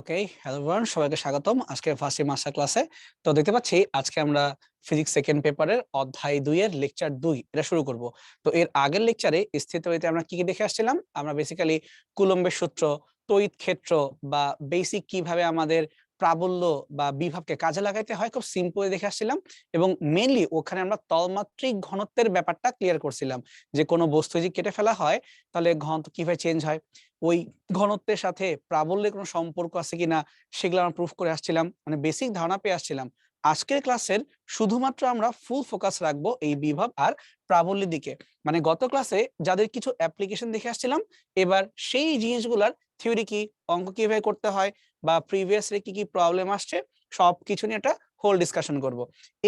ওকে, hello everyone, সবাইকে স্বাগতম আজকে ফার্স্ট মাস্টার ক্লাসে। তো দেখতে পাচ্ছি আজকে আমরা ফিজিক্স সেকেন্ড পেপারের অধ্যায় 2 এর লেকচার 2 এটা শুরু করব। তো এর আগের লেকচারে স্থিতিতে আমরা কি কি দেখে আসছিলাম? আমরা বেসিক্যালি কুলম্বের সূত্র, তড়িৎ ক্ষেত্র বা বেসিক কিভাবে আমাদের প্রাবল্য বা বিভবকে কাজে লাগাইতে হয় খুব সিম্পলি দেখে আসছিলাম। এবং মেইনলি ওখানে আমরা তলমাত্রিক ঘনত্বের ব্যাপারটা ক্লিয়ার করছিলাম, যে কোনো বস্তু যদি কেটে ফেলা হয় তাহলে ঘনত্ব কিভাবে চেঞ্জ হয়, ওই ঘনত্বের সাথে প্রাবল্যের কোনো সম্পর্ক আছে কিনা সেগুলো আমরা প্রুফ করে আসছিলাম, মানে বেসিক ধারণা পেয়ে আসছিলাম। আজকের ক্লাসের শুধুমাত্র আমরা ফুল ফোকাস রাখবো এই বিভব আর প্রাবল্যের দিকে। মানে গত ক্লাসে যাদের কিছু অ্যাপ্লিকেশন দেখে আসছিলাম, এবার সেই জিনিসগুলার থিওরি কি, অঙ্ক কিভাবে করতে হয় বা প্রিভিয়াসলি কি কি প্রবলেম আসছে সবকিছু নিয়ে একটা হোল ডিসকাশন করব।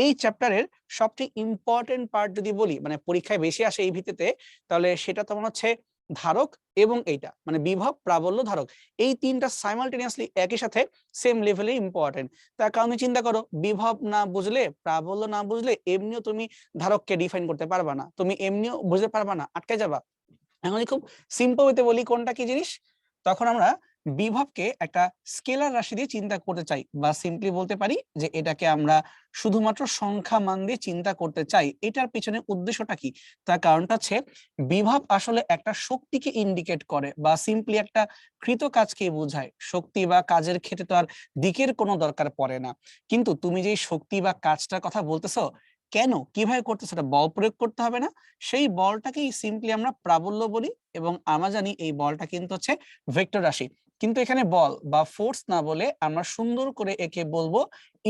এই চ্যাপ্টারের সবচেয়ে ইম্পর্টেন্ট পার্ট যদি বলি, মানে পরীক্ষায় বেশি আসে এই ভিত্তিতে, তাহলে সেটা তোমার হচ্ছে ধারক এবং এইটা মানে বিভব, প্রাবল্য, ধারক, এই তিনটা সাইমালটেনিয়াসলি একই সাথে সেম লেভেলে ইম্পর্টেন্ট। তার কারণে চিন্তা করো, বিভব না বুঝলে, প্রাবল্য না বুঝলে এমনিও তুমি ধারককে ডিফাইন করতে পারবা না, তুমি এমনিও বুঝতে পারবা না, আটকে যাবা। এখন খুব সিম্পল হতে বলি কোনটা কি জিনিস, তখন আমরা বিভবকে একটা স্কেলার রাশি দিয়ে চিন্তা করতে চাই, বা সিম্পলি বলতে পারি যে এটাকে আমরা শুধুমাত্র সংখ্যা মান দিয়ে চিন্তা করতে চাই। এটার পিছনে উদ্দেশ্যটা কি? তার কারণটা হচ্ছে বিভব আসলে একটা শক্তিকে ইন্ডিকেট করে, বা সিম্পলি একটা কৃত কাজকে বোঝায়। শক্তি বা কাজের ক্ষেত্রে তো আর দিকের কোনো দরকার পড়ে না, কিন্তু তুমি যে শক্তি বা কাজটার কথা বলতেছো, কেন কিভাবে করতেছো, এটা বল প্রয়োগ করতে হবে না? সেই বলটাকেই সিম্পলি আমরা প্রাবল্য বলি, এবং আমরা জানি এই বলটা কিন্তু হচ্ছে ভেক্টর রাশি। কিন্তু এখানে বল বা ফোর্স না বলে আমরা সুন্দর করে একে বলবো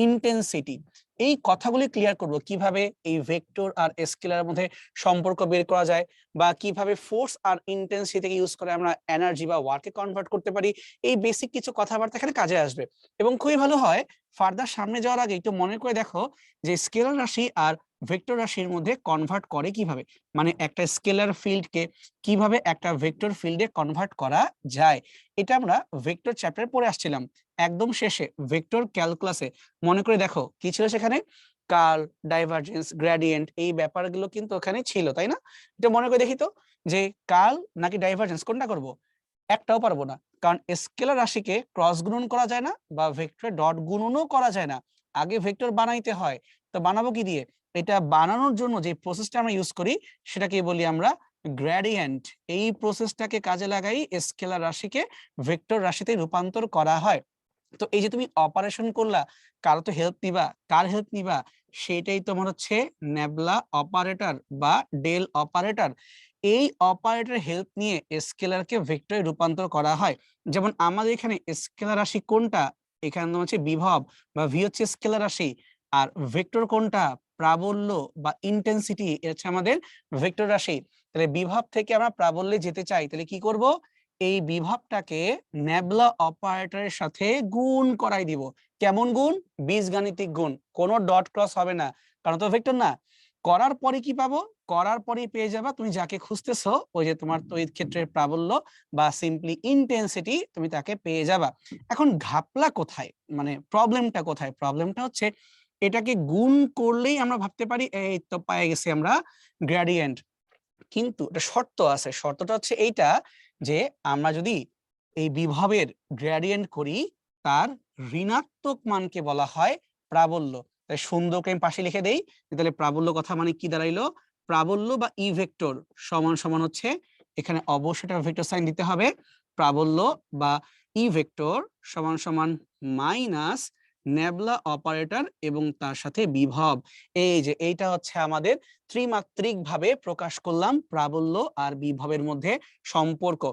ইন্টেন্সিটি। এই কথাগুলি ক্লিয়ার করব, কিভাবে এই ভেক্টর আর স্কেলার মধ্যে সম্পর্ক বের করা যায়, বা কিভাবে ফোর্স আর ইন্টেন্সিটিকে ইউজ করে আমরা এনার্জি বা ওয়ার্কে কনভার্ট করতে পারি। এই বেসিক কিছু কথাবার্তা এখানে কাজে আসবে, এবং খুবই ভালো হয় ফার্দার সামনে যাওয়ার আগে একটু মনে করে দেখো যে স্কেলার রাশি আর ভেক্টর রাশির মধ্যে কনভার্ট করে কিভাবে, মানে একটা স্কেলার ফিল্ডকে কিভাবে একটা ভেক্টর ফিল্ডে কনভার্ট করা যায়। এটা আমরা ভেক্টর চ্যাপ্টারে পড়ে আসছিলাম একদম শেষে ভেক্টর ক্যালকুলাসে। মনে করে দেখো কি ছিল সেখানে, কার্ল, ডাইভারজেন্স, গ্রেডিয়েন্ট, এই ব্যাপারগুলো কিন্তু ওখানে ছিল, তাই না? এটা মনে করে দেখি তো, যে কার্ল নাকি ডাইভারজেন্স কোনটা করব? একটাও পারবো না, কারণ স্কেলার রাশিকে ক্রস গুণন করা যায় না, বা ভেক্টরে ডট গুণনও করা যায় না। আগে ভেক্টর বানাইতে হয়, তো বানাবো কি দিয়ে? এটা বানানোর জন্য যে প্রসেসটা আমরা ইউজ করি সেটাকে বলি আমরা গ্রেডিয়েন্ট। এই প্রসেসটাকে কাজে লাগাই স্কেলার রাশিকে ভেক্টর রাশিতে রূপান্তর করা হয়। তো এই যে তুমি অপারেশন করলা, কারো তো হেল্প নিবা, কার হেল্প নিবা? সেটাই তোমার হচ্ছে নেবলা অপারেটর বা ডেল অপারেটর। এই অপারেটরের হেল্প নিয়ে স্কেলারকে ভেক্টরে রূপান্তর করা হয়। যেমন আমাদের এখানে স্কেলার রাশি কোনটা? এখানে তোমার হচ্ছে বিভব বা ভি হচ্ছে স্কেলার রাশি, আর ভেক্টর কোনটা? প্রাবল্য বা ইন্টেন্সিটি, এটা হচ্ছে আমাদের ভেক্টর রাশি। তাহলে বিভব থেকে আমরা প্রাবল্যে যেতে চাই, তাহলে কি করব? এই বিভবটাকে নেবলা অপারেটরের সাথে গুণ করাই দিব। কেমন গুণ? বীজগাণিতিক গুণ, কোনো ডট ক্রস হবে না, কারণ তো ভেক্টর না। করার পরে কি পাবো? করার পরেই পেয়ে যাবা তুমি যাকে খুঁজতেছো, ওই যে তোমার তড়িৎ ক্ষেত্রের প্রাবল্য বা সিম্পলি ইন্টেন্সিটি, তুমি তাকে পেয়ে যাবা। এখন ঘাপলা কোথায়, মানে প্রবলেমটা কোথায়? প্রবলেমটা হচ্ছে এটাকে গুণ করলেই আমরা ভাবতে পারি এই তো পেয়ে গেছি আমরা গ্রেডিয়েন্ট। কিন্তু একটা শর্ত আছে, শর্তটা হচ্ছে এইটা, যে আমরা যদি এই বিভবের গ্রেডিয়েন্ট করি, তার ঋণাত্মক মানকে বলা হয় প্রাবল্য। তাই সুন্দর করে আমি পাশে লিখে দেই, তাহলে প্রাবল্য কথা মানে কি দাঁড়াইলো? প্রাবল্য বা ই ভেক্টর সমান সমান হচ্ছে, এখানে অবশ্যই একটা ভেক্টর সাইন দিতে হবে। প্রাবল্য বা ই ভেক্টর সমান সমান মাইনাস নেবলা অপারেটর এবং তার সাথে বিভব। এই যে এইটা হচ্ছে আমাদের ত্রিমাত্রিক ভাবে প্রকাশ করলাম প্রাবল্য আর বিভবের মধ্যে সম্পর্ক।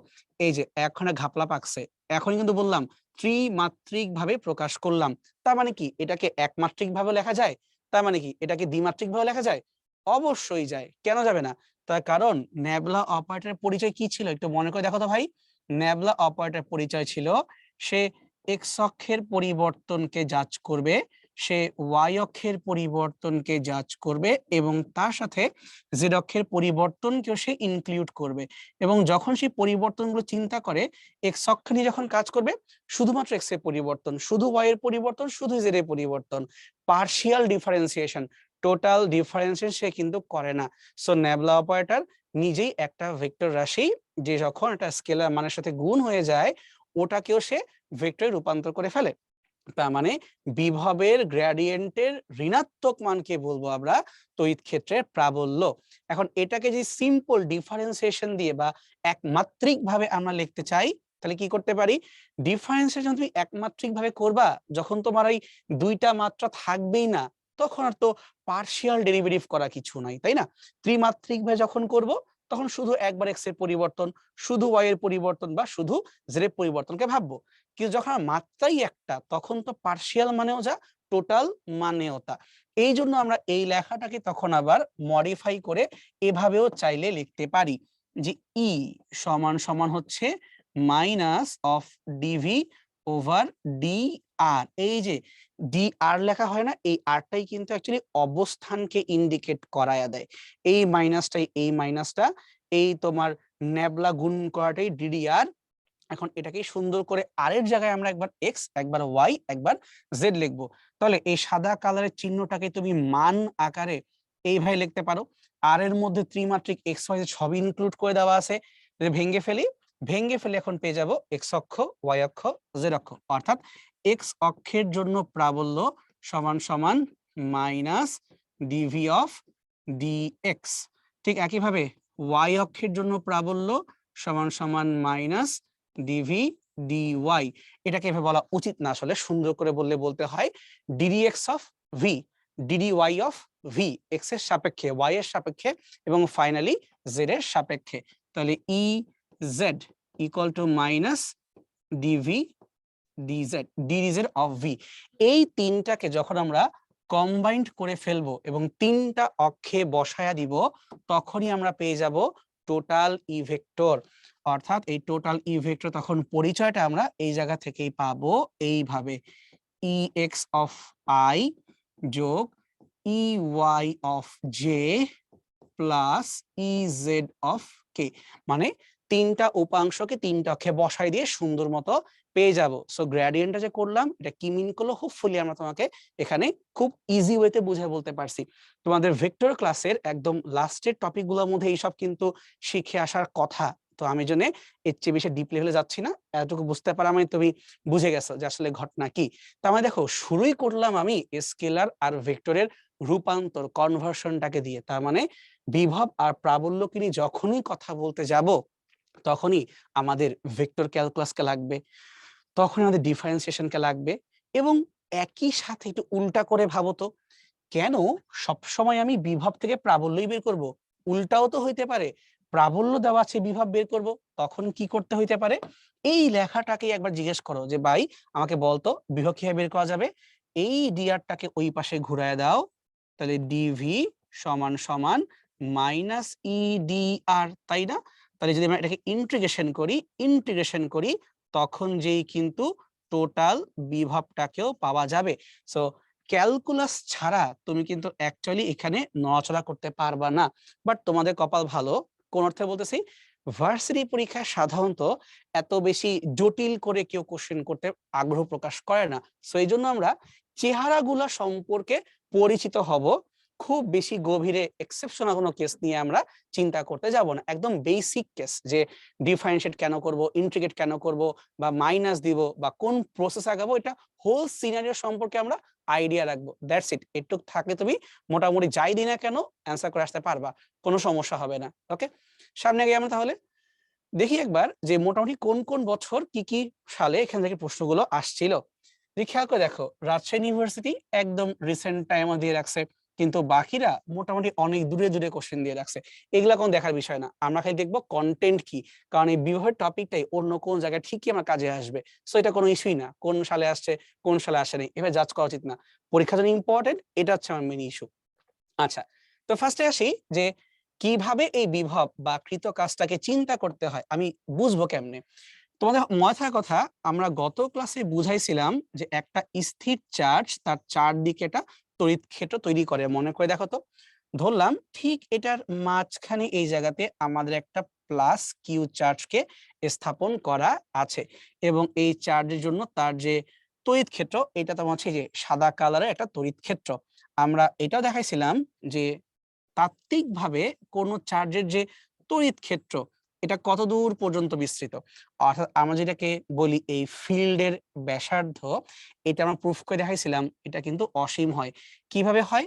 এই যে এখন ঘাপলা পাকছে, এখন কিন্তু বললাম ত্রিমাত্রিক ভাবে প্রকাশ করলাম। তার মানে কি এটাকে একমাত্রিক ভাবে লেখা যায়? তার মানে কি এটাকে দ্বিমাত্রিক ভাবে লেখা যায়? অবশ্যই যায়, কেন যাবে না? তার কারণ নেবলা অপারেটরের পরিচয় কি ছিল একটু মনে করে দেখো তো ভাই। নেবলা অপারেটরের পরিচয় ছিল, সে এক্স অক্ষের পরিবর্তনকে যাচ করবে, সে ওয়াই অক্ষের পরিবর্তনকে যাচ করবে, এবং তার সাথে জেড অক্ষের পরিবর্তনকেও সে ইনক্লুড করবে। এবং যখন সেই পরিবর্তনগুলো চিন্তা করে, এক্স অক্ষ নিয়ে যখন কাজ করবে, শুধুমাত্র এক্স এর পরিবর্তন, শুধু ওয়াই এর পরিবর্তন, শুধু জেড এর পরিবর্তন, পার্শিয়াল ডিফারেন্সিয়েশন, টোটাল ডিফারেন্সিয়েশন সে কিন্তু করে না। সো নেবলা অপারেটর নিজেই একটা ভেক্টর রাশি, যে যখন একটা স্কেলার মানের সাথে গুণ হয়ে যায়, ওটাকেও সে ভেক্টরে রূপান্তর করে ফেলে। তার মানে বিভবের গ্রেডিয়েন্টের ঋণাত্মক মানকে বলবো আমরা তড়িৎ ক্ষেত্রের প্রাবল্য। এখন এটাকে যে সিম্পল ডিফারেন্সিয়েশন দিয়ে বা একমাত্রিক ভাবে আমরা লিখতে চাই, তাহলে কি করতে পারি? ডিফারেন্সিয়েশন তুমি একমাত্রিক ভাবে করবা যখন তোমার এই দুইটা মাত্রা থাকবেই না, তখন আর তো পার্শিয়াল ডেরিভেটিভ করা কিছু নাই, তাই না? ত্রিমাত্রিক ভাবে যখন করব তখন শুধু একবার এক্স এর পরিবর্তন, শুধু ওয়াই এর পরিবর্তন বা শুধু জেড এর পরিবর্তনকে ভাববো। কিন্তু যখন মাত্রাই একটা, তখন তো পার্শিয়াল মানেও যা, টোটাল মানেও তা। এই জন্য আমরা এই লেখাটাকে তখন আবার মডিফাই করে এভাবেও চাইলে লিখতে পারি যে ই সমান সমান হচ্ছে minus of DV over D R. এই যে ডি আর লেখা হয় না, এই আরটাই কিন্তু অ্যাকচুয়ালি অবস্থানকে ইন্ডিকেট করায়া দেয়। এই মাইনাসটা এই তোমার ন্যাবলা গুণ করাটাই ডিডিআর। এখন এটাকে সুন্দর করে আর এর জায়গায় আমরা একবার এক্স, একবার ওয়াই, একবার জেড লিখবো। তাহলে এই সাদা কালারের চিহ্নটাকে তুমি মান আকারে এইভাবে লিখতে পারো। আর এর মধ্যে ত্রিমাত্রিক এক্স ওয়াই সবই ইনক্লুড করে দেওয়া আছে। ভেঙে ফেলি এখন পেয়ে যাব এক্স অক্ষ, ওয়াই অক্ষ, জেড অক্ষ। অর্থাৎ এক্স অক্ষের জন্য প্রাবল্য সমান সমান মাইনাস ডিভি অফ ডিএক্স। ঠিক একইভাবে ওয়াই অক্ষের জন্য প্রাবল্য সমান সমান মাইনাস ডিভি ডিওয়াই। এটাকে এভাবে বলা উচিত না, আসলে সুন্দর করে বলতে হয় DDX of V, DDY of V, X এর সাপেক্ষে, ওয়াই এর সাপেক্ষে এবং ফাইনালি জেড এর সাপেক্ষে। তাহলে E Z equal to minus D V D Z of V. এই তিনটাকে যখন আমরা কম্বাইন্ড করে ফেলবো এবং তিনটা অক্ষে বসায়া দিব, তখনই আমরা পেয়ে যাব টোটাল ই ভেক্টর। অর্থাৎ এই টোটাল ই ভেক্টর তখন পরিচয়টা আমরা এই জায়গা থেকেই পাবো এইভাবে, ই এক্স অফ আই যোগ E Y of J plus E Z of K. মানে তিনটা উপাংশকে তিনটা অক্ষে বসাই দিয়ে সুন্দর মতো পেয়ে যাব। সো গ্রেডিয়েন্টটা যে করলাম, এটা কি মিন করলো, হোপফুলি আমরা তোমাকে এখানে খুব ইজি ওয়েতে বুঝে বলতে পারছি। তোমাদের ভেক্টর ক্লাসের একদম লাস্টের টপিকগুলোর মধ্যে এইসব কিন্তু শিখে আসার কথা। তো আমি জন্য এর চেয়ে বেশি ডিপ লেভেলে যাচ্ছি না, এতটুকু বুঝতে পারা মানে তুমি বুঝে গেছো যে আসলে ঘটনা কি। তার মানে দেখো, শুরুই করলাম আমি স্কেলার আর ভেক্টরের রূপান্তর, কনভার্সনটাকে দিয়ে। তার মানে বিভব আর প্রাবল্যকে নিয়ে যখনই কথা বলতে যাব, তখনই আমাদের ভেক্টর ক্যালকুলাসকে লাগবে, তখনই আমাদের ডিফারেন্সিয়েশনকে লাগবে। এবং একই সাথে একটু উল্টা করে ভাবো তো, কেন সবসময় আমি বিভব থেকে প্রাবল্যই বের করব? উল্টাও তো হইতে পারে, প্রাবল্য দেওয়া আছে বিভব বের করব, তখন কি করতে হইতে পারে? এই লেখাটাকে একবার জিজ্ঞেস করো যে ভাই আমাকে বলতো বিভব কিভাবে বের করা যাবে। এই ডিআরটাকে ওই পাশে ঘুরায় দাও, তাহলে ডিভি সমান সমান মাইনাস ইডিআর, তাই না? তাহলে যদি আমরা এটাকে ইন্টিগ্রেশন করি তখন যেই কিন্তু টোটাল বিভবটাকেও পাওয়া যাবে। সো ক্যালকুলাস ছাড়া তুমি কিন্তু অ্যাকচুয়ালি এখানে নড়াচড়া করতে পারবা না। বাট তোমাদের কপাল ভালো, কোন অর্থে বলতেছি, ভার্সিটি পরীক্ষায় সাধারণত এত বেশি জটিল করে কেউ কোশ্চেন করতে আগ্রহ প্রকাশ করে না। সো এই জন্য আমরা চেহারাগুলা সম্পর্কে পরিচিত হব, খুব বেশি গভীরে এক্সেপশনাল কোনো কেস নিয়ে আমরা চিন্তা করতে যাব না। একদম বেসিক কেস, যে ডিফারেন্সিয়েট কেন করব, ইন্টিগ্রেট কেন করব, বা মাইনাস দিব, বা কোন প্রসেস আগাবো, এটা হোল সিনারিও সম্পর্কে আমরা আইডিয়া রাখবো। That's it. এটুক থাকলে তুমি মোটামুটি যাই দিই না কেন অ্যান্সার করে আসতে পারবা, কোনো সমস্যা হবে না। ওকে, সামনে গিয়ে আমরা তাহলে দেখি একবার যে মোটামুটি কোন কোন বছর কি কি সালে এখান থেকে প্রশ্নগুলো আসছিল। খেয়াল করে দেখো, রাজশাহী ইউনিভার্সিটি একদম রিসেন্ট টাইম দিয়ে রাখছে, কিন্তু বাকিরা মোটামুটি অনেক দূরে দূরে কোশ্চেন দিয়ে রাখছে। এগুলা কোনো দেখার বিষয় না, আমরা খালি দেখবো কন্টেন্ট কি, কারণ এই বিভাগের টপিকটাই অন্য কোন জায়গায় ঠিকই আমার কাজে আসবে। সো এটা কোনো ইস্যুই না, কোন সালে আসছে কোন সালে আসেনি এভাবে জাজ করা উচিত না। পরীক্ষার জন্য ইম্পর্টেন্ট, এটা হচ্ছে আমার মেইন ইস্যু। আচ্ছা, তো ফার্স্টে আসি যে কিভাবে এই বিভব বা কৃত কাজটাকে চিন্তা করতে হয়, আমি বুঝবো কেমনে। তোমাদের মনে থাকার কথা, আমরা গত ক্লাসে বুঝাইছিলাম যে একটা স্থির চার্জ তার চারদিকে একটা তড়িৎ ক্ষেত্র তৈরি করে। মনে করে দেখো তো, ধরলাম ঠিক এটার মাঝখানে এই জায়গাতে আমাদের একটা প্লাস কিউ চার্জকে স্থাপন করা আছে, এবং এই চার্জের জন্য তার যে তড়িৎ ক্ষেত্র, এটা তোমার হচ্ছে যে সাদা কালারের একটা তড়িৎ ক্ষেত্র। আমরা এটাও দেখাইছিলাম যে তাত্ত্বিকভাবে কোন চার্জের যে তড়িৎ ক্ষেত্র, এটা কত দূর পর্যন্ত বিস্তৃত, অর্থাৎ আমরা যেটাকে বলি এই ফিল্ডের ব্যাসার্ধ, এটা আমরা প্রুফ করে দেখাইছিলাম এটা কিন্তু অসীম হয়। কিভাবে হয়?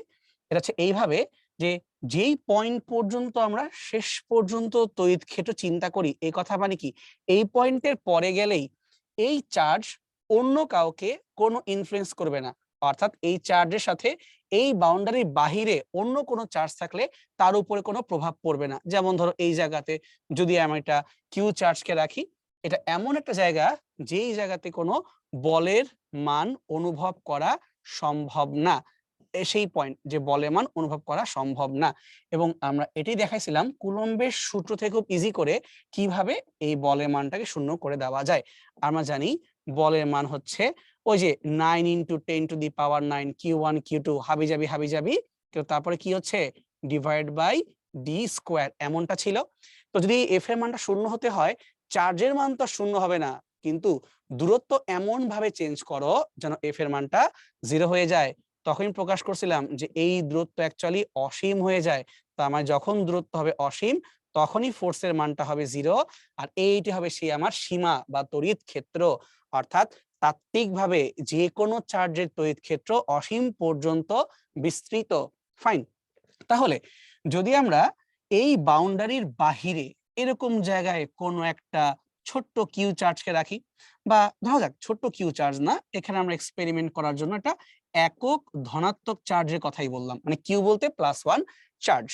এটা হচ্ছে এইভাবে যে যেই পয়েন্ট পর্যন্ত আমরা শেষ পর্যন্ত তড়িৎ ক্ষেত্র চিন্তা করি, এই কথা মানে কি, এই পয়েন্টের পরে গেলেই এই চার্জ অন্য কাউকে কোনো ইনফ্লুয়েন্স করবে না, অর্থাৎ এই চার্জের সাথে এই বাউন্ডারির বাহিরে অন্য কোনো চার্জ থাকলে তার উপরে কোনো প্রভাব পড়বে না। যেমন ধরো এই জায়গাতে যদি আমি এটা কিউ চার্জকে রাখি, এটা এমন একটা জায়গা যেই জায়গাতে কোনো বলের মান অনুভব করা সম্ভব না, সেই পয়েন্ট যে বলের মান অনুভব করা সম্ভব না। এবং আমরা এটাই দেখাইছিলাম কুলম্বের সূত্র থেকে খুব ইজি করে কিভাবে এই বলের মানটাকে শূন্য করে দেওয়া যায়। আমরা জানি বলের মান হচ্ছে ওই যে 9 × 10⁹ Q1 Q2 হাবিজাবি হাবিজাবি, তো তারপরে কি হচ্ছে ডিভাইড বাই ডি স্কোয়ার, এমনটা ছিল। তো যদি এফ এর মানটা শূন্য হতে হয়, চার্জের মান তো শূন্য হবে না, কিন্তু দূরত্ব এমন ভাবে চেঞ্জ করো যেন এফ এর মানটা 0 হয়ে যায়। তখনই প্রকাশ করছিলাম যে এই দূরত্ব অ্যাকচুয়ালি অসীম হয়ে যায়। তার মানে যখন দূরত্ব হবে অসীম তখনই ফোর্সের মানটা হবে 0, আর এইটি হবে সেই আমার সীমা বা তড়িৎ ক্ষেত্র। অর্থাৎ তাত্ত্বিকভাবে যে কোনো চার্জের তড়িৎ ক্ষেত্র অসীম পর্যন্ত বিস্তৃত। ফাইন। তাহলে যদি আমরা এই বাউন্ডারির বাহিরে এরকম জায়গায় কোনো একটা ছোট্ট কিউ চার্জকে রাখি, বা ধরা যাক ছোট্ট কিউ চার্জ না, এখানে আমরা এক্সপেরিমেন্ট করার জন্য একটা একক ধনাত্মক চার্জের কথাই বললাম, মানে কিউ বলতে +1 চার্জ।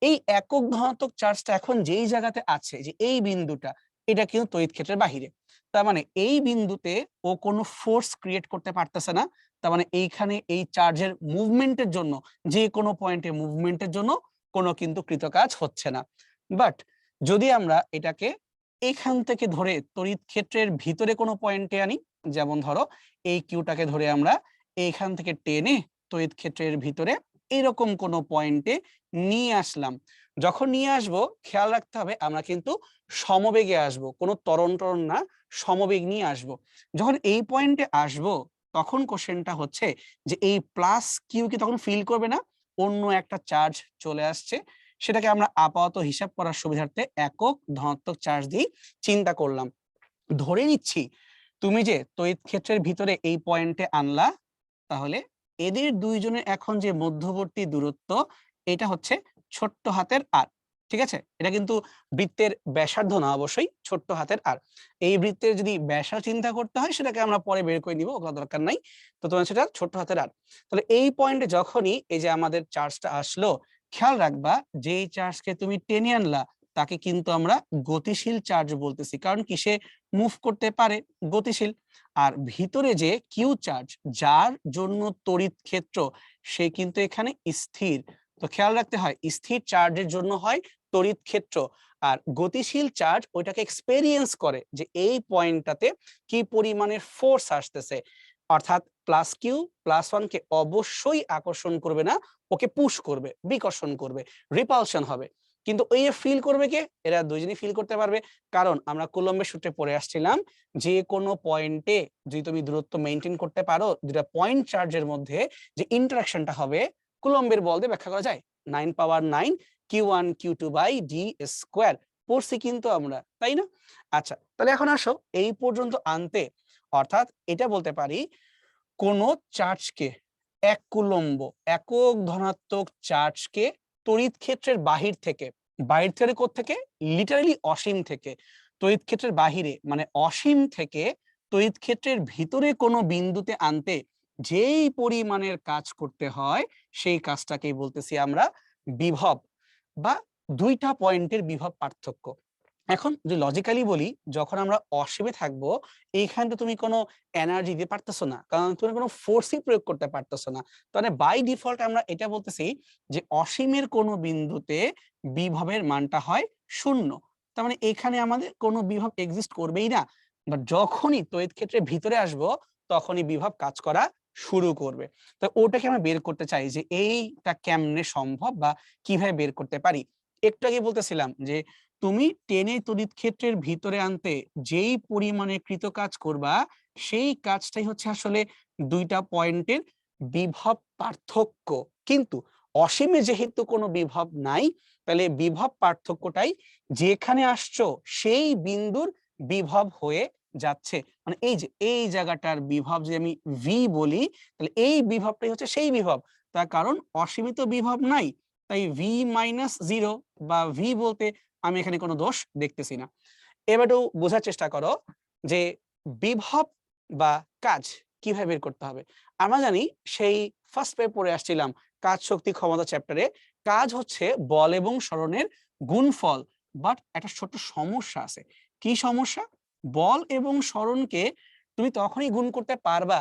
এই একক ধনাত্মক চার্জটা এখন যেই জায়গাতে আছে, যে এই বিন্দুটা, এটা কিন্তু তড়িৎ ক্ষেত্রের বাহিরে। তার মানে এই বিন্দুতে ও কোনো ফোর্স ক্রিয়েট করতে পারতেছে না। তার মানে এইখানে এই চার্জের মুভমেন্টের জন্য, যে কোনো পয়েন্টে মুভমেন্টের জন্য কোনো কিন্তু কৃতকাজ হচ্ছে না। বাট যদি আমরা এটাকে এখান থেকে ধরে তড়িৎ ক্ষেত্রের ভিতরে কোনো পয়েন্টে আনি, যেমন ধরো এই কিউটাকে ধরে আমরা এইখান থেকে টেনে তড়িৎ ক্ষেত্রের ভিতরে এরকম কোনো পয়েন্টে নিয়ে আসলাম। যখন নিয়ে আসব খেয়াল রাখতে হবে আমরা কিন্তু সমবেগে আসব, কোনো ত্বরণ টরণ না, সমবেগ নিয়ে আসব। যখন এই পয়েন্টে আসব তখন কোশ্চেনটা হচ্ছে যে এই প্লাস কিউ কি তখন ফিল করবে না? অন্য একটা চার্জ চলে আসছে, সেটাকে আমরা আপাতত হিসাব করার সুবিধার্থে একক ধনাত্মক চার্জ দিয়ে চিন্তা করলাম। ধরে নিচ্ছি তুমি যে তড়িৎ ক্ষেত্রের ভিতরে এই পয়েন্টে আনলা, তাহলে এদের দুইজনের এখন যে মধ্যবর্তী দূরত্ব, এটা হচ্ছে ছোট্ট হাতের আর। ঠিক আছে, এটা কিন্তু বৃত্তের ব্যাসার্ধ না, অবশ্যই ছোট্ট হাতের আর। এই বৃত্তের যদি ব্যাসার্ধ চিন্তা করতে হয় সেটাকে আমরা পরে বের করে নিব, ওগুলো দরকার নাই। তো তোমার সেটা ছোট্ট হাতের আর। তাহলে এই পয়েন্টে যখনই এই যে আমাদের চার্জটা আসলো, খেয়াল রাখবা যেই চার্জকে তুমি টেনে আনলা তাকে কিন্তু আমরা গতিশীল চার্জ বলতেছি, কারণ কি সে মুভ করতে পারে, গতিশীল। আর ভিতরে যে কিউ চার্জ, যার জন্য তড়িৎ ক্ষেত্র, সে কিন্তু এখানে স্থির। তো খেয়াল রাখতে হয় স্থির চার্জের জন্য হয় তড়িৎ ক্ষেত্র, আর গতিশীল চার্জ ওইটাকে এক্সপেরিয়েন্স করে যে এই পয়েন্টটাতে কি পরিমাণের ফোর্স আসতেছে। অর্থাৎ +Q+1 কে অবশ্যই আকর্ষণ করবে না, ওকে পুশ করবে, বিকর্ষণ করবে, রিপালশন হবে। কিন্তু ওই ফিল করবে কে? এরা দুইজনই ফিল করতে পারবে, কারণ আমরা কুলম্বের সূত্রে পড়ে আসছিলাম যে কোনো পয়েন্টে যদি তুমি দূরত্ব মেইনটেইন করতে পারো, দুটা পয়েন্ট চার্জের মধ্যে যে ইন্টারঅ্যাকশনটা হবে কুলম্বের বল দিয়ে ব্যাখ্যা করা যায়। 9⁻9 Q1 Q2 by D square পড়ছি কিন্তু আমরা, তাই না? আচ্ছা, তাহলে এখন আসো এই পর্যন্ত আনতে, অর্থাৎ এটা বলতে পারি কোন চার্জকে, এক কুলম্ব একক ধনাত্মক চার্জকে তড়িৎ ক্ষেত্রের বাহির থেকে, বাহির থেকে কোত্থেকে? লিটারালি অসীম থেকে। তড়িৎ ক্ষেত্রের বাহিরে মানে অসীম থেকে তড়িৎ ক্ষেত্রের ভিতরে কোনো বিন্দুতে আনতে যেই পরিমাণের কাজ করতে হয়, সেই কাজটাকেই বলতেছি আমরা বিভব, বা দুইটা পয়েন্টের বিভব পার্থক্য। এখন যদি লজিক্যালি বলি, যখন আমরা অসীমে থাকবো এইখানে তো তুমি কোনো এনার্জি দিতে পারতেছো না, কারণ তুমি কোনো ফোর্সই প্রয়োগ করতে পারতেছো না। তাহলে বাই ডিফল্ট আমরা এটা বলতেছি যে অসীমের কোনো বিন্দুতে বিভবের মানটা হয় 0। তার মানে এখানে আমাদের কোনো বিভব এক্সিস্ট করবেই না। বাট যখনই তড়িৎ ক্ষেত্রের ভিতরে আসবো তখনই বিভব কাজ করা শুরু করবে। তো ওটাকে আমরা বের করতে চাই যে এইটা কেমনে সম্ভব বা কিভাবে বের করতে পারি। একটু আগে বলতেছিলাম যে তুমি টেনে তড়িৎ ক্ষেত্রের ভিতরে আনতে যেই পরিমাণে কৃতকাজ করবা, সেই কাজটাই হচ্ছে আসলে দুইটা পয়েন্টের বিভব পার্থক্য। কিন্তু অসীমে যেহেতু কোনো বিভব নাই, তাহলে বিভব পার্থক্যটাই যেখানে আসছো সেই বিন্দুর বিভব হয়ে যাচ্ছে। মানে এই যে এই জায়গাটার বিভব যদি আমি ভি বলি, তাহলে এই বিভবটাই হচ্ছে সেই বিভব। তার কারণ অসীমিত বিভব নাই, তাই ভি মাইনাস জিরো বা ভি বলতে আমি এখানে কোনো দোষ দেখতেছি না। এবার একটু বোঝার চেষ্টা করো যে বিভব বা কাজ কিভাবে বের করতে হবে। আমরা জানি সেই ফার্স্ট পেপারে পড়ে আসছিলাম কাজ শক্তি ক্ষমতা চ্যাপ্টারে, কাজ হচ্ছে বল এবং সরণের গুণফল। বাট একটা ছোট্ট সমস্যা আছে। কি সমস্যা? বল এবং সরণকে তুমি তখনই গুণ করতে পারবা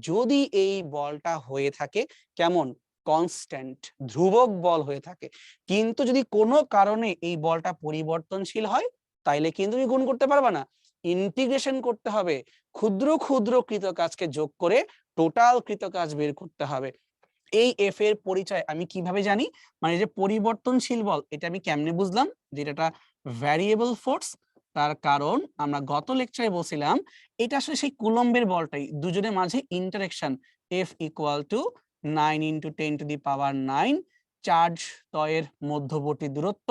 যদি এই বলটা হয়ে থাকে কেমন, কনস্ট্যান্ট, ধ্রুবক বল হয়ে থাকে। কিন্তু যদি কোনো কারণে এই বলটা পরিবর্তনশীল হয়, তাইলে কিন্তু তুমি গুণ করতে পারবা না। ইন্টিগ্রেশন করতে হবে, ক্ষুদ্র ক্ষুদ্র কৃতকাজকে যোগ করে টোটাল কৃতকাজ বের করতে হবে। এই এফ এর পরিচয় আমি কিভাবে জানি, মানে যে পরিবর্তনশীল বল, এটা আমি কেমনে বুঝলাম যে এটা ভ্যারিয়েবল ফোর্স? তার কারণ আমরা গত লেকচারে বলছিলাম এটা আসলে সেই কুলম্বের বলটাই, দুজনের মাঝে interaction. F equal to 9 × 10⁻⁹ charge ত্বয়ের মধ্যবর্তী দূরত্ব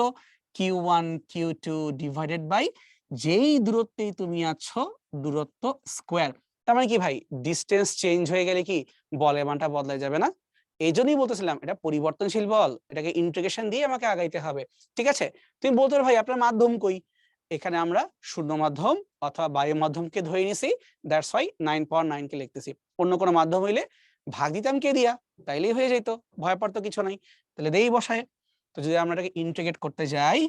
Q1 Q2 ডিভাইডেড বাই যেই দূরত্বেই তুমি আছো দূরত্ব স্কোয়ার। তার মানে কি ভাই, ডিস্টেন্স চেঞ্জ হয়ে গেলে কি বলের মানটা বদলাই যাবে না? এই জন্যই বলতেছিলাম এটা পরিবর্তনশীল বল, এটাকে ইন্টিগ্রেশন দিয়ে আমাকে আগাইতে হবে। ঠিক আছে, তুমি বলতে পারো ভাই আপনার মাধ্যম কই? এখানে আমরা শূন্য মাধ্যম অথবা বায়ু মাধ্যমকে ধরে নিছি, দ্যাটস ওয়াই 9 কে লিখতেছি। অন্য কোনো মাধ্যম হইলে ভাগ দিতাম কে দিয়া, তাইলেই হয়ে যেত, ভয় পাওয়ার তো কিছু নাই। তাহলে দেই বসায়। তো যদি আমরা এটাকে ইন্টিগ্রেট করতে যাই,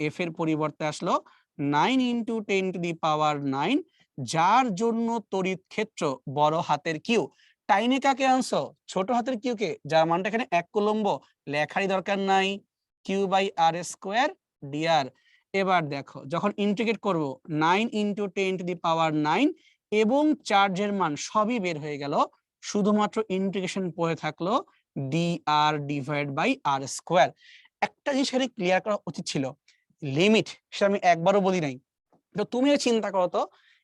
এফ এর পরিবর্তে আসলো 9 × 10⁻⁹, যার জন্য তড়িৎ ক্ষেত্র বড় হাতের কিউ। টাইনে কাকে আনছো? ছোট হাতের কিউ কে, যার মানটা এখানে 1 কুলম্ব, লেখারই দরকার নাই, Q by R square D R. এবার দেখো যখন ইন্টিগ্রেট করব 9 × 10⁻⁹ এবং চার্জের মান সবই বের হয়ে গেল, শুধুমাত্র ইন্টিগ্রেশন পড়ে থাকলো D R divide by R square. একটা জিনিস এখানে ক্লিয়ার করা উচিত ছিল, লিমিট, সেটা আমি একবারও বলি নাই। তো তুমি চিন্তা করো তো,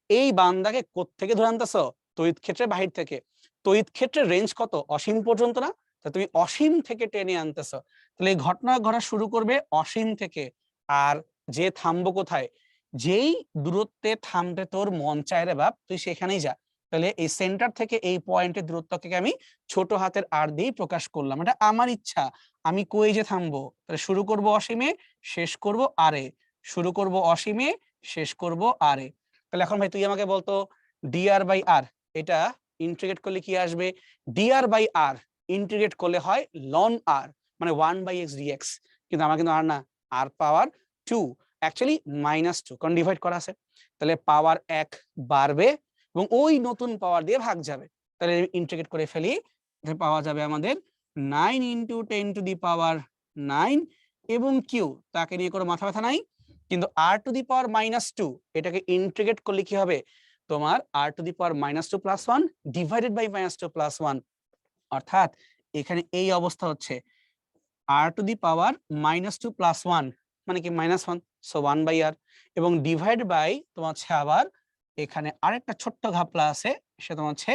এই বান্দাকে কোত্থেকে ধরে আনতেছো? তড়িৎ ক্ষেত্রের বাহির থেকে। তড়িৎ ক্ষেত্রের রেঞ্জ কত? অসীম পর্যন্ত না? তা তুমি অসীম থেকে টেনে আনতেছো, তাহলে এই ঘটনা ঘটা শুরু করবে অসীম থেকে। আর যে থামবো কোথায়? যেই দূরত্বে থামতে তোর মন চায় রে বাপ, তুই সেখানেই যা। তাহলে এই সেন্টার থেকে এই পয়েন্টের দূরত্বকে আমি ছোট হাতের আর দিয়েই প্রকাশ করলাম, এটা আমার ইচ্ছা। আমি কই যে থামবো? তাহলে শুরু করব অসীমে, শেষ করব আরে। শুরু করব অসীমে, শেষ করব আরে। তাহলে এখন ভাই তুই আমাকে বলতো ডিআর বাই আর, এটা ইন্টিগ্রেট করলে কি আসবে? ডিআর বাই আর ইন্টিগ্রেট করলে হয় লন আর, মানে 1/x dx। কিন্তু আমার কিন্তু আর না, আর পাওয়ার 2, অ্যাকচুয়ালি -2, কারণ ডিভাইড করা আছে। তাহলে পাওয়ার 1 বাড়বে এবং ওই নতুন পাওয়ার দিয়ে ভাগ যাবে। তাহলে ইন্টিগ্রেট করে ফেলি, পাওয়া যাবে আমাদের 9 × 10⁻⁹ এবং কিউ, তাকে নিয়ে কোনো মাথা ব্যথা নাই। কিন্তু r⁻² এটাকে ইন্টিগ্রেট করলে কি হবে? তোমার r⁻² + 1 ডিভাইডেড বাই -2 + 1, অর্থাৎ এখানে এই অবস্থা হচ্ছে r⁻² + 1 মানে কি -1, সো 1/r, এবং ডিভাইড বাই তোমার হচ্ছে আবার এখানে আরেকটা ছোট্ট ঘাপলা আছে, সেটা তোমার হচ্ছে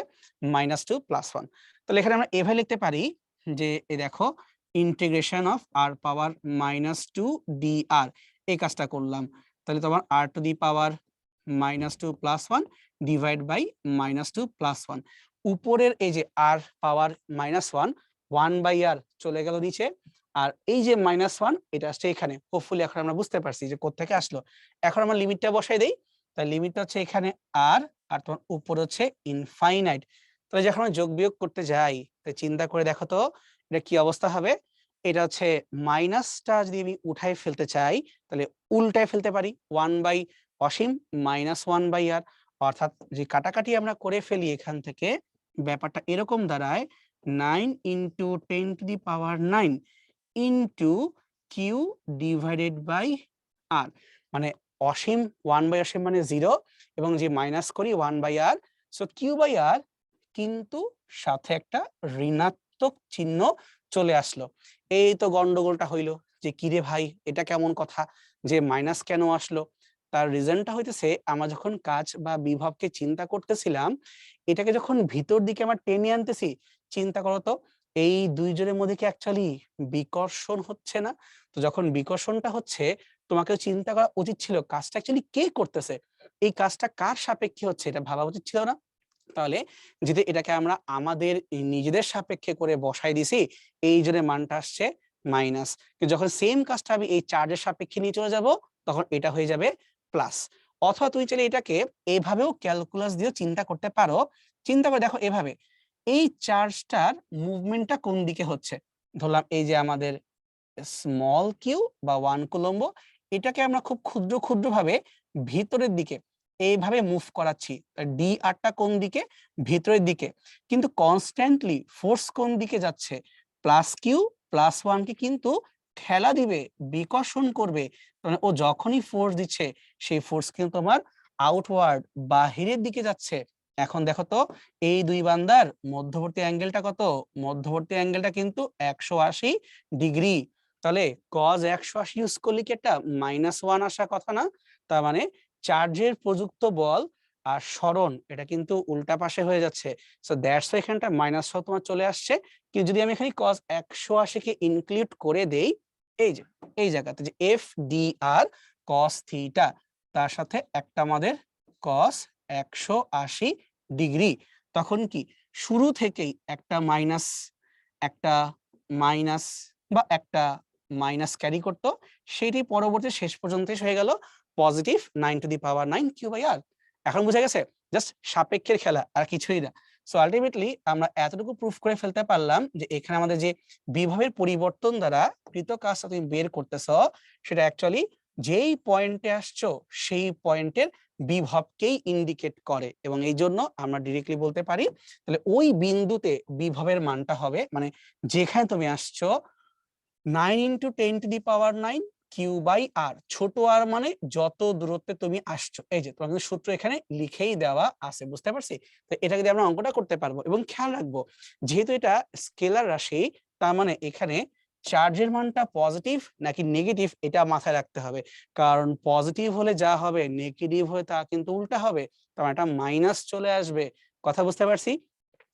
-2 + 1। তাহলে এখানে আমরা এভাবে লিখতে পারি যে এই দেখো ইন্টিগ্রেশন অফ r⁻² dr, এই কাজটা করলাম। তাহলে তোমার r⁻² + 1 ডিভাইড বাই -2 + 1। উপরের এই যে r পাওয়ার -1, 1/r চলে গেল নিচে, আর এই যে -1 এটা আসছে এখানে। হোপফুলি এখন আমরা বুঝতে পারছি যে কোত্থেকে আসলো। এখন আমরা লিমিটটা বসাই দেই। তাই লিমিটটা হচ্ছে এখানে r, আর তোমার উপরে হচ্ছে ইনফাইনাইট। তাহলে যখন আমরা যোগ বিয়োগ করতে যাই, তাই চিন্তা করে দেখো তো এটা কি অবস্থা হবে। এটা হচ্ছে মাইনাসটা যদি আমি উঠাই ফেলতে চাই, তাহলে উল্টায় ফেলতে পারি, 1 অসীম -1/r, অর্থাৎ যে কাটাকাটি আমরা করে ফেলি এখান থেকে, ব্যাপারটা এরকম দাঁড়ায় 9 × 10⁻⁹ ইন্টু কিউ ডিভাইডেড বাই আর, মানে অসীম 1/অসীম মানে 0, এবং যে মাইনাস করি 1/r, সো কিউ বাই আর, কিন্তু সাথে একটা ঋণাত্মক চিহ্ন চলে আসলো। এই তো গন্ডগোলটা হইলো যে কিরে ভাই এটা কেমন কথা, যে মাইনাস কেন আসলো? তার রিজনটা হইতেছে আমরা যখন কাজ বা বিভবকে চিন্তা করতেছিলাম, এটাকে যখন ভিতর দিকে আমরা টেনে আনতেছি, চিন্তা করো তো এই দুইজনের মধ্যে কি অ্যাকচুয়ালি বিকর্ষণ হচ্ছে না? তো যখন বিকর্ষণটা হচ্ছে, তোমাকে চিন্তা করা উচিত ছিল কাজটা অ্যাকচুয়ালি কে করতেছে, এই কাজটা কার সাপেক্ষে হচ্ছে এটা ভাবা উচিত ছিল না? তাহলে যদি এটাকে আমরা আমাদের নিজেদের সাপেক্ষে করে বসাই দিছি, এই জনের মানটা আসছে মাইনাস। কিন্তু যখন সেম কাজটা আমি এই চার্জের সাপেক্ষে নিয়ে চলে যাব, তখন এটা হয়ে যাবে প্লাস। অথবা তুমি চাইলে এটাকে এভাবেও ক্যালকুলাস দিয়ে চিন্তা করতে পারো। চিন্তা করে দেখো এভাবে, এই চার্জটার মুভমেন্টটা কোন দিকে হচ্ছে। ধরলাম এই যে আমাদের স্মল কিউ বা 1 কুলম্ব, এটাকে আমরা খুব ক্ষুদ্র ক্ষুদ্র ভাবে ভিতরের দিকে এইভাবে মুভ করাচ্ছি। ডি আরটা কোন দিকে? ভিতরের দিকে। কিন্তু কনস্ট্যান্টলি ফোর্স কোন দিকে যাচ্ছে? প্লাস কিউ প্লাস 1 কে কিন্তু ঠেলা দিবে, বিকর্ষণ করবে। মানে ও যখনই ফোর্স দিচ্ছে, সেই ফোর্স কিন্তু তোমার আউটওয়ার্ড, বাহিরের দিকে যাচ্ছে। এখন দেখো তো, এই দুই বান্দার মধ্যবর্তী অ্যাঙ্গেলটা কত? মধ্যবর্তী অ্যাঙ্গেলটা কিন্তু 180 ডিগ্রি। তাহলে cos 180 ইউজ করলে কি একটা -1 আসার কথা না? তার মানে চার্জের প্রযুক্ত বল আর সরণ এটা কিন্তু উল্টা পাশে হয়ে যাচ্ছে। সো দ্যাটস ওয়াই এখানটা -1 তোমার চলে আসছে। কিন্তু যদি আমি এখানে cos 180 কে ইনক্লুড করে দেই, এই যে এই জায়গাতে যে এফ ডি আর cos থিটা, তার সাথে একটা আমাদের cos 180 ডিগ্রি, তখন কি শুরু থেকেই একটা মাইনাস বা একটা মাইনাস ক্যারি করতো, সেটি পরবর্তী শেষ পর্যন্ত হয়ে গেল পজিটিভ 9⁹ কিউ/আর। এখন বোঝা গেছে? জাস্ট সাপেক্ষের খেলা, আর কিছুই না। সো আলটিমেটলি আমরা এতটুকু প্রুফ করে ফেলতে পারলাম যে এখানে আমাদের যে বিভবের পরিবর্তন দ্বারা কৃত কাজটা তুমি বের করতেছ, সেটা অ্যাকচুয়ালি যেই পয়েন্টে আসছো সেই পয়েন্টের বিভবকেই ইন্ডিকেট করে, এবং এই জন্য আমরা ডিরেক্টলি বলতে পারি তাহলে ওই বিন্দুতে বিভবের মানটা হবে, মানে যেখানে তুমি আসছো 9 × 10⁹ কিউ/আর। ছোট আর মানে যত দূরত্বে তুমি আসছো। এই যে তোমার কিন্তু সূত্র এখানে লিখেই দেওয়া আছে, বুঝতে পারছি? তো এটা যদি আমরা অঙ্কটা করতে পারবো, এবং খেয়াল রাখবো যেহেতু এটা স্কেলার রাশি, তার মানে এখানে চার্জের মানটা পজিটিভ নাকি নেগেটিভ এটা মাথায় রাখতে হবে। কারণ পজিটিভ হলে যা হবে, নেগেটিভ হলে তা কিন্তু উল্টা হবে, তার মানে একটা মাইনাস চলে আসবে। কথা বুঝতে পারছি?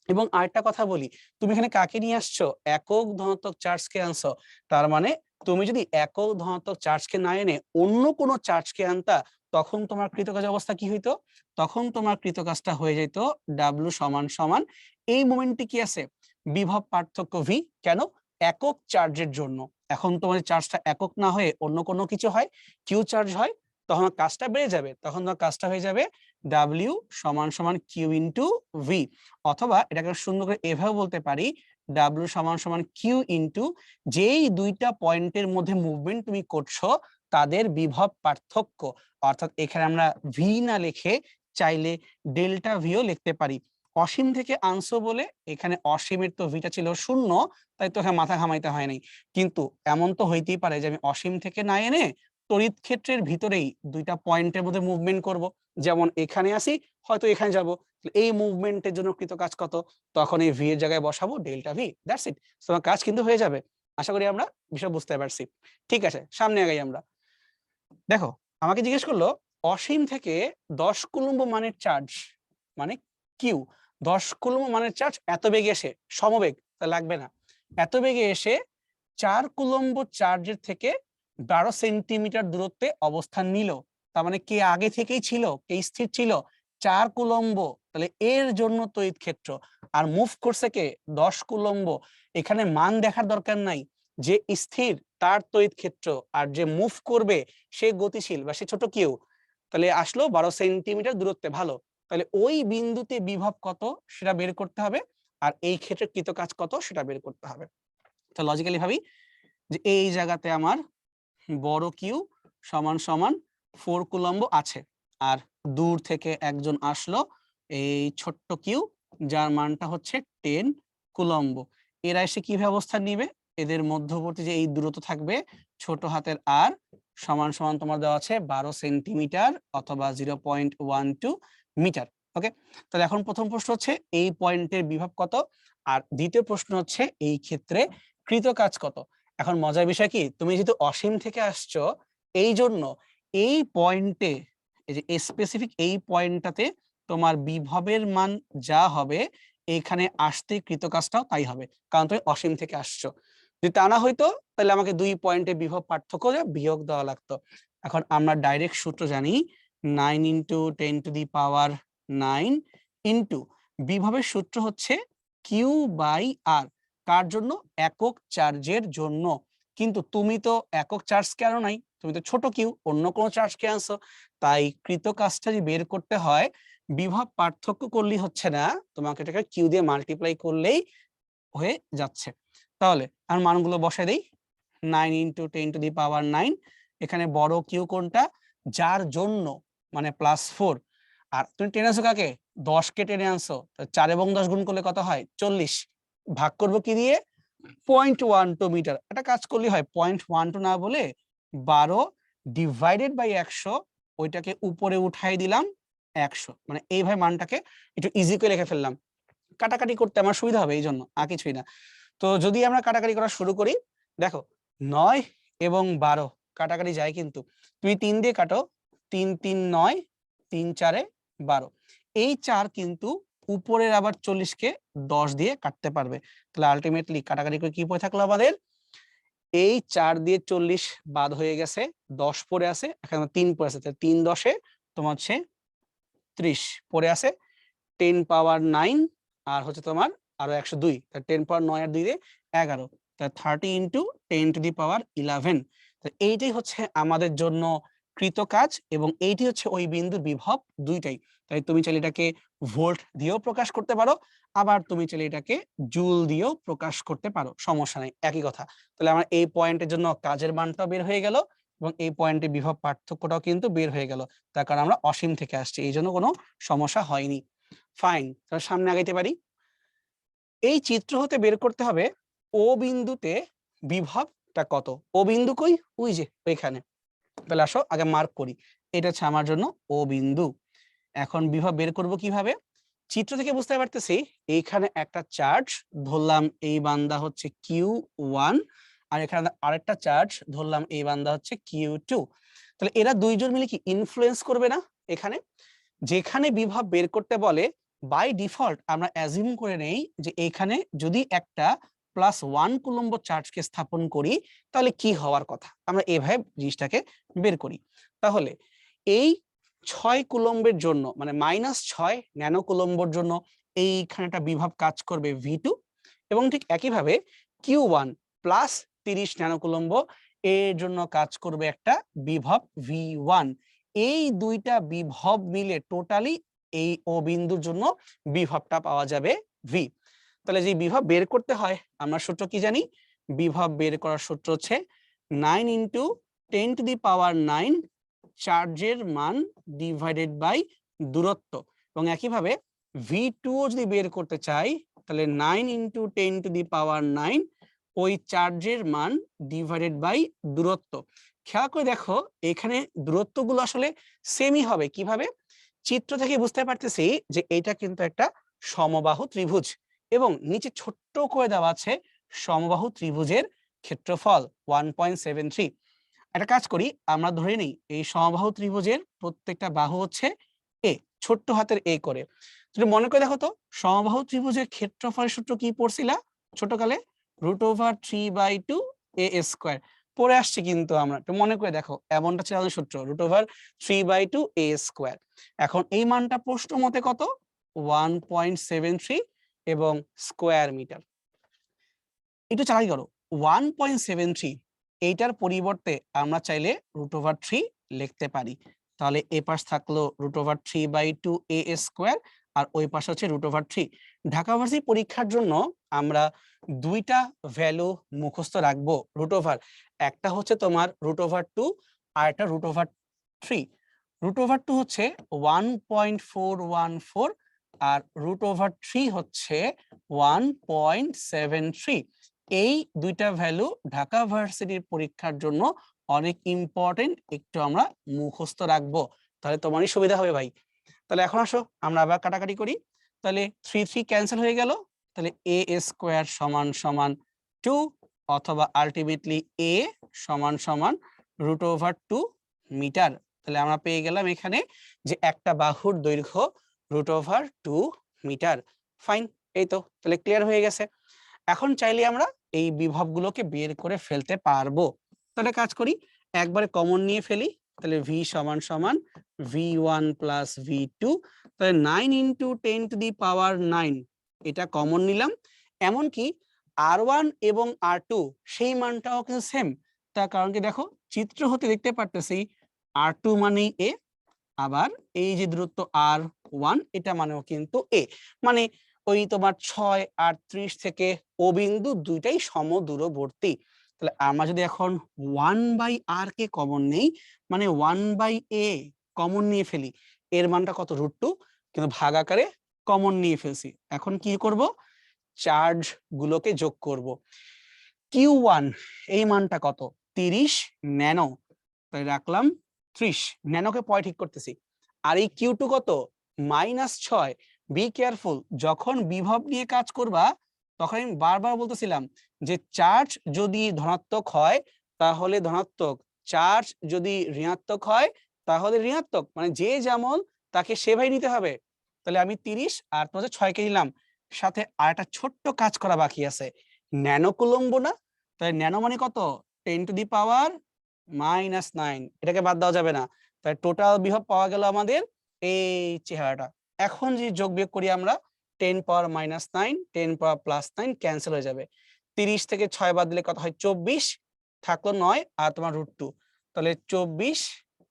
এবং আরেকটা কথা বলি, তুমি এখানে কাকে নিয়ে আসছো? একক ধনাত্মক চার্জকে আনছো। তার মানে তুমি যদি একক ধনাত্মক চার্জকে না এনে অন্য কোনো চার্জকে আনতা, তখন তোমার কৃতকাজ অবস্থা কি হইতো? তখন তোমার কৃতকাজটা হয়ে যেত ডাব্লিউ সমান সমান এই মোমেন্টে কি আছে? বিভব পার্থক্য ভি। কেন? একক চার্জের জন্য। এখন তোমার চার্জটা একক না হয়ে অন্য কোনো কিছু হয়, কিউ চার্জ হয়, তখন কাজটা বেড়ে যাবে। তখন তোমার কাজটা হয়ে যাবে ডাব্লিউ সমান সমান কিউ ইন্টু ভি। অথবা এটাকে সুন্দর করে এভাবে বলতে পারি, ডাব্লিউ সমান সমান কিউ ইন্টু যেই দুইটা পয়েন্টের মধ্যে মুভমেন্ট তুমি করছো তাদের বিভব পার্থক্য। অর্থাৎ এখানে আমরা ভি না লিখে চাইলে ডেল্টা ভিও লিখতে পারি। অসীম থেকে আনছো বলে এখানে অসীমের তো ভিটা ছিল 0, তাই তো এখানে মাথা ঘামাইতে হয় নাই। কিন্তু এমন তো হইতেই পারে যে আমি অসীম থেকে না এনে তড়িৎ ক্ষেত্রের ভিতরেই দুইটা পয়েন্টের মধ্যে মুভমেন্ট করব। যেমন এখানে আসি, হয়তো এখানে যাব, এই মুভমেন্টের জন্য কৃত কাজ কত? তখন এই ভি এর জায়গায় বসাবো ডেল্টা ভি, দ্যাটস ইট। তোমার কাজ কিন্তু হয়ে যাবে। আশা করি আমরা বিষয় বুঝতে পারছি। ঠিক আছে, সামনে আগাই আমরা। দেখো, আমাকে জিজ্ঞেস করলো অসীম থেকে 10 কুলম্ব মানের চার্জ, মানে কিউ, 10 কুলম্ব মানের চার্জ এত বেগে এসে, সমবেগ তা লাগবে না, এত বেগে এসে 4 কুলম্ব চার্জের থেকে 12 সেন্টিমিটার দূরত্বে অবস্থান নিল। তার মানে কে আগে থেকেই ছিল, কে স্থির ছিল? 4 কুলম্ব। তাহলে এর জন্য তড়িৎ ক্ষেত্র। আর মুভ করছে কে? 10 কুলম্ব। এখানে মান দেখার দরকার নাই, যে স্থির তার তড়িৎ ক্ষেত্র, আর যে মুভ করবে সে গতিশীল বা সে ছোট কিউ। তাহলে আসলো 12 সেন্টিমিটার দূরত্বে, ভালো। তাহলে ওই বিন্দুতে বিভব কত সেটা বের করতে হবে, আর এই ক্ষেত্রে কৃত কাজ কত সেটা বের করতে হবে। তো লজিক্যালি ভাবি যে এই জায়গাতে আমার বড় কিউ সমান সমান 4 কুলম্ব আছে, আর দূর থেকে একজন আসলো এই ছোট্ট কিউ, যার মানটা হচ্ছে 10 কুলম্ব। এরা এসে কিভাবে অবস্থান নিবে? এদের মধ্যবর্তী যে এই দূরত্ব থাকবে ছোট হাতের আর সমান সমান তোমার দেওয়া আছে 12 সেন্টিমিটার অথবা 0.12 মিটার। ওকে, তাহলে এখন প্রথম প্রশ্ন হচ্ছে এই পয়েন্টের বিভব কত, আর দ্বিতীয় প্রশ্ন হচ্ছে এই ক্ষেত্রে কৃত কাজ কত। এখন মজার বিষয় কি, তুমি যেহেতু অসীম থেকে আসছো, এই জন্য এই পয়েন্টে, এই যে স্পেসিফিক এই পয়েন্টটাতে তোমার বিভবের মান যা হবে, এইখানে আসতে কৃত কাজটাও তাই হবে, কারণ তুমি অসীম থেকে আসছো। যদি তা না হইতো তাহলে আমাকে 2 পয়েন্টে বিভব পার্থক্য বিয়োগ দেওয়া লাগতো। এখন আমরা ডাইরেক্ট সূত্র জানি 9 × 10⁻9 ইন্টু বিভবের সূত্র হচ্ছে Q/R, কার জন্য? একক চার্জের জন্য। কিন্তু তুমি তো একক চার্জ কেন নাই, তুমি তো ছোট কিউ, অন্য কোনো চার্জ কে আনছো, তাই কৃত কাজটা যদি বের করতে হয় বিভব পার্থক্য করলেই হচ্ছে না, তোমাকে এটাকে কিউ দিয়ে মাল্টিপ্লাই করলেই হয়ে যাচ্ছে। তাহলে আমি মানগুলো বসাই দেই। 9 × 10⁻9, এখানে বড় কিউ কোনটা? যার জন্য, মানে +4। আর তুমি টেনে আনছো কাকে? 10 কে টেনে আনছো। 4 এবং 10 গুণ করলে কত হয়? 40। ভাগ করব কি দিয়ে? 0.12 মিটার। এটা কাজ করলে হয় 0.12 না বলে 12 ডিভাইডেড বাই 100, ওইটাকে উপরে উঠাই দিলাম 100, মানে এইভাবে মানটাকে একটু ইজি করে লিখে ফেললাম। কাটাকাটি করতে আমার সুবিধা হবে এই জন্য, আর কিছুই না। তো যদি আমরা কাটাকাটি করা শুরু করি, দেখো 9 এবং 12 কাটাকাটি যায়, কিন্তু তুমি 3 দিয়ে কাটো, 3 3 9, 3 4 12। এই 4 কিন্তু উপরের আবার 40 কে 10 দিয়ে কাটতে পারবে। তাহলে আলটিমেটলি কাটাকাটি করে কি পড়ে থাকলো আমাদের? এই 4 দিয়ে 40 বাদ হয়ে গেছে, 10 পড়ে আছে, এখানে 3 পড়ে আছে, তাহলে 3 10 তোমার হচ্ছে 30 পড়ে আছে। 10⁻9 আর হচ্ছে তোমার আরো 102, তাহলে 10⁻9 আর 2 দিয়ে 11, তাহলে 30 × 10⁻11। তো এইটাই হচ্ছে আমাদের জন্য কৃত কাজ, এবং এইটি হচ্ছে ওই বিন্দুর বিভব দুইটাই। তাই তুমি চাইলে এটাকে ভোল্ট দিয়েও প্রকাশ করতে পারো, আবার তুমি চাইলে এটাকে জুল দিয়েও প্রকাশ করতে পারো, সমস্যা নাই, একই কথা। তাহলে আমার এই পয়েন্টের জন্য কাজের মানটাও বের হয়ে গেল, এবং এই পয়েন্টে বিভব পার্থক্যটাও কিন্তু বের হয়ে গেল, তার কারণ আমরা অসীম থেকে আসছি, এই জন্য কোনো সমস্যা হয়নি। ফাইন, তাহলে সামনে আগাইতে পারি। এই চিত্র হতে বের করতে হবে ও বিন্দুতে বিভবটা কত। ও বিন্দু কই? ওই যে ওইখানে। তাহলে আসো আগে মার্ক করি, এটা হচ্ছে আমার জন্য ও বিন্দু। এখন বিভব বের করব কিভাবে? চিত্র থেকে বুঝতে পারতেছি এইখানে একটা চার্জ ধরলাম, এই বান্দা হচ্ছে Q1, আর এখানে আরেকটা চার্জ ধরলাম, এই বান্দা হচ্ছে Q2। তাহলে এরা দুইজন মিলে কি ইনফ্লুয়েন্স করবে না? এখানে যেখানে বিভব বের করতে বলে বাই ডিফল্ট আমরা অ্যাজিউম করে নেই যে এইখানে যদি একটা +1 কুলম্ব চার্জকে স্থাপন করি তাহলে কি হওয়ার কথা, আমরা এভাবে জিনিসটাকে বের করি। তাহলে এই 6 কুলম্বের জন্য, মানে -6 ন্যানো কুলম্বর জন্য এইখানে একটা বিভব কাজ করবে V2, এবং ঠিক একইভাবে Q1 +30 ন্যানো কুলম্ব এর জন্য কাজ করবে একটা বিভব V1। এই দুইটা বিভব মিলে টোটালি এই ও বিন্দুর জন্য বিভবটা পাওয়া যাবে V। তাহলে যে বিভব বের করতে হয় আমরা সূত্র কি জানি? বিভব বের করার সূত্র হচ্ছে 9 × 10⁻9 চার্জের মান ডিভাইডেড বাই দূরত্ব, এবং একইভাবে V2 যদি বের করতে চাই তাহলে 9 × 10⁻9 ওই চার্জের মান ডিভাইডেড বাই দূরত্ব। খেয়াল করে দেখো এখানে দূরত্বগুলো আসলে সেমই হবে। কিভাবে? চিত্র থেকে বুঝতে পারতেছি যে এটা কিন্তু একটা সমবাহু ত্রিভুজ, এবং নিচে ছোট্ট করে দেওয়া আছে সমবাহু ত্রিভুজের ক্ষেত্রফল 1.73। একটা কাজ করি, আমরা ধরে নিই এই সমবাহু ত্রিভুজের প্রত্যেকটা বাহু হচ্ছে এ, ছোট্ট হাতের এ করে। তুমি মনে করে দেখো তো সমবাহু ত্রিভুজের ক্ষেত্রফলের সূত্র কি পড়ছিলা ছোটকালে? √3/2 a² পড়ে আসছে, কিন্তু আমরা একটু মনে করে দেখো, এমনটা ছিল আমাদের সূত্র √3/2 a²। এখন এই মানটা প্রশ্ন মতে কত? 1.73 এবং স্কোয়ার মিটার। একটু চালাই করো, 1.73 এইটার পরিবর্তে আমরা চাইলে √3 লিখতে পারি। তাহলে এই পাশ থাকলো √3/2 a², আর ওই পাশে হচ্ছে √3। ঢাকা ভার্সিটি পরীক্ষার জন্য আমরা দুইটা ভ্যালু মুখস্থ রাখবো √, একটা হচ্ছে তোমার √2 আর একটা √3। √2 হচ্ছে 1.414 আর √3 হচ্ছে 1.73। এই দুইটা ভ্যালু ঢাকা ভার্সিটির পরীক্ষার জন্য অনেক ইম্পর্টেন্ট, একটু আমরা মুখস্থ রাখবো, তাহলে তোমারই সুবিধা হবে ভাই। তাহলে এখন আসো আমরা আবার কাটাকাটি করি। তাহলে 3 3 ক্যান্সেল হয়ে গেল, তাহলে a² = 2, অথবা আলটিমেটলি a = √2 মিটার। তাহলে আমরা পেয়ে গেলাম এখানে যে একটা বাহুর দৈর্ঘ্য √2 মিটার। ফাইন, এই তো, তাহলে ক্লিয়ার হয়ে গেছে। এখন চাইলে আমরা এই বিভবগুলোকে বের করে ফেলতে পারবো। তাহলে কাজ করি, একবারে কমন নিয়ে ফেলি। তাহলে v সমান সমান v1 প্লাস v2, তাহলে 9 ইন্টু 10 টু দি পাওয়ার 9, এটা কমন নিলাম। এমনকি R1 এবং R2 সেই মানটাও কিন্তু সেম। তার কারণ কি দেখো, চিত্র হতে দেখতে পারতেছি R2 মানেই a, আবার এই যে দূরত্ব R1 এটা মানেও কিন্তু a, মানে ওই তোমার 6 আর 30 থেকে ও বিন্দু দুইটাই সমদূরবর্তী। তাহলে আমরা যদি এখন 1/r কে কমন নেই, মানে 1/a কমন নিয়ে ফেলি, এর মানটা কত √2, কিন্তু ভাগ আকারে কমন নিয়ে ফেলছি। এখন কি করব, চার্জ গুলোকে যোগ করব। Q1 এই মানটা কত, 30 ন্যানো, তাই রাখলাম 30 ন্যানোকে পয় ঠিক করতেছি। আর এই Q2 কত, -6। বি কেয়ারফুল, যখন বিভব নিয়ে কাজ করবা তখন আমি বারবার বলতেছিলাম যে চার্জ যদি ধনাত্মক হয় তাহলে ধনাত্মক, চার্জ যদি ঋণাত্মক হয় তাহলে ঋণাত্মক, মানে যে যেমন তাকে সেভাবে নিতে হবে। তাহলে আমি 30 আর তোমাদের 6 কে নিলাম, সাথে আর একটা ছোট্ট কাজ করা বাকি আছে, ন্যানো কুলম্ব না, তাই ন্যানো মানে কত, 10 টু দি পাওয়ার -9, এটাকে বাদ দেওয়া যাবে না। তাই টোটাল বিভব পাওয়া গেল আমাদের এই চেহারাটা। এখন যে যোগ বিয়োগ করি আমরা, 10 পাওয়ার -9, 10 পাওয়ার +9 ক্যান্সেল হয়ে যাবে। 30 থেকে 6 বাদ দিলে কত হয়, 24, থাকলো 9 আর তোমার √2, তাহলে 24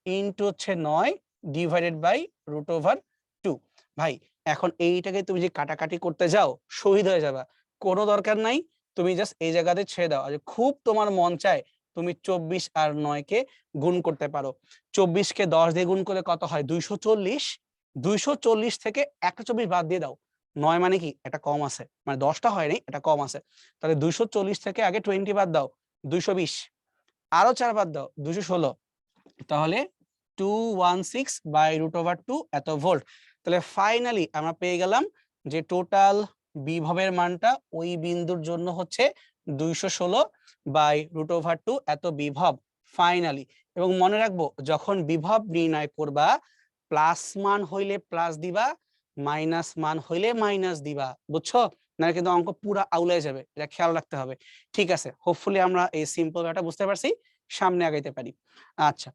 ইন্টু হচ্ছে 9 ডিভাইডেড বাই √2। ভাই এখন এইটাকে তুমি যে কাটাকাটি করতে যাও শহীদ হয়ে যাবা, কোনো দরকার নাই, তুমি জাস্ট এই জায়গাতে ছেড়ে দাও। আর খুব তোমার মন চায় তুমি 24 আর 9 কে গুণ করতে পারো। 24 কে 10 দিয়ে গুণ করলে কত হয়, 240। 240 থেকে একটা 24 বাদ দিয়ে দাও, 9 মানে কি এটা কম আছে, মানে 10টা হয়নি, এটা কম আছে। তাহলে 240 থেকে আগে 20 বাদ দাও, 220, আরো 4 বাদ দাও, 216, তাহলে 216/√2 এত ভোল্ট। তাহলে ফাইনালি আমরা পেয়ে গেলাম যে টোটাল বিভবের মানটা ওই বিন্দুর জন্য হচ্ছে 216/√2 এত বিভব ফাইনালি। এবং মনে রাখবো, যখন বিভব নির্ণয় করবা প্লাস মান হইলে প্লাস দিবা, মাইনাস মান হইলে মাইনাস দিবা, বুঝছো, না কিন্তু অঙ্ক পুরা আউলাই যাবে, এটা খেয়াল রাখতে হবে। ঠিক আছে, হোপফুলি আমরা এই সিম্পল ব্যাপারটা বুঝতে পারছি, সামনে আগাইতে পারি। আচ্ছা,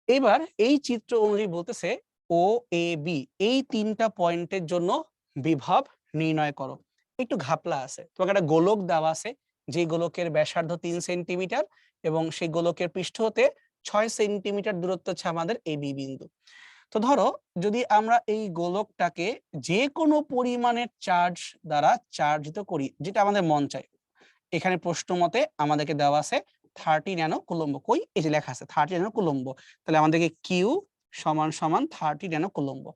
এবার এই চিত্র অনুযায়ী বলতেছে ও এ বি এই 3টা পয়েন্টের জন্য বিভব নির্ণয় করো। একটু ঘাপলা আছে, তোমাকে একটা গোলক দেওয়া আছে, যে গোলকের ব্যাসার্ধ 3 সেন্টিমিটার এবং সেই গোলকের পৃষ্ঠ হতে 6 সেন্টিমিটার দূরত্ব হচ্ছে আমাদের এই বি বিন্দু। তো ধরো যদি আমরা এই গোলকটাকে যে কোনো পরিমাণের চার্জ দ্বারা চার্জিত করি, যেটা আমাদের মন চায়। এখানে প্রশ্ন মতে আমাদেরকে দেওয়া আছে 30 ন্যানো কুলম্ব, কই এই যে লেখা আছে 30 ন্যানো কুলম্ব, তাহলে আমাদেরকে কিউ সমান সমান 30 ন্যানো কুলম্ব।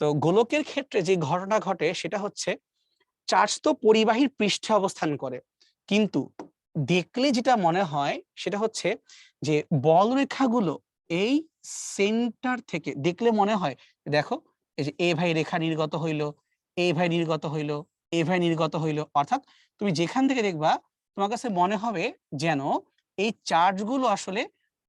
তো গোলকের ক্ষেত্রে যে ঘটনা ঘটে সেটা হচ্ছে চার্জ তো পরিবাহীর পৃষ্ঠে অবস্থান করে, কিন্তু দেখলে যেটা মনে হয় সেটা হচ্ছে যে বলরেখাগুলো এই সেন্টার থেকে দেখলে মনে হয়, দেখো এই যে এ ভাই রেখা নির্গত হইলো, এ ভাই নির্গত হইলো, এ ভাই নির্গত হইলো, অর্থাৎ তুমি যেখান থেকে দেখবা তোমার কাছে মনে হবে যেন এই চার্জগুলো আসলে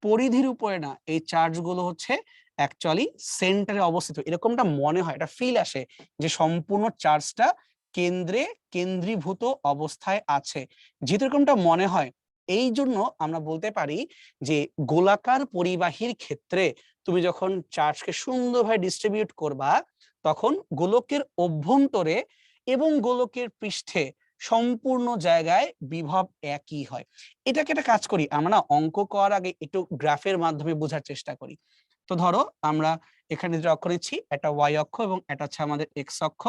পরিধির উপরে না, এই চার্জগুলো হচ্ছে অ্যাকচুয়ালি সেন্টারে অবস্থিত, এরকমটা মনে হয়, এটা ফিল আসে যে সম্পূর্ণ চার্জটা কেন্দ্রে কেন্দ্রীভূত অবস্থায় আছে। যেহেতু এরকমটা মনে হয়, এই জন্য আমরা বলতে পারি যে গোলাকার পরিবাহীর ক্ষেত্রে তুমি যখন চার্জকে সুন্দরভাবে ডিস্ট্রিবিউট করবা, তখন গোলকের অভ্যন্তরে এবং গোলকের পৃষ্ঠে সম্পূর্ণ জায়গায় বিভব একই হয়। এটাকে একটা কাজ করি আমরা, না অঙ্ক করার আগে একটু গ্রাফের মাধ্যমে বোঝার চেষ্টা করি। তো ধরো আমরা এখানে যে অক্ষ নিচ্ছি, একটা ওয়াই অক্ষ এবং এটা হচ্ছে আমাদের এক্স অক্ষ।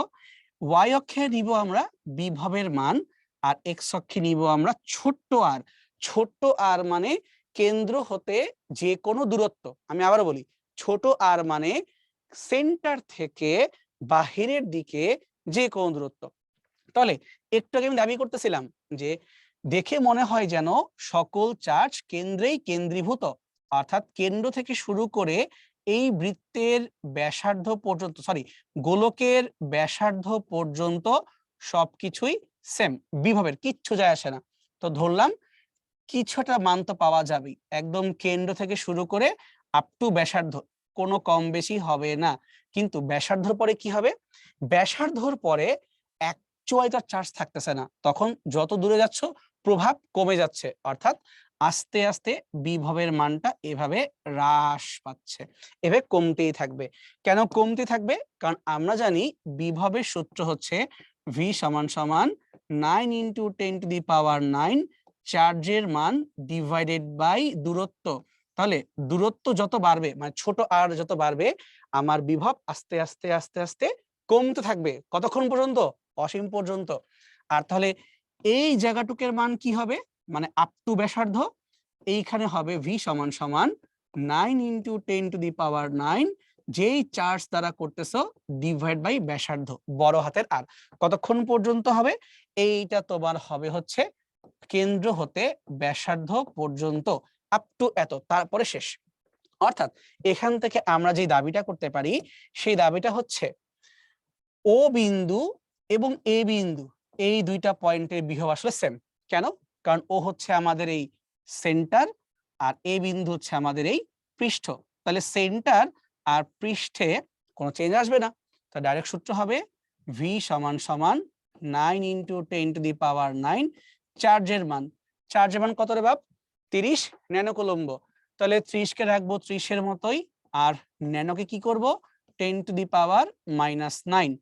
ওয়াই অক্ষে নিব আমরা বিভবের মান, আর এক্স অক্ষে নিব আমরা ছোট্ট আর। ছোট্ট আর মানে কেন্দ্র হতে যে কোনো দূরত্ব, আমি আবারও বলি, ছোট আর মানে সেন্টার থেকে বাহিরের দিকে যে কোনো দূরত্ব। তাহলে একটু আগে আমি দাবি করতেছিলাম যে দেখে মনে হয় যেন সকল চার্জ কেন্দ্রেই কেন্দ্রীভূত, অর্থাৎ কেন্দ্র থেকে শুরু করে এই বৃত্তের ব্যাসার্ধ পর্যন্ত, সরি গোলকের ব্যাসার্ধ পর্যন্ত সবকিছুই সেম, বিভবের কিচ্ছু যায় আসে না। তো ধরলাম কিছুটা মান তো পাওয়া যাবেই, একদম কেন্দ্র থেকে শুরু করে আপ টু ব্যাসার্ধ কোনো কম বেশি হবে না। কিন্তু ব্যাসার্ধর পরে কি হবে, ব্যাসার্ধর পরে অ্যাকচুয়ালি তার চার্জ থাকতেছে না, তখন যত দূরে যাচ্ছ প্রভাব কমে যাচ্ছে, অর্থাৎ আস্তে আস্তে বিভবের মানটা এভাবে হ্রাস পাচ্ছে, এভাবে কমতেই থাকবে। কেন কমতে থাকবে? কারণ আমরা জানি বিভবের সূত্র হচ্ছে v সমান সমান 9 ইন্টু 10⁻৯ চার্জের মান ডিভাইডেড বাই দূরত্ব। তাহলে দূরত্ব যত বাড়বে, মানে ছোট আর যত বাড়বে, আমার বিভব আস্তে আস্তে আস্তে আস্তে কমতে থাকবে। কতক্ষণ পর্যন্ত? অসীম পর্যন্ত। আর তাহলে এই জায়গাটুকের মান কি হবে? মানে আপ টু ব্যাসার্ধ, এইখানে হবে v সমান সমান 9 ইন্টু 10⁻৯ যেই চার্জ দ্বারা করতেছো ডিভাইড বাই ব্যাসার্ধ, বড় হাতের আর। কতক্ষণ পর্যন্ত হবে? এইটা তোমার হবে হচ্ছে কেন্দ্র হতে ব্যাসার্ধ পর্যন্ত, আপ টু এত, তারপরে শেষ। অর্থাৎ এখান থেকে আমরা যে দাবিটা করতে পারি, সেই দাবিটা হচ্ছে ও বিন্দু এবং এ বিন্দু, এই দুইটা পয়েন্টের বিভব আসলে সেম। কেন? কারণ ও হচ্ছে আমাদের এই সেন্টার আর এ বিন্দু হচ্ছে আমাদের এই পৃষ্ঠ। তাহলে সেন্টার আর পৃষ্ঠে কোনো চেঞ্জ আসবে না। তা ডাইরেক্ট সূত্র হবে v সমান সমান 9 ইন্টু 10⁻৯ চার্জের মান। চার্জের মান কত রে বাপ? 30 ন্যানোকুলম্ব। তাহলে 30 কে রাখবো 30 এর মতোই, আর ন্যানোকে কি করব? 10⁻⁹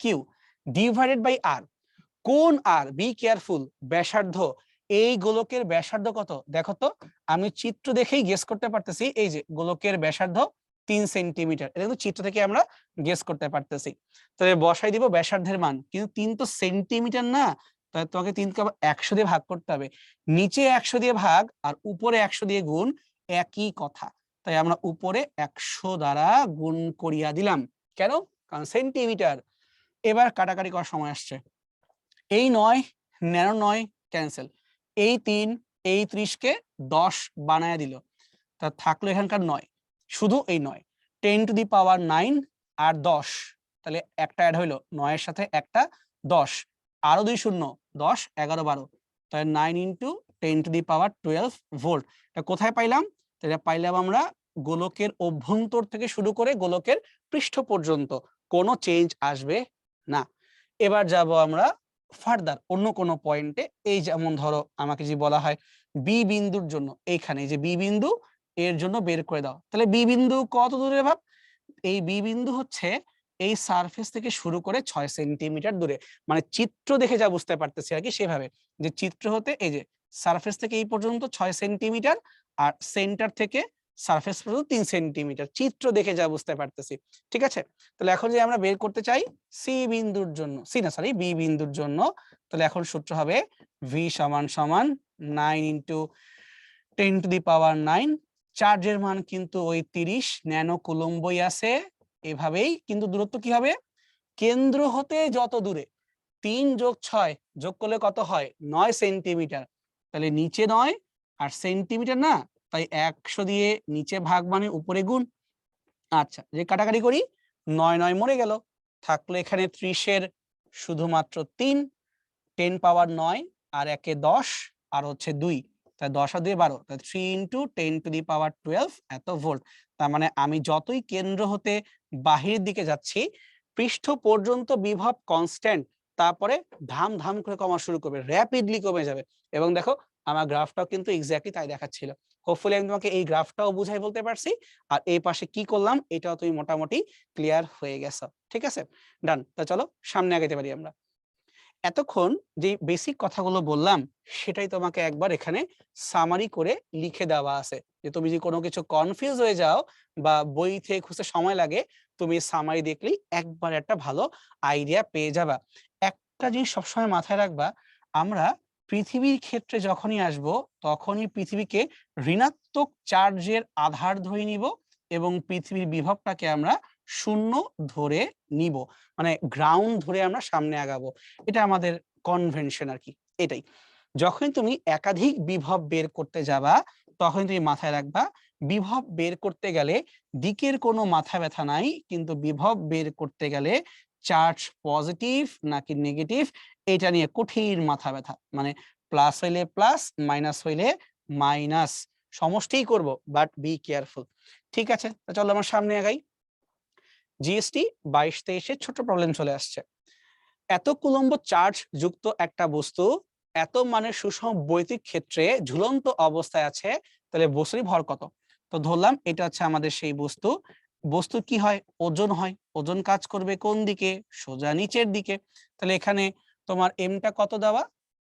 কিউ ডিভাইডেড বাই আর। কোন আর? বি কেয়ারফুল, ব্যাসার্ধ। এই গোলকের ব্যাসার্ধ কত দেখো তো, আমি চিত্র দেখেই গেস করতে পারতেছি। এই যে গোলকের ব্যাসার্ধ 3 সেন্টিমিটার, এটা কিন্তু চিত্র থেকে আমরা গেস করতে পারতেছি। তাহলে বসাই দিব ব্যাসার্ধের মান, কিন্তু 3 তো সেন্টিমিটার না, তাহলে তোমাকে 3 কে আবার 100 দিয়ে ভাগ করতে হবে। নিচে 100 দিয়ে ভাগ আর উপরে 100 দিয়ে গুণ, একই কথা। তাই আমরা উপরে 100 দ্বারা গুণ করিয়া দিলাম। কেন? কারণ সেন্টিমিটার। এবার কাটাকাটি করার সময় আসছে। এই 9 ন্যানো 9 ক্যান্সেল, এই 3 এই 30 কে 10 বানায়া দিল, তা থাকলো এখানকার 9, শুধু এই 9 10⁻৯ আর 10, তাহলে একটা অ্যাড হইলো 9 এর সাথে একটা 10, আরো 2 শূন্য 10 11 12, তাহলে 9 ইন্টু 10⁻12 ভোল্ট। এটা কোথায় পাইলাম? এটা পাইলাম আমরা গোলকের অভ্যন্তর থেকে শুরু করে গোলকের পৃষ্ঠ পর্যন্ত, কোনো চেঞ্জ আসবে না। এবার যাব আমরা ফার্দার অন্য কোনো পয়েন্টে। এই যেমন ধরো আমাকে যে বলা হয় বি বিন্দুর জন্য, এইখানে যে বি বিন্দু, এর জন্য বের করে দাও। তাহলে বি বিন্দু কত দূরে ভাব? এই বি বিন্দু হচ্ছে এই সারফেস থেকে শুরু করে 6 সেন্টিমিটার দূরে। মানে চিত্র দেখে যা বুঝতে পারতেছি আর কি, সেভাবে যে চিত্র হতে এই যে সারফেস থেকে এই পর্যন্ত 6 সেন্টিমিটার, আর সেন্টার থেকে সারফেস পর্যন্ত 3 সেন্টিমিটার, চিত্র দেখে যা বুঝতে পারতেছি। ঠিক আছে? তাহলে এখন যে আমরা বের করতে চাই সি বিন্দুর জন্য, বি বিন্দুর জন্য, তাহলে এখন সূত্র হবে v সমান সমান 9 ইন্টু 10⁻৯, চার্জের মান কিন্তু ওই 30 ন্যানো কুলম্বই আছে, এভাবেই। কিন্তু দূরত্ব কি হবে? কেন্দ্র হতে যত দূরে, 3 যোগ 6 যোগ করলে কত হয়? 9 সেন্টিমিটার। তাহলে নিচে 9 আর সেন্টিমিটার না, তাই 100 দিয়ে নিচে ভাগ মানে উপরে গুণ। আচ্ছা, যে কাটাকাটি করি, 9 9 মরে গেল, থাকলো এখানে 30 এর শুধুমাত্র 3, 10⁻৯ আর একে 10 আর হচ্ছে 2, তাই 10 আর 2 12, তাই 3 ইন্টু 10⁻12 এত ভোল্ট। তার মানে আমি যতই কেন্দ্র হতে বাহিরের দিকে যাচ্ছি, পৃষ্ঠ পর্যন্ত বিভব কনস্ট্যান্ট, তারপরে ধাম ধাম করে কমা শুরু করবে, র্যাপিডলি কমে যাবে। এবং দেখো আমার গ্রাফটাও কিন্তু এক্স্যাক্টলি তাই দেখাচ্ছিল। হোপফুলি আমি তোমাকে এই গ্রাফটাও বুঝাই বলতে পারছি, আর এই পাশে কি করলাম এটাও তুমি মোটামুটি ক্লিয়ার হয়ে গেছো। ঠিক আছে, ডান। তা চলো সামনে আগাইতে পারি আমরা। এতক্ষণ যে বেসিক কথাগুলো বললাম, সেটাই তোমাকে একবার এখানে সামারি করে লিখে দেওয়া আছে, যে তুমি যদি কোনো কিছু কনফিউজ হয়ে যাও বা বই থেকে খুঁজতে সময় লাগে, তুমি সামারি দেখলেই একবার একটা ভালো আইডিয়া পেয়ে যাবা। একটা জিনিস সবসময় মাথায় রাখবা, আমরা পৃথিবীর ক্ষেত্রে যখনই আসব, তখনই পৃথিবীকে ঋণাত্মক চার্জের আধার ধরে নিব এবং পৃথিবীর বিভবটাকে আমরা শূন্য ধরে নিব, মানে গ্রাউন্ড ধরে আমরা সামনে আগাবো। এটা আমাদের কনভেনশন আর কি, এটাই। যখন তুমি একাধিক বিভব বের করতে যাবা, তখন তুমি মাথায় রাখবা বিভব বের করতে গেলে দিকের কোনো মাথা ব্যথা নাই, কিন্তু বিভব বের করতে গেলে চার্জ পজিটিভ নাকি নেগেটিভ এটা নিয়ে কঠিন মাথা ব্যথা। মানে প্লাস হইলে প্লাস, মাইনাস হইলে মাইনাস, সমষ্টিই করব, বাট বি কেয়ারফুল। ঠিক আছে, চলো আমার সামনে আগাই। জিএসটি 22-23 ছোট প্রবলেম চলে আসছে। এত কুলম্ব চার্জ যুক্ত একটা বস্তু এত মানের সুষম বৈদ্যুতিক ক্ষেত্রে ঝুলন্ত অবস্থায় আছে, তাহলে বস্তুর ভর কত? তো ধরলাম এটা হচ্ছে আমাদের সেই বস্তু। বস্তু কি হয়? ওজন হয়। ওজন কাজ করবে কোন দিকে? সোজা নিচের দিকে। তাহলে এখানে তোমার এমটা কত দেওয়া?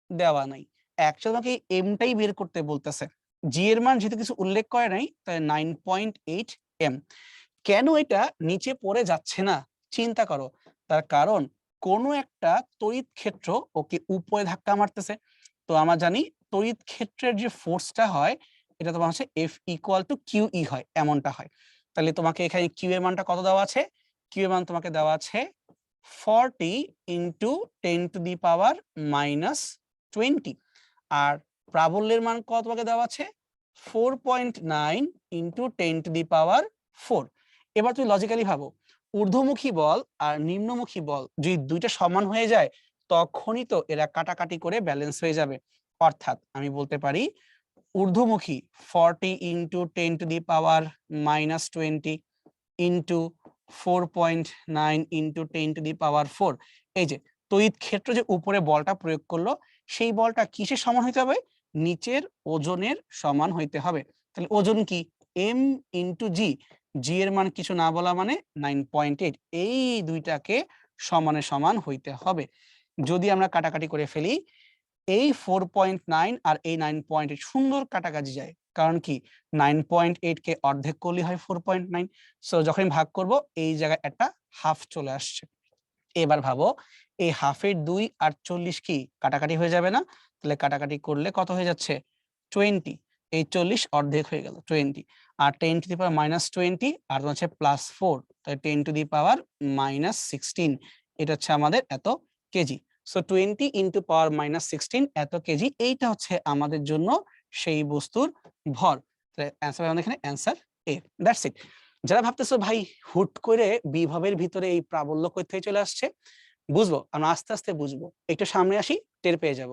দেওয়া নাই। অ্যাকচুয়ালি আমাকে এমটাই বের করতে বলতেছে। জি এর মান যেহেতু কিছু উল্লেখ করে নাই, তাহলে 9.8 এম। কেন এটা নিচে পড়ে যাচ্ছে না? চিন্তা করো। তার কারণ কোনো একটা তড়িৎ ক্ষেত্র ওকে উপরে ধাক্কা মারতেছে। তো আমরা জানি তড়িৎ ক্ষেত্রের যে ফোর্সটা হয় এটা তোমার হচ্ছে F ইকুয়াল টু QE হয়, এমনটা হয়। তাহলে তোমাকে এখানে কিউ এর মানটা কত দেওয়া আছে? কিউ এর মান তোমাকে দেওয়া আছে 40 ইন্টু 10⁻⁻20। আর প্রাবল্যের মান কত তোমাকে দেওয়া আছে? 4.9 ইন্টু 10⁻4। এবার তুমি লজিক্যালি ভাবো, ঊর্ধ্বমুখী বল আর নিম্নমুখী বল যদি দুইটা সমান হয়ে যায় তখনই তো এরা কাটাকাটি করে ব্যালেন্স হয়ে যাবে। অর্থাৎ আমি বলতে পারি ঊর্ধ্বমুখী 40 ইন্টু 10⁻⁻20 ইন্টু 4.9 ইন্টু 10⁻4। এই যে তড়িৎ ক্ষেত্র যে উপরে বলটা প্রয়োগ করলো সেই বলটা কিসের সমান হইতে হবে? নিচের ওজনের সমান হইতে হবে। তাহলে ওজন কি? এম ইন্টু জি। জি এর মান কিছু না বলা মানে 9.8। এই দুইটাকে সমানে সমান হইতে হবে। যদি আমরা কাটাকাটি করে ফেলি, এই 4.9 আর এই 9.8 সুন্দর কাটাকাটি যায়। কারণ কি 9.8 কে অর্ধেক করলে হয় 4.9। সো যখন ভাগ করব এই জায়গায় একটা হাফ চলে আসছে। এবার ভাবো এই হাফের 2 আর 40 কি কাটাকাটি হয়ে যাবে না? তাহলে কাটাকাটি করলে কত হয়ে যাচ্ছে? 20। এই 40 অর্ধেক হয়ে গেল 20। আর 10⁻⁻20 আর হচ্ছে +4, তাই 10⁻⁻16। এটা হচ্ছে আমাদের এত কেজি। সো 20 ইন্টু পাওয়ার -16 এত কেজি। এইটা হচ্ছে আমাদের জন্য সেই বস্তুর ভর। তাহলে অ্যান্সার আমাদের এখানে অ্যান্সার এ। That's it. যারা ভাবতেছো ভাই হুট করে বিভবের ভিতরে এই প্রাবল্য কই থেকে চলে আসছে, বুঝবো, আমরা আস্তে আস্তে বুঝবো। একটু সামনে আসি, টের পেয়ে যাব।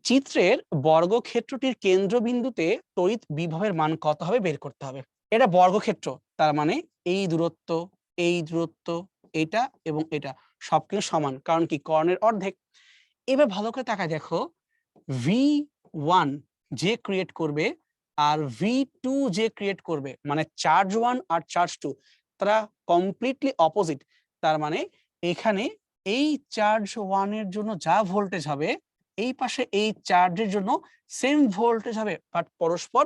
চিত্রের বর্গক্ষেত্রটির কেন্দ্রবিন্দুতে তড়িৎ বিভবের মান কত হবে বের করতে হবে। এটা বর্গক্ষেত্র, তার মানে এই দূরত্ব, এই দূরত্ব, এটা এবং এটা সব কিন্তু সমান, কারণ কি কর্ণের অর্ধেক। এবার ভালো করে তাকায় দেখো, V1 যে ক্রিয়েট করবে আর V2 যে ক্রিয়েট করবে, মানে চার্জ 1 আর চার্জ 2 তারা কমপ্লিটলি অপোজিট। তার মানে এখানে এই চার্জ 1 এর জন্য যা ভোল্টেজ হবে এই পাশে এই চার্জের জন্য সেম ভোল্টেজ হবে, বাট পরস্পর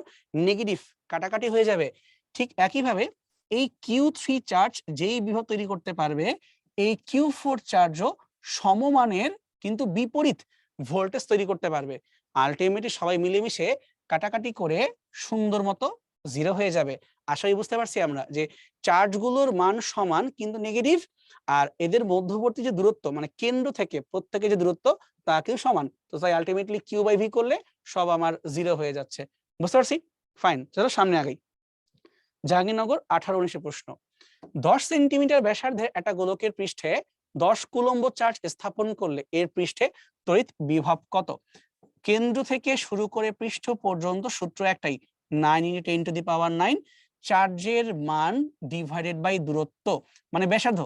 নেগেটিভ, কাটাকাটি হয়ে যাবে। ঠিক একইভাবে এই Q3 চার্জ যেই বিভব তৈরি করতে পারবে, এই Q4 চার্জও সমমানের কিন্তু বিপরীত ভোল্টেজ তৈরি করতে পারবে। আলটিমেটলি সবাই মিলেমিশে কাটাকাটি করে সুন্দর মতো জিরো হয়ে যাবে। আশা করি বুঝতে পারছি আমরা যে চার্জগুলোর মান সমান কিন্তু নেগেটিভ, আর এদের মধ্যবর্তী যে দূরত্ব মানে কেন্দ্র থেকে প্রত্যেকের যে দূরত্ব তা কিন্তু সমান। তো তাই আলটিমেটলি কিউ বাই ভি করলে সব আমার জিরো হয়ে যাচ্ছে। বুঝতে পারছি? ফাইন, চলো সামনে আগাই। জাহাঙ্গীরনগর 18-19 প্রশ্ন। 10 সেন্টিমিটার ব্যাসার্ধের একটা গোলকের পৃষ্ঠে 10 কুলম্ব চার্জ স্থাপন করলে এর পৃষ্ঠে তড়িৎ বিভব কত? কেন্দ্র থেকে শুরু করে পৃষ্ঠ পর্যন্ত সূত্র একটাই, 9 × 10⁻9 চার্জের মান ডিভাইডেড বাই দূরত্ব, মানে ব্যাসার্ধ।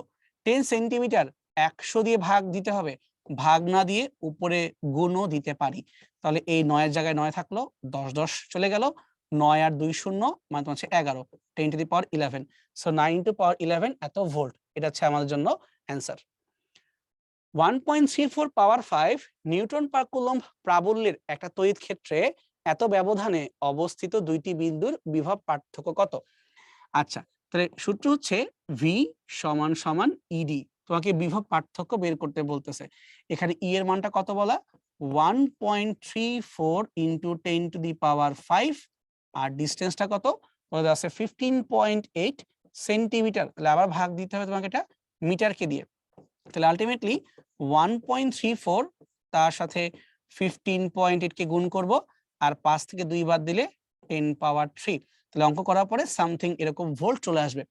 10 সেন্টিমিটার 100 দিয়ে ভাগ দিতে হবে, ভাগ না দিয়ে উপরে গুণও দিতে পারি। তাহলে এই 9 এর জায়গায় 9 থাকলো, 10 10 চলে গেল, 9 আর 2 0 মানে তোমার হচ্ছে 11, 10⁻11। সো 9⁻11 এত ভোল্ট। এটা হচ্ছে আমাদের জন্য অ্যান্সার। 1.34 পাওয়ার 5 নিউটন পার কুলম্ব প্রাবল্যের একটা তড়িৎ ক্ষেত্রে এত ব্যবধানে অবস্থিত দুইটি বিন্দুর বিভব পার্থক্য কত? আচ্ছা, তাহলে সূত্র হচ্ছে ভি সমান সমান ইডি। তোমাকে বিভব পার্থক্য বের করতে বলতেছে। এখানে ই এর মানটা কত বলা? 1.34 ইন্টু 10⁻5 আর ডিস্টেন্সটা কত বলা আছে? 15.8 সেন্টিমিটার। তাহলে আবার ভাগ দিতে হবে তোমাকে এটা মিটারকে দিয়ে। তাহলে আলটিমেটলি 1.34 তার সাথে 15.8 কে গুণ করব, আর 5 থেকে 2 বাদ দিলে 10⁻3। তাহলে অঙ্ক করার পরে সামথিং এরকম ভোল্ট চলে আসবে।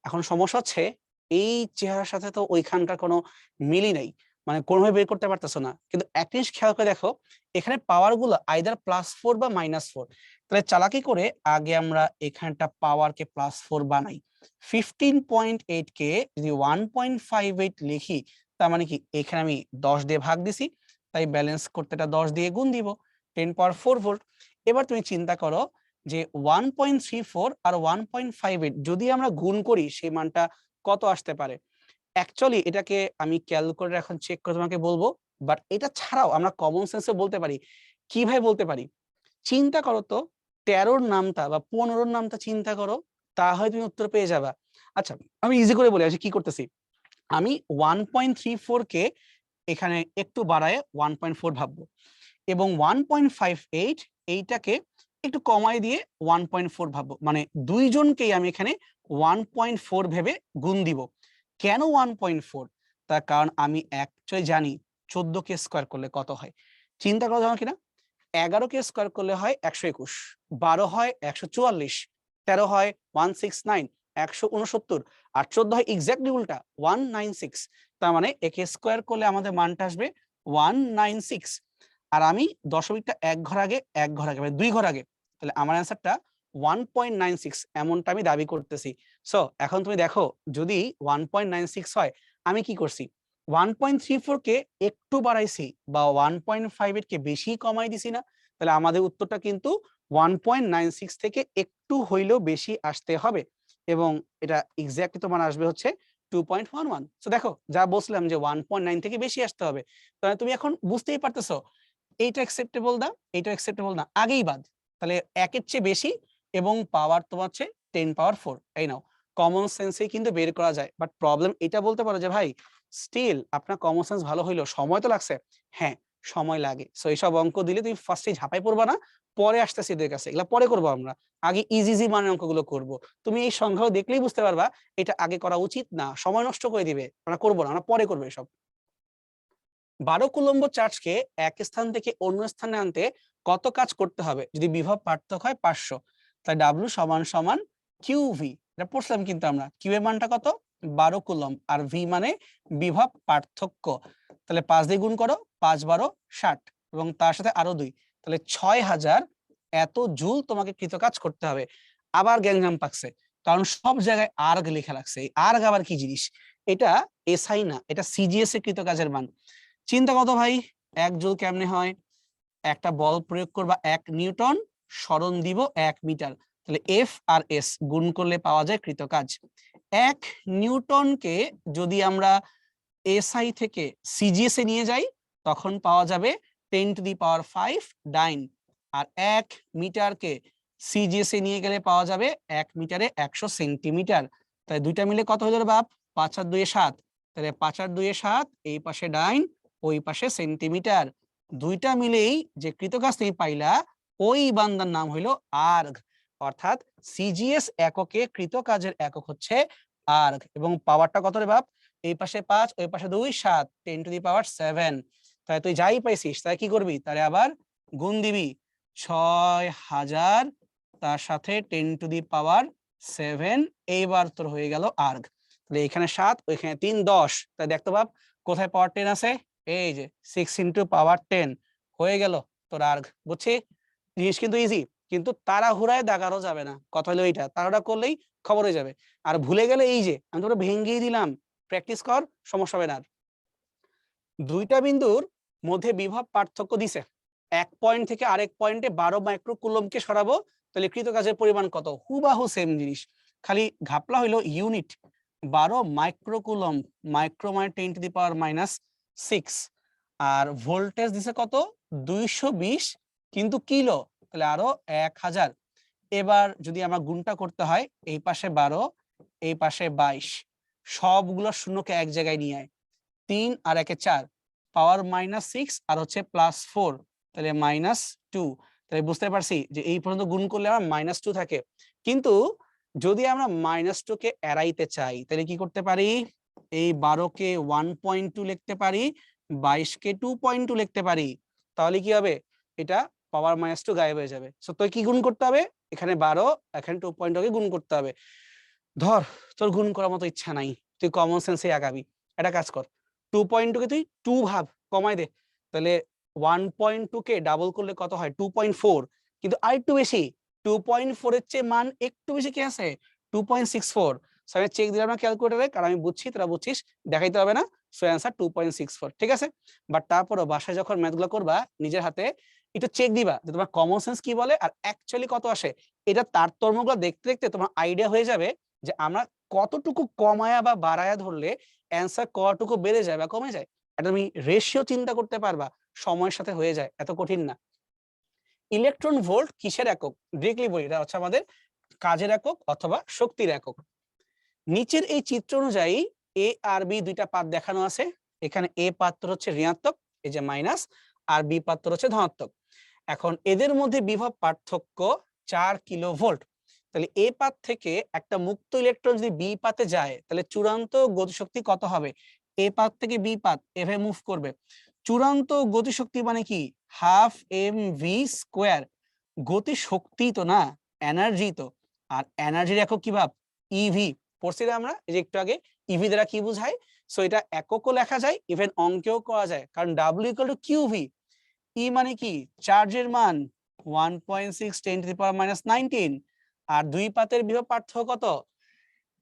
এখন সমস্যা হচ্ছে এই চেহারার সাথে তো ওইখানকার কোনো মিলই নেই, মানে কোনোভাবে বের করতে পারতেছো না। কিন্তু একটা জিনিস খেয়াল করে দেখো, এখানে পাওয়ার গুলো আইদার +4 বা -4। তাহলে চালাকি করে আগে আমরা এখানটা পাওয়ারকে +4 বানাই। 15.8 কে যদি 1.58 লিখি তার মানে কি এখানে আমি 10 দিয়ে ভাগ দিছি, তাই ব্যালেন্স করতে এটা 10 দিয়ে গুণ দিব, 10 পাওয়ার 4 ভোল্ট। এবার তুমি চিন্তা করো যে 1.34 আর 1.58 যদি আমরা গুণ করি সেই মানটা কত আসতে পারে। অ্যাকচুয়ালি এটাকে আমি ক্যালকুলেটর এখন চেক করে তোমাকে বলবো, বাট এটা ছাড়াও আমরা কমন সেন্সে বলতে পারি। কিভাবে বলতে পারি? চিন্তা করো তো, 13র নামটা বা 15র নামটা চিন্তা করো, তাহলে তুমি উত্তর পেয়ে যাবা। আচ্ছা, আমি ইজি করে বলি আজকে কি করতেছি। আমি 1.34 কে এখানে একটু বাড়ায় 1.4 ভাববো, এবং 1.58 এইটাকে একটু কমাই দিয়ে 1.4 ভাববো, মানে দুইজনকেই আমি এখানে 1.4 ভেবে গুণ দিব। কেন 1.4? তার কারণ আমি অ্যাকচুয়ালি জানি 14 কে স্কোয়ার করলে কত হয়। চিন্তা করা যাবে কিনা? 11 কে স্কোয়ার করলে হয় 121, 12 হয় 144, 13 হয় 169, 169, আর 14 হয় এক্স্যাক্টলি উল্টা 196। তার মানে একে স্কোয়ার করলে আমাদের মানটা আসবে 196। আর আমি দশমিকটা এক ঘর আগে মানে 2 ঘর আগে, তাহলে আমার অ্যান্সারটা 1.96 এমনটা আমি দাবি করতেছি। সো এখন তুমি দেখো, যদি 1.96 হয়, আমি কি করছি? 1.34 কে একটু বাড়াইছি বা 1.58 কে বেশি কমাই দিছি না? তাহলে আমাদের উত্তরটা কিন্তু 1.96 থেকে একটু হইলেও বেশি আসতে হবে, এবং এটা এক্স্যাক্টলি তোমার আসবে হচ্ছে 2.11। সো দেখো, যা বলছিলাম যে 1.9 থেকে বেশি আসতে হবে, তাহলে তুমি এখন বুঝতেই পারতেছো এইটা অ্যাকসেপ্টেবল না, এইটা অ্যাকসেপ্টেবল না, আগেই বাদ। তাহলে একের চেয়ে বেশি এবং পাওয়ার তোমার হচ্ছে 10 পাওয়ার 4। এই নাও, কমন সেন্সে কিন্তু বের করা যায়, বাট প্রবলেম এটা বলতে পারো যে ভাই স্টিল আপনার কমন সেন্স ভালো হইলো, সময় তো লাগছে। হ্যাঁ, সময় লাগে। সো এইসব অঙ্ক দিলে তুমি ফার্স্টে ঝাঁপাই পড়বা না, পরে আসতেছি এদের কাছে, এগুলা পরে করবো আমরা, আগে ইজি ইজি মানের অঙ্কগুলো করব। তুমি এই সংখ্যাও দেখলেই বুঝতে পারবা এটা আগে করা উচিত না, সময় নষ্ট করে দিবে, আমরা করবো না, আমরা পরে করবো এসব। 12 কুলম্ব চার্জকে এক স্থান থেকে অন্য স্থানে আনতে কত কাজ করতে হবে যদি বিভব পার্থক্য হয় 500? তাই ডাব্লিউ সমান সমান কিউ ভি, এটা পড়ছিলাম কিন্তু আমরা। কিউ এর মানটা কত? 12 কুলম্ব, আর ভি মানে বিভব পার্থক্য। তাহলে 5 দিয়ে গুণ করো, 5 12 60, এবং তার সাথে আরো 2, তাহলে 6000 এত জুল তোমাকে কৃতকাজ করতে হবে। আবার গ্যাঞ্জাম পাকছে, কারণ সব জায়গায় আর্গ লেখা লাগছে। আর্গ আবার কি জিনিস? এটা এসআই না, এটা সিজিএস এর কৃতকাজের মান। চিন্তা কত ভাই, 1 জুল কেমনে হয়? একটা বল প্রয়োগ করবা 1 নিউটন, সরণ দিব 1 মিটার, তাহলে এফ আর এস গুণ করলে পাওয়া যায় কৃতকাজ। 1 নিউটনকে যদি আমরা এসআই থেকে সিজিএস এ নিয়ে যাই, তখন পাওয়া যাবে 10 to the power 5 dine, R 1 মিটারকে CGS এ নিয়ে গেলে পাওয়া যাবে 1 মিটারে 100 সেন্টিমিটার। তাই দুইটা মিলে কত হয়ে যাবে বাপ? 5 আর 2 এ 7, তাহলে 5 আর 2 এ 7, এই পাশে ডাইন, ওই পাশে সেন্টিমিটার। দুইটা মিলেই যে কৃতকাজ তুমি পাইলা, ওই বান্দার নাম হইলো আর্গ। অর্থাৎ সিজিএস এককে কৃতকাজের একক হচ্ছে আর্গ, এবং পাওয়ারটা কত রে বাপ? এই পাশে 5, ওই পাশে 2, 7, 10 টু দি পাওয়ার 7। তাই তুই যাই পাইছিস তাই কি করবি? তারে আবার গুণ দিবি 6000, তার সাথে 10 টু দি পাওয়ার 7। এইবার তোর হয়ে গেল আর্গ। তাহলে এখানে 7, ওইখানে 3, 10। তাই দেখতো বাপ কোথায় পাওয়ার 10 আছে? এই যে 6 ইন্টু পাওয়ার 10 হয়ে গেল তোর আর্গ। বুঝছি? জিনিস কিন্তু ইজি, কিন্তু তাড়াহুড়ায় দাগানো যাবে না। কথা হলো এইটা, তাড়াহুড়া করলেই খবর হয়ে যাবে। আর ভুলে গেলে এই যে আমি তোকে ভেঙ্গেই দিলাম, প্র্যাকটিস কর, সমস্যা হবে না। দুইটা বিন্দুর মধ্যে বিভব পার্থক্য দিছে, এক পয়েন্ট থেকে আরেক পয়েন্টে 12 মাইক্রো কুলম্বকে সরাবো, তাহলে কৃত কাজের পরিমাণ কত? হুবাহু সেম জিনিস, খালি ঘাপলা হইলো ইউনিট। 12 মাইক্রো কুলম্ব, মাইক্রো মানে 10 to the power -6, R voltage দিছে কত? 220, কিন্তু কিলো, তাহলে আরো 1000। এবার যদি আমার গুণটা করতে হয়, এই পাশে 12, এই পাশে 22, সবগুলো শূন্যকে এক জায়গায় নিয়ে আয়। 3 আর 1 এ 4, পাওয়ার -6 আর হচ্ছে +4, তাহলে -2। তাহলে বুঝতে পারছি যে এই পর্যন্ত গুণ করলে আমার -2 থাকে। কিন্তু যদি আমরা -2 কে এড়াইতে চাই, তাহলে কি করতে পারি? এই 12 কে 1.2 লিখতে পারি, 22 কে 2.2 লিখতে পারি। তাহলে কি হবে? এটা পাওয়ার -2 গায়েব হয়ে যাবে। সো তুই কি গুণ করতে হবে? এখানে 12, এখানে 2.2 কে গুণ করতে হবে। ধর তোর গুণ করার মতো ইচ্ছা নাই, তুই কমন সেন্সে আগাবি। একটা কাজ কর, 2.2 কে তুই 2 ভাব, কমাই দে। তাহলে 1.2 কে ডাবল করলে কত হয়? 2.4। কিন্তু আরেকটু বেশি, 2.4 এর চেয়ে মান একটু বেশি কি আছে? 2.64। সো আমি চেক দিলাম না ক্যালকুলেটরে, কারণ আমি বুঝছি তোরা বুঝছিস, দেখাইতে হবে না। So answer 2.64। ঠিক আছে, বাট তারপরও বাসায় যখন ম্যাথগুলো করবা নিজের হাতে একটু চেক দিবা যে তোমার কমন সেন্স কি বলে আর অ্যাকচুয়ালি কত আসে। এটা তারতম্যগুলো দেখতে দেখতে তোমার আইডিয়া হয়ে যাবে যে আমরা কতটুকু কমায়া বা বাড়ায়া ধরলে অ্যান্সার কতটুকু বেড়ে যায় বা কমে যায়। এটা তুমি রেশিও চিন্তা করতে পারবা, সময়ের সাথে হয়ে যায়, এত কঠিন না। ইলেকট্রন ভোল্ট কিসের একক? ডিরেক্টলি বলি, এটা হচ্ছে আমাদের কাজের একক অথবা শক্তির একক। নিচের এই চিত্র অনুযায়ী এ আর বি দুইটা পাত দেখানো আছে। এখানে এ পাত্র হচ্ছে ঋণাত্মক, এই যে মাইনাস, আর বি পাত্র হচ্ছে ধনাত্মক। এখন এদের মধ্যে বিভব পার্থক্য 4 কিলোভোল্ট। তাহলে এ পাত থেকে একটা মুক্ত ইলেকট্রন যদি বি পাতে যায় তাহলে চূড়ান্ত গতিশক্তি কত হবে? এ পাত থেকে বি পাত এভাবে মুভ করবে, চূড়ান্ত গতিশক্তি মানে কি? Half M V square. গতিশক্তি তো না, এনার্জি তো। আর এনার্জির একক কি ভাব? ইভি। পড়ছিলাম আমরা এই যে একটু আগে, ইভি দ্বারা কি বোঝায়। সো এটা এককও লেখা যায়, ইভেন অঙ্কেও করা যায়, কারণ ডাব্লিউ ইকুয়াল টু কিউভি। ই মানে কি? চার্জের মান 1.6 10⁻⁻19। আর দুই পাতের বিভব পার্থক্য কত?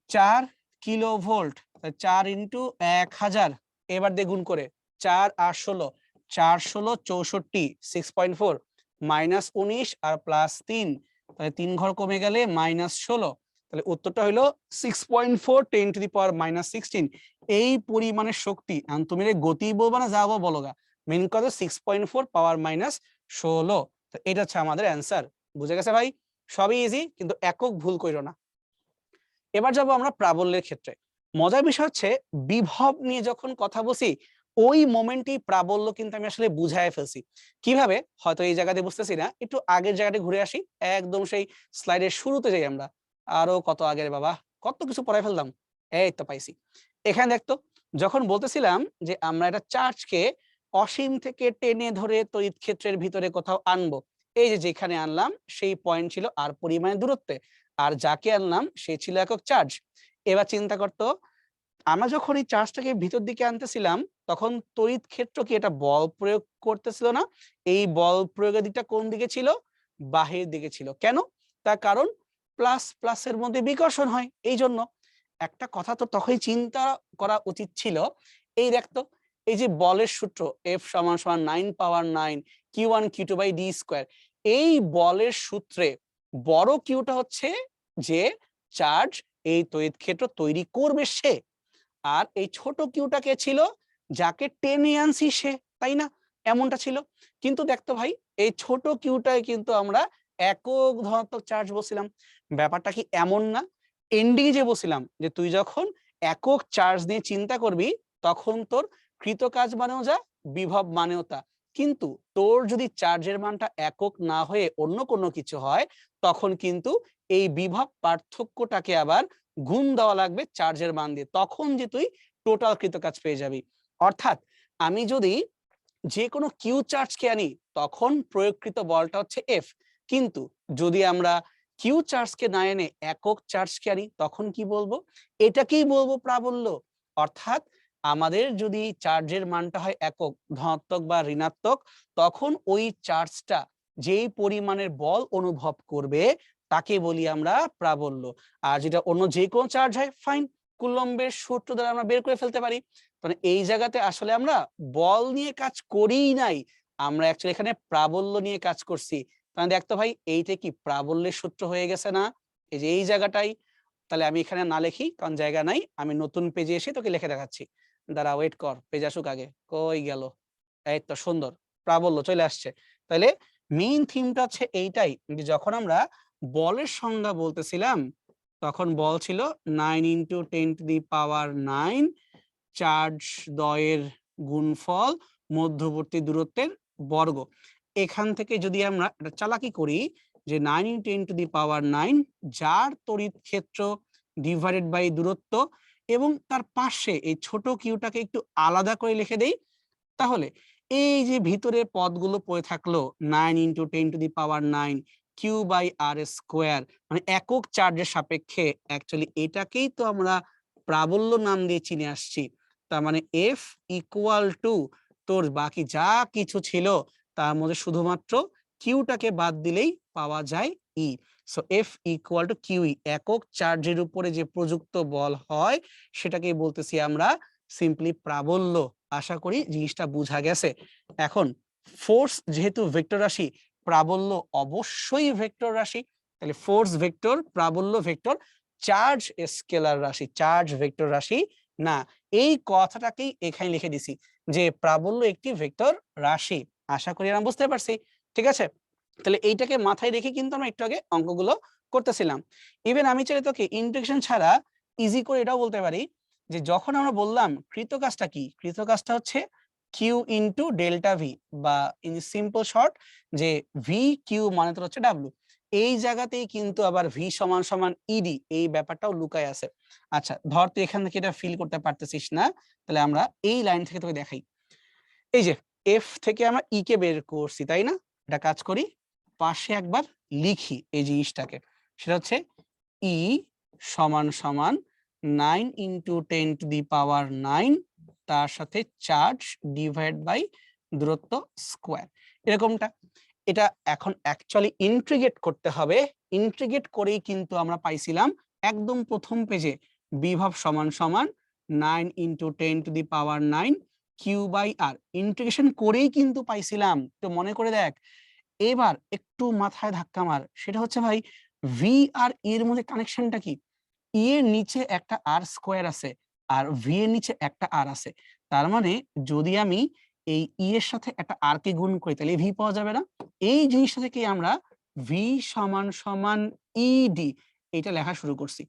4 কিলোভোল্ট। 4 ইন্টু 1000, এবার দ্বিগুণ করে 4 আর 16, 4 16 64, 6.4 মাইনাস 19 আর প্লাস 3, তাহলে 3 ঘর কমে গেলে মাইনাস 16। তাহলে উত্তরটা হলো 6.4 10⁻⁻16। এই পরিমাণের শক্তি। তুমি গতি বলবা না যা বলগা, মেন কথা 6.4 পাওয়ার মাইনাস 16। তো এটা হচ্ছে আমাদের অ্যান্সার। বুঝে গেছে ভাই? সবই ইজি, কিন্তু একক ভুল কইরো না। এবার যাব আমরা প্রাবল্যের ক্ষেত্রে। মজার বিষয় হচ্ছে বিভব নিয়ে যখন কথা বলছি ওই মোমেন্টেই প্রাবল্য কিন্তু আমি আসলে বুঝায় ফেলছি। কিভাবে? হয়তো এই জায়গাতে বুঝতেছি না, একটু আগের জায়গাটা ঘুরে আসি, একদম সেই স্লাইডের শুরুতে যাই আমরা। আরো কত আগের বাবা, কত কিছু পড়ায় ফেললাম। এই তো পাইছি। এখানে দেখতো, যখন বলতেছিলাম যে আমরা একটা চার্জকে অসীম থেকে টেনে ধরে তড়িৎ ক্ষেত্রের ভিতরে কোথাও আনবো, এই যে যেখানে আনলাম সেই পয়েন্ট ছিল আর পরিমাণের দূরত্বে, আর যাকে আনলাম সে ছিল একক চার্জ। এবার চিন্তা করতো, আমরা যখন এই চার্জটাকে ভিতর দিকে আনতেছিলাম তখন তড়িৎ ক্ষেত্র কি এটা বল প্রয়োগ করতেছিল না? এই বল প্রয়োগের দিকটা কোন দিকে ছিল? বাহির দিকে ছিল। কেন? তার কারণ প্লাস প্লাসের মধ্যে বিকর্ষণ হয়, এই জন্য। একটা কথা তো তখনই চিন্তা করা উচিত ছিল, এই দেখতো, এই যে বলের সূত্র F সমান সমান 9 পাওয়ার 9 Q1 Q2 by D square, এই বলের সূত্রে বড় কিউটা হচ্ছে যে চার্জ এই তড়িৎ ক্ষেত্র তৈরি করবে সে, আর এই ছোট কিউটা কে ছিল? যাকে টেনে আনছি সে, তাই না? এমনটা ছিল। কিন্তু দেখতো ভাই, এই ছোট কিউটাই কিন্তু আমরা একক ধনাত্মক চার্জ বলছিলাম। ব্যাপারটা কি এমন না? এন্ডিং যে বলছিলাম যে তুই যখন একক চার্জ নিয়ে চিন্তা করবি তখন তোর কৃত কাজ মানেও যা, বিভব মানেও তা। কিন্তু তোর যদি চার্জের মানটা একক না হয়ে অন্য কোনো কিছু হয় তখন কিন্তু এই বিভব পার্থক্যটাকে আবার গুণ দেওয়া লাগবে চার্জের মান দিয়ে, তখন যে তুই টোটাল কৃত কাজ পেয়ে যাবি। অর্থাৎ আমি যদি যে কোনো কিউ চার্জকে আনি তখন প্রয়োগকৃত বলটা হচ্ছে এফ, কিন্তু যদি আমরা কিউ চার্জকে না এনে একক চার্জকে আনি তখন কি বলবো? এটাকেই বলবো প্রাবল্য। অর্থাৎ আমাদের যদি চার্জের মানটা হয় একক, ধনাত্মক বা ঋণাত্মক, তখন ওই চার্জটা যেই পরিমাণের বল অনুভব করবে তাকে বলি আমরা প্রাবল্য। আর যেটা অন্য যে কোনো চার্জ হয়, ফাইন, কুলম্বের সূত্র দ্বারা আমরা বের করে ফেলতে পারি। মানে এই জায়গাতে আসলে আমরা বল নিয়ে কাজ করিই নাই, আমরা অ্যাকচুয়ালি এখানে প্রাবল্য নিয়ে কাজ করছি। তাহলে দেখতো ভাই, এইটা কি প্রাবল্যের সূত্র হয়ে গেছে না? এই যে এই জায়গাটাই। তাহলে আমি এখানে না লিখি কারণ জায়গা নাই, আমি নতুন পেজে এসে তোকে লিখে দেখাচ্ছি। দাঁড়া, ওয়েট কর, পেজ আসুক আগে। কই গেল? এই তো সুন্দর, প্রাবল্য চলে আসছে। তাহলে মেইন থিমটা হচ্ছে এইটাই, যে যখন আমরা বলের সংজ্ঞা বলতেছিলাম তখন বল ছিল 9 ইন্টু 10⁻⁹ চার্জ দ্বয়ের গুণফল মধ্যবর্তী দূরত্বের বর্গ। এখান থেকে যদি আমরা একটা চালাকি করি যে 9 ইন্টু 10⁻⁹, যার তড়িৎ ক্ষেত্র ডিভাইডেড বাই দূরত্ব, এবং তার পাশে এই ছোট কিউটাকে একটু আলাদা করে লিখে দেই, তাহলে এই যে ভিতরে পদগুলো পড়ে থাকলো 9 into 10⁻⁹ Q by R square, মানে একক চার্জের সাপেক্ষে অ্যাকচুয়ালি এটাকেই তো আমরা প্রাবল্য নাম দিয়ে চিনে আসছি। তার মানে এফ ইকুয়াল টু তোর বাকি যা কিছু ছিল তার মধ্যে শুধুমাত্র কিউটাকে বাদ দিলেই পাওয়া যায় E. So F equal to QE, একক চার্জের উপরে যে প্রযুক্ত বল হয় সেটাকেই বলতেছি আমরা সিম্পলি প্রাবল্য। আশা করি জিনিসটা বোঝা গেছে। এখন ফোর্স যেহেতু ভেক্টর রাশি, প্রাবল্য অবশ্যই ভেক্টর রাশি, তাহলে ফোর্স ভেক্টর, প্রাবল্য ভেক্টর, চার্জ স্কেলার রাশি, চার্জ ভেক্টর রাশি না। এই কথাটাকেই এখানে লিখে দিছি যে প্রাবল্য একটি ভেক্টর রাশি। আশা করি আমরা বুঝতে পারছি, ঠিক আছে? তাহলে এইটাকে মাথায় রেখে কিন্তু আমরা একটু আগে অঙ্কগুলো করতেছিলাম। ইভেন আমি চাইলে তোকে ইন্টিগ্রেশন ছাড়া ইজি করে এটাও বলতে পারি যে যখন আমরা বললাম কৃত কাজটা কি, কৃত কাজটা হচ্ছে কিউ ইন্টু ডেল্টা ভি, বা ইন সিম্পল শর্ট যে ভি কিউ মানে তো হচ্ছে ডাব্লিউ। এই জায়গাতেই কিন্তু আবার ভি সমান সমান ইডি, এই ব্যাপারটাও লুকায় আছে। আচ্ছা ধর তুই এখান থেকে এটা ফিল করতে পারতেছিস না, তাহলে আমরা এই লাইন থেকে তোকে দেখাই। এই যে এফ থেকে আমরা ই কে বের করছি, তাই না? এটা কাজ করি, পাশে একবার লিখি এই জিনিসটাকে। সেটা হচ্ছে ই সমান সমান 9 ইন্টু 10⁻⁹, তার সাথে চার্জ ডিভাইড বাই দূরত্ব স্কোয়ার, এরকমটা। এটা এখন অ্যাকচুয়ালি ইন্টিগ্রেট করতে হবে। ইন্টিগ্রেট করেই কিন্তু আমরা পাইছিলাম একদম প্রথম পেজে বিভব সমান সমান 9 into 10⁻⁹ Q by R. Integration করেই কিন্তু পাইছিলাম, তো মনে করে দেখ। এবার একটু মাথায় ধাক্কা মার, সেটা হচ্ছে ভাই ভি আর ই এর মধ্যে কানেকশনটা কি? ই এর নিচে একটা আর স্কোয়ার আছে, আর ভি এর নিচে একটা আর আছে। তার মানে যদি আমি এই ই এর সাথে একটা আর কে গুণ করি, তাহলে ভি পাওয়া যাবে না? এই জিনিসটা থেকে আমরা ভি সমান সমান ইডি এটা লেখা শুরু করছি।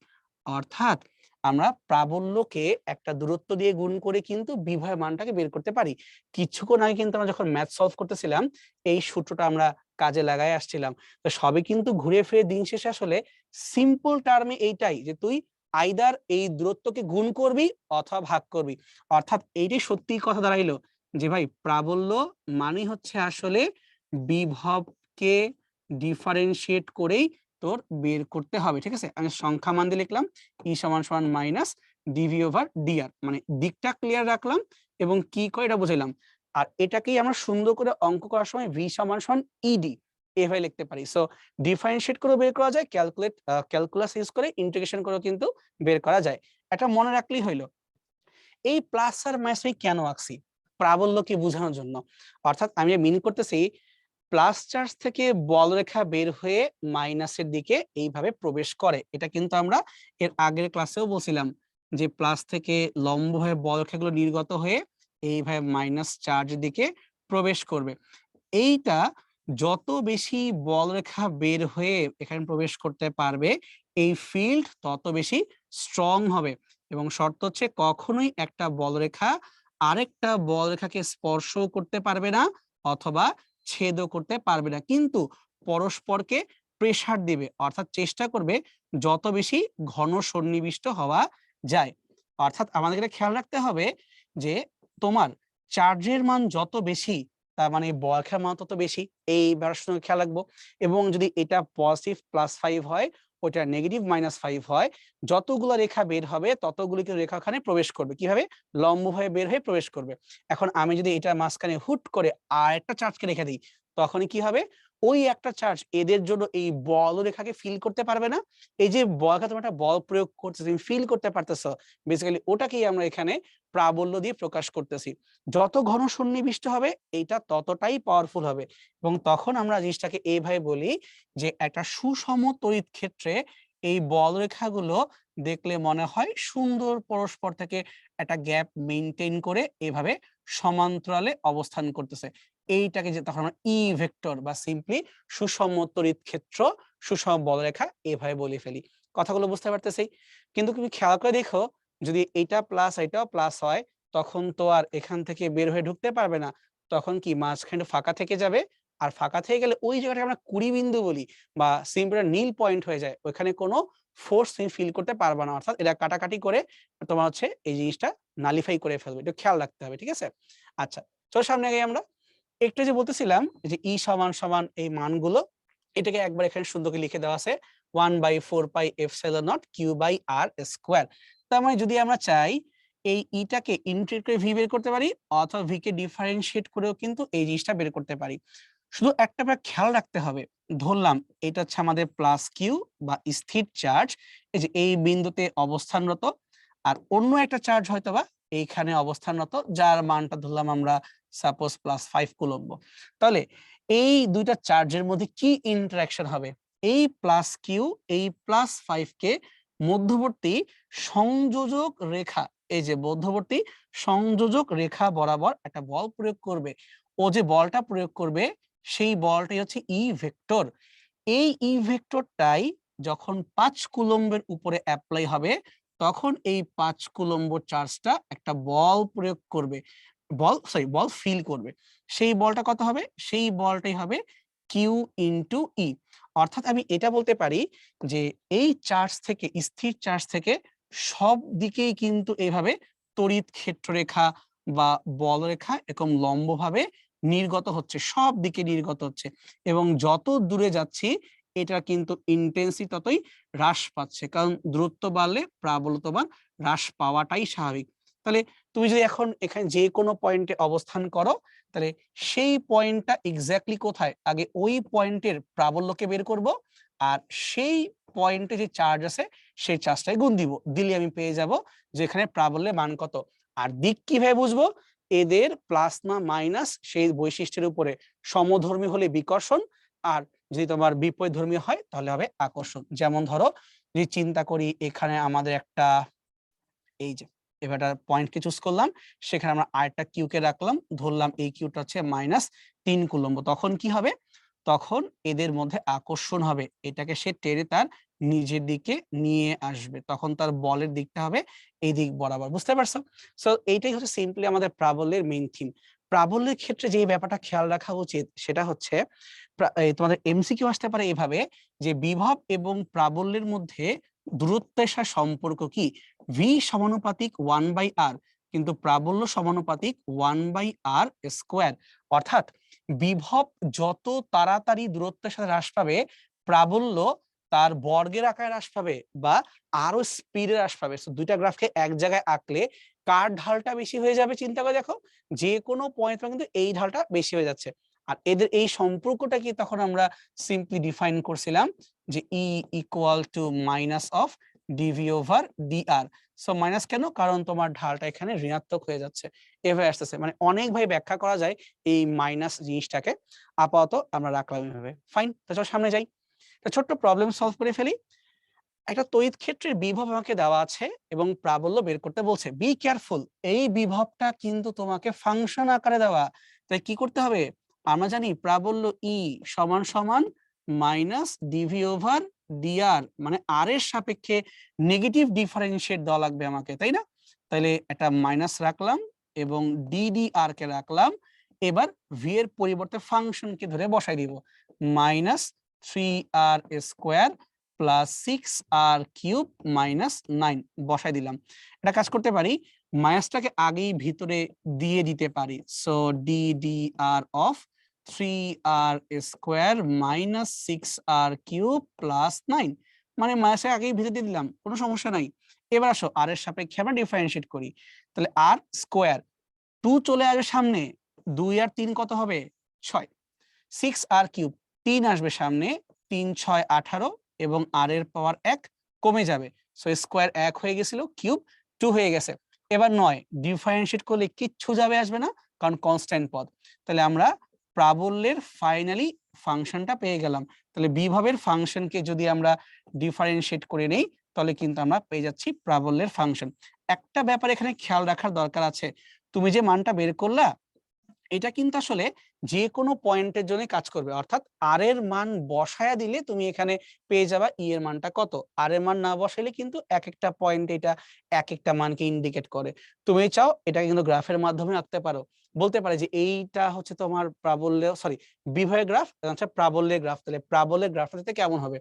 অর্থাৎ আমরা প্রাবল্যকে একটা দূরত্ব দিয়ে গুণ করে কিন্তু বিভবের মানটাকে বের করতে পারি। কিছুক্ষণ আগে কিন্তু আমরা যখন ম্যাথ সলভ করতেছিলাম, এই সূত্রটা আমরা কাজে লাগাই আসছিলাম। তো সবই কিন্তু ঘুরে ফিরে দিন শেষে আসলে সিম্পল টার্মে এইটাই যে তুই আইদার এই দূরত্বকে গুণ করবি অথবা ভাগ করবি। অর্থাৎ এইটাই সত্যি কথা দাঁড়াইলো যে ভাই প্রাবল্য মানে হচ্ছে আসলে বিভবকে ডিফারেন্সিয়েট করেই তোর বের করতে হবে, ঠিক আছে? আমি সংখ্যা মান দিয়ে লিখলাম ই সমান সমান মাইনাস ডিভি ওভার ডিআর, মানে দিকটা ক্লিয়ার রাখলাম এবং কি করে এটা বুঝাইলাম। আর এটাকেই আমরা সুন্দর করে অঙ্ক করার সময় ভি সমান সমান ইডি এভাবে লিখতে পারি। সো ডিফারেন্সিয়েট করে বের করা যায়, ক্যালকুলাস ইউজ করে ইন্টিগ্রেশন করেও কিন্তু বের করা যায়। এটা মনে রাখলেই হইলো। এই প্লাস আর মাইনাস আমি কেন আঁকছি? প্রাবল্যকে বোঝানোর জন্য। অর্থাৎ আমি মিন করতেছি প্লাস চার্জ থেকে বলরেখা বের হয়ে মাইনাসের দিকে এইভাবে প্রবেশ করে। এটা কিন্তু আমরা এর আগের ক্লাসেও বলছিলাম যে প্লাস থেকে লম্ব হয়ে বলরেখাগুলো নির্গত হয়ে এইভাবে মাইনাস চার্জ দিকে প্রবেশ করবে। এইটা যত বেশি বলরেখা বের হয়ে এখানে প্রবেশ করতে পারবে, এই ফিল্ড তত বেশি স্ট্রং হবে। এবং শর্ত হচ্ছে কখনোই একটা বলরেখা আরেকটা বলরেখাকে স্পর্শ করতে পারবে না অথবা ছেদও করতে পারবে না, কিন্তু পরস্পরকে প্রেসার দিবে, অর্থাৎ চেষ্টা করবে যত বেশি ঘন সন্নিবিষ্ট হওয়া যায়। অর্থাৎ আমাদের এটা খেয়াল রাখতে হবে যে তোমার চার্জের মান যত বেশি, তার মানে বলরেখার মান তত বেশি, এই ব্যাপারটার সঙ্গে খেয়াল রাখবো। এবং যদি এটা পজিটিভ +5 হয়, ওটা নেগেটিভ -5 হয়, যতগুলো রেখা বের হবে ততগুলো কিন্তু রেখা ওখানে প্রবেশ করবে। কিভাবে? লম্বভাবে বের হয়ে প্রবেশ করবে। এখন আমি যদি এটার মাঝখানে হুট করে আরেকটা চার্জকে রেখে দিই, তখনই কি হবে? ওই একটা চার্জ এদের জন্য এই বলরেখাকে ফিল করতে পারবে না। এই যে বলরেখা তোমার একটা বল প্রয়োগ করতেছে, তুমি ফিল করতে পারতেছো, বেসিক্যালি ওটাকেই আমরা এখানে প্রাবল্য দিয়ে প্রকাশ করতেছি। যত ঘন সন্নিবিষ্ট হবে এইটা ততটাই পাওয়ারফুল হবে। এবং তখন আমরা জিনিসটাকে এইভাবে বলি যে একটা সুষম তড়িৎ ক্ষেত্রে এই বলরেখাগুলো দেখলে মনে হয় সুন্দর পরস্পর থেকে একটা গ্যাপ মেইনটেইন করে এভাবে সমান্তরালে অবস্থান করতেছে। এইটাকে যে তখন আমরা ই ভেক্টর বা সিম্পলি সুষম তড়িৎ ক্ষেত্র, সুষম বলরেখা এভাবে বলে ফেলি। কথাগুলো বুঝতে পারতেছি? কিন্তু তুমি খেয়াল করে দেখো, যদি এটা প্লাস এটাও প্লাস হয়, তখন তো আর এখান থেকে বের হয়ে ঢুকতে পারবে না। তখন কি মাঝখানে ফাঁকা থেকে যাবে। আর ফাঁকা থেকে গেলে ওই জায়গাটাকে আমরা কুড়ি বিন্দু বলি বা সিম্পল নীল পয়েন্ট হয়ে যায়। ওখানে কোনো ফোর্স তুমি ফিল করতে পারবে না। অর্থাৎ এটা কাটাকাটি করে তোমার হচ্ছে এই জিনিসটা নালিফাই করে ফেলবে। এটা খেয়াল রাখতে হবে, ঠিক আছে? আচ্ছা, চলো সামনে আগাই আমরা। একটু যে বলতেছিলাম যে ই সমান সমান এই মানগুলো, এটাকে একবার এখানে সুন্দর করে লিখে দেওয়া আছে 1/4πε0 q/r²। তার মানে যদি আমরা চাই এই ইটাকে ইন্টিগ্রেট করে ভি বের করতে পারি, অথবা ভি কে ডিফারেন্সিয়েট করেও কিন্তু এই জিনিসটা বের করতে পারি। শুধু একটা ব্যাপার খেয়াল রাখতে হবে, ধরলাম এটা হচ্ছে আমাদের প্লাস কিউ বা স্থির চার্জ, এই যে এই বিন্দুতে অবস্থানরত, আর অন্য একটা চার্জ হয়তোবা এইখানে অবস্থানরত, যার মানটা ধরলাম আমরা সাপোজ +5 কুলম্ব। তাহলে এই দুইটা চার্জের মধ্যে কি ইন্টারাকশন হবে? এই প্লাস কিউ এই +5 কে মধ্যবর্তী সংযোজক রেখা, এই যে মধ্যবর্তী সংযোজক রেখা বরাবর একটা বল প্রয়োগ করবে। ও যে বলটা প্রয়োগ করবে সেই বলটাই হচ্ছে ই ভেক্টর। এই ই ভেক্টরটাই যখন 5 কুলম্বের উপরে অ্যাপ্লাই হবে, তখন এই 5 কুলম্ব চার্জটা একটা বল প্রয়োগ করবে, বল ফিল করবে। সেই বলটা কত হবে? সেই বলটাই হবে কিউ ইন্টু ই। অর্থাৎ আমি এটা বলতে পারি যে এই চার্জ থেকে, স্থির চার্জ থেকে সব দিকেই কিন্তু এইভাবে তড়িৎ ক্ষেত্ররেখা বা বলরেখা এরকম লম্বভাবে নির্গত হচ্ছে, সব দিকে নির্গত হচ্ছে, এবং যত দূরে যাচ্ছি এটা কিন্তু ইন্টেন্সিটি ততই হ্রাস পাচ্ছে, কারণ দূরত্ব বাড়লে প্রাবল্যতা মান হ্রাস পাওয়াটাই স্বাভাবিক। তাহলে তুমি যদি এখন এখানে যে কোনো পয়েন্টে অবস্থান করো, তাহলে সেই পয়েন্টটা এক্স্যাক্টলি কোথায়, আগে ওই পয়েন্টের প্রাবল্যকে বের করব, আর সেই পয়েন্টে যে চার্জ আছে সেই চার্জটাই গুণ দিব, দিলে আমি পেয়ে যাব যে এখানে প্রাবল্যের মান কত। আর দিক কিভাবে বুঝবো? এদের প্লাস না মাইনাস সেই বৈশিষ্ট্যের উপরে সমধর্মী হলে বিকর্ষণ, আর যদি তোমার বিপরীতধর্মী হয় তাহলে হবে আকর্ষণ। যেমন ধরো যদি চিন্তা করি, এখানে আমাদের একটা, এই যে এবার পয়েন্টকে চুজ করলাম, সেখানে আমরা আরেকটা কিউ কে রাখলাম, ধরলাম এই কিউটা হচ্ছে -3 কুলম্ব। তখন কি হবে? তখন এদের মধ্যে আকর্ষণ হবে, এটাকে সে টেনে তার নিজের দিকে নিয়ে আসবে, তখন তার বলের দিকটা হবে এই দিক বরাবর। বুঝতে পারছো? সো এইটাই হচ্ছে সিম্পলি আমাদের প্রাবল্যের মেইন থিম। প্রাবল্যের ক্ষেত্রে যে ব্যাপারটা খেয়াল রাখা উচিত সেটা হচ্ছে, তোমাদের এমসিকিউ আসতে পারে এভাবে যে বিভব এবং প্রাবল্যের মধ্যে দূরত্বের সাথে সম্পর্ক কি? ভি সমানুপাতিক 1/r, কিন্তু প্রাবল্য সমানুপাতিক 1/r²। অর্থাৎ বিভব যত তাড়াতাড়ি দূরত্বের সাথে হ্রাস পাবে, প্রাবল্য তার বর্গের আকারে হ্রাস পাবে বা আরো স্পিডে হ্রাস পাবে। দুইটা গ্রাফকে এক জায়গায় আঁকলে কার ঢালটা বেশি হয়ে যাবে চিন্তা করে দেখো, যে কোনো পয়েন্ট কিন্তু এই ঢালটা বেশি হয়ে যাচ্ছে। আর এদের এই সম্পর্কটা কি তখন আমরা সিম্পলি ডিফাইন করছিলাম যে E equal to minus of dv/dr। So minus কেন? কারণ তোমার ঢালটা এখানে ঋণাত্মক হয়ে যাচ্ছে, এভাবে আসতেছে। মানে অনেক ভাবে ব্যাখ্যা করা যায় এই মাইনাস জিনিসটাকে। আপাতত আমরা রাখলাম এভাবে, ফাইন। তো চলো সামনে যাই, একটা ছোট্ট প্রবলেম সলভ করে ফেলি। একটা তড়িৎ ক্ষেত্রের বিভব আমাকে দেওয়া আছে এবং প্রাবল্য বের করতে বলছে। বি কেয়ারফুল, এই বিভবটা কিন্তু তোমাকে ফাংশন আকারে দেওয়া, তাই কি করতে হবে? আমরা জানি প্রাবল্য ই সমান সমান -dv/dr, মানে আর এর সাপেক্ষে নেগেটিভ ডিফারেন্সিয়েট দেওয়া লাগবে আমাকে, তাই না? তাহলে একটা মাইনাস রাখলাম এবং ddr কে রাখলাম। এবার ভি এর পরিবর্তে ফাংশনকে ধরে বসাই দিব, -3r² +6r³ -9 বসাই দিলাম। এটা কাজ করতে পারি, মাইনাসটাকে আগেই ভিতরে দিয়ে দিতে পারি। So ddr of 3r² -6r³ +9, মানে মাইনাসটাকে আগেই ভিতরে দিয়ে দিলাম, কোনো সমস্যা নাই। এবার আসো আর এর সাপেক্ষে আমরা ডিফারেন্সিয়েট করি, তাহলে আর স্কোয়ার 2 চলে আসবে সামনে, 2 আর 3 কত হবে? 6। 6r³ 3 আসবে সামনে, 3 6 18, এবং আর এর পাওয়ার 1 কমে যাবে। সো স্কোয়ার 1 হয়ে গেছিল, কিউব 2 হয়ে গেছে। এবার 9 ডিফারেন্সিয়েট করলে কিচ্ছু যাবে আসবে না, কারণ কনস্ট্যান্ট পদ। তাহলে আমরা প্রাবল্যের ফাইনালি ফাংশনটা পেয়ে গেলাম। তাহলে বিভবের ফাংশনকে যদি আমরা ডিফারেন্সিয়েট করে নেই, তাহলে কিন্তু আমরা পেয়ে যাচ্ছি প্রাবল্যের ফাংশন। একটা ব্যাপার এখানে খেয়াল রাখার দরকার আছে, তুমি যে মানটা বের করলা এটা কিন্তু আসলে যে কোনো পয়েন্টের জন্য কাজ করবে, অর্থাৎ আর এর মান বসায়া দিলে তুমি এখানে পেয়ে যাবা ই এর মানটা কত। আর এর মান না বসাইলে কিন্তু এক একটা পয়েন্ট এটা এক একটা মানকে ইন্ডিকেট করে। তুমি চাও এটাকে কিন্তু গ্রাফের মাধ্যমে আঁকতে পারো, বলতে পারে যে এইটা হচ্ছে তোমার প্রাবল্য, সরি বিভবের গ্রাফ, আচ্ছা প্রাবল্যের গ্রাফ। তাহলে প্রাবল্যের গ্রাফটা কেমন হবে?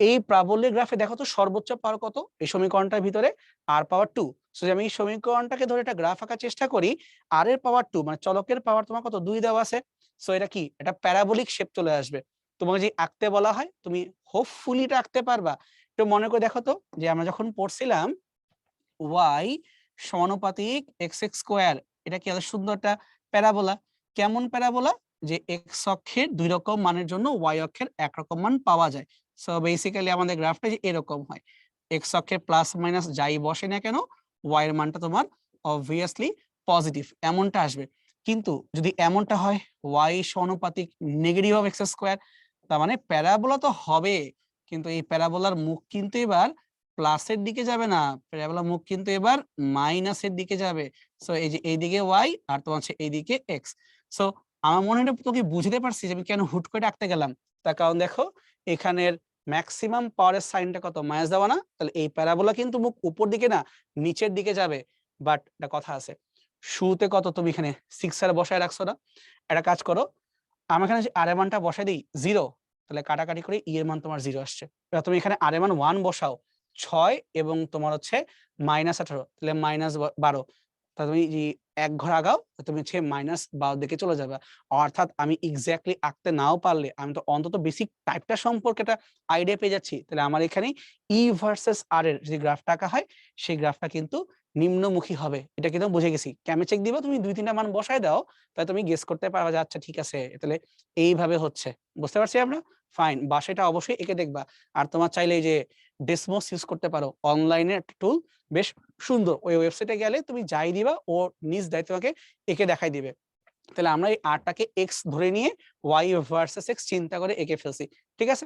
এই প্রাবল্যের গ্রাফে দেখো তো সর্বোচ্চ পাওয়ার কত এই সমীকরণটার ভিতরে? r⁻2। সো আমি এই সমীকরণটাকে ধরে একটা গ্রাফ আঁকার চেষ্টা করি, আর এর পাওয়ার 2 মানে চলকের পাওয়ার তোমার কত? 2 দেওয়া আছে। সো এটা কি? এটা প্যারাবোলিক শেপ চলে আসবে। তোমাকে যদি আঁকতে বলা হয় তুমি হোপফুলি এটা আঁকতে পারবা। একটু মনে করে দেখো তো, যে আমরা যখন পড়ছিলাম y সমানুপাতিক x² এটা কি এত সুন্দর একটা প্যারাবোলা। কেমন প্যারাবোলা? যে x অক্ষের 2 রকম মানের জন্য y অক্ষের একরকম মান পাওয়া যায়। সো বেসিক্যালি আমাদের গ্রাফটা যে এরকম হয়, x অক্ষে প্লাস মাইনাস যাই বসে না কেন y এর মানটা তোমার অবভিয়াসলি পজিটিভ, এমনটা আসবে। কিন্তু যদি এমনটা হয় y সমানুপাতিক নেগেটিভ অফ এক্স স্কোয়ার, তার মানে প্যারাবোলা তো হবে, কিন্তু এই প্যারাবোলার মুখ কিন্তু এবার প্লাসের দিকে যাবে না, প্যারাবোলার মুখ কিন্তু এবার মাইনাসের দিকে যাবে। সো এই যে এইদিকে y আর তোমার হচ্ছে এইদিকে x। সো আমার মনে হয় তোকে বুঝতে পারছি যে আমি কেন হুট করে আঁকতে গেলাম। তার কারণ দেখো এখানের ম্যাক্সিমাম পাওয়ারের সাইনটা কত, মাইনাস দেওয়া না, তাহলে এই প্যারাবোলা কিন্তু মুখ উপর দিকে না নিচের দিকে যাবে। বাট একটা কথা আছে, শুরুতে কত তুমি এখানে 6 আর বসায় রাখছো না, একটা কাজ করো, আমি এখানে আর এর মানটা বসাই দিই 0, তাহলে কাটাকাটি করে ই এর মান তোমার 0 আসছে। এবার তুমি এখানে আর এর মান 1 বসাও 6 এবং তোমার হচ্ছে -18, তাহলে -12, তাহলে তুমি এক ঘর আগাও, তুমি হচ্ছে -12 দিকে চলে যাবে। অর্থাৎ আমি এক্স্যাক্টলি আঁকতে নাও পারলে আমি তো অন্তত বেসিক টাইপটা সম্পর্কে একটা আইডিয়া পেয়ে যাচ্ছি। তাহলে আমার এখানে ই ভার্সেস আর এর যে গ্রাফটা আঁকা হয় সেই গ্রাফটা কিন্তু নিম্নমুখী হবে, এটা কিন্তু বুঝে গেছি। কেমনে চেক দিবা, তুমি 2-3টা মান বসায় দাও, তাহলে তুমি গেস করতে পারবা যে আচ্ছা ঠিক আছে তাহলে এইভাবে হচ্ছে। বুঝতে পারছি আমরা? ফাইন, বাসাটা অবশ্যই এঁকে দেখবা। আর তোমার চাইলে এই যে ডেসমোস ইউজ করতে পারো, অনলাইনে একটা টুল, বেশ সুন্দর। ওই ওয়েবসাইটে গেলে তুমি যাই দিবা ও নিজ দায়িত্ব তোমাকে এঁকে দেখাই দিবে। তাহলে আমরা এই আরটাকে এক্স ধরে নিয়ে ওয়াই ভার্সেস এক্স চিন্তা করে এঁকে ফেলছি। ঠিক আছে,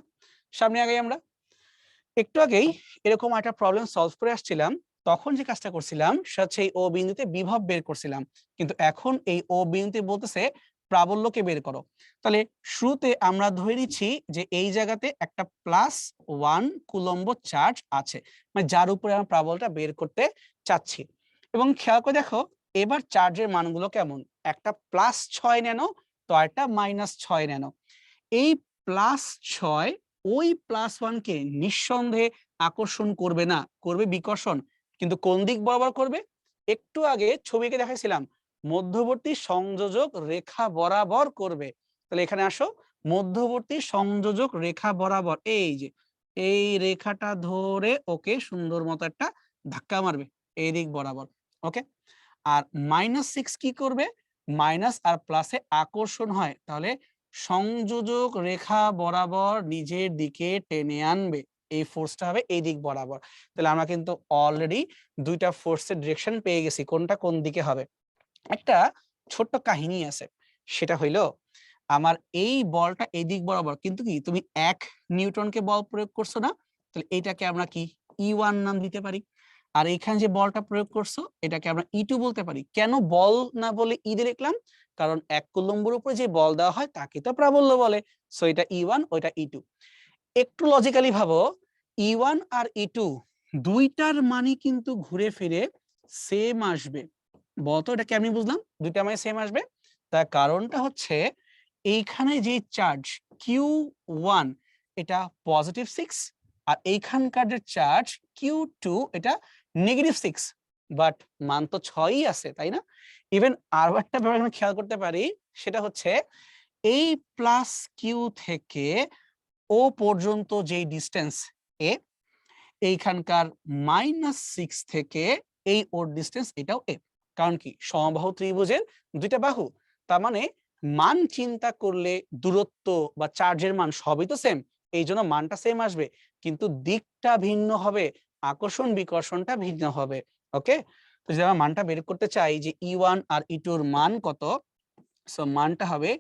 সামনে আগাই আমরা। একটু আগেই এরকম একটা প্রবলেম সলভ করে আসছিলাম, তখন যে কাজটা করছিলাম সেটা হচ্ছে এই ও বিন্দুতে বিভব বের করছিলাম, কিন্তু এখন এই ও বিন্দুতে বলতেছে প্রাবল্যকে বের করো। তাহলে শুরুতে আমরা ধরে নিচ্ছি যে এই জায়গাতে একটা +1 কুলম্ব চার্জ আছে, মানে যার উপরে আমরা প্রাবল্যটা বের করতে চাচ্ছি। এবং খেয়াল করে দেখো এবার চার্জের মানগুলো কেমন, একটা +6 ন্যানো তো একটা -6 ন্যানো। এই +6 ওই +1 কে নিঃসন্দেহে আকর্ষণ করবে না, করবে বিকর্ষণ। কিন্তু কোন দিক বরাবর করবে, একটু আগে ছবিকে দেখাইছিলাম মধ্যবর্তী সংযোজক রেখা বরাবর করবে। তাহলে এখানে আসো, মধ্যবর্তী সংযোজক রেখা বরাবর, এই যে এই রেখাটা ধরে ওকে সুন্দর মতো একটা ধাক্কা মারবে এই দিক বরাবর। ওকে, আর -6 কি করবে, মাইনাস আর প্লাসে আকর্ষণ হয়, তাহলে সংযোজক রেখা বরাবর নিজের দিকে টেনে আনবে, এই ফোর্সটা হবে এই দিক বরাবর। তাহলে আমরা কিন্তু অলরেডি দুইটা ফোর্সের ডিরেকশন পেয়ে গেছি, কোনটা কোন দিকে হবে। একটা ছোট্ট কাহিনী আছে, সেটা হইলো আমার এই বলটা এই দিক বরাবর, কিন্তু কি তুমি 1 নিউটনকে বল প্রয়োগ করছো না, তাহলে এটাকে আমরা কি E1 নাম দিতে পারি। আর এখানে যে বলটা প্রয়োগ করছো এটাকে আমরা E2 বলতে পারি। কেন বল না বলে ই দিয়ে লিখলাম, কারণ 1 কুলম্বের উপরে যে বল দেওয়া হয় তাকে তো প্রাবল্য বলে। সো এটা E1, ওইটা E2। একটু লজিক্যালি ভাবো, E1 আর E2 দুইটার মানে কিন্তু ঘুরে ফিরে সেম আসবে। বলতো এটা কেমনি বুঝলাম দুইটা মানে সেম আসবে? তার কারণটা হচ্ছে এইখানে যে চার্জ Q1 এটা +6, আর এইখানকার যে চার্জ Q2 এটা -6, বাট মান তো 6ই আছে, তাই না? ইভেন আরো একটা ব্যাপার আমি খেয়াল করতে পারি, সেটা হচ্ছে এই +Q থেকে ও পর্যন্ত যেই ডিস্টেন্স এ, এইখানকার -6 থেকে এই ওর ডিস্টেন্স এটাও এ। কারণ কি সমবাহু ত্রিভুজের দুইটা বাহু, তার মানে মান চিন্তা করলে দূরত্ব বা চার্জের মান সবই তো সেম, এই জন্য মানটা সেম আসবে, কিন্তু দিকটা ভিন্ন হবে, আকর্ষণ বিকর্ষণটা ভিন্ন হবে। ওকে, তো যদি আমরা মানটা বের করতে চাই যে E1 আর E2 এর মান কত, সো মানটা হবে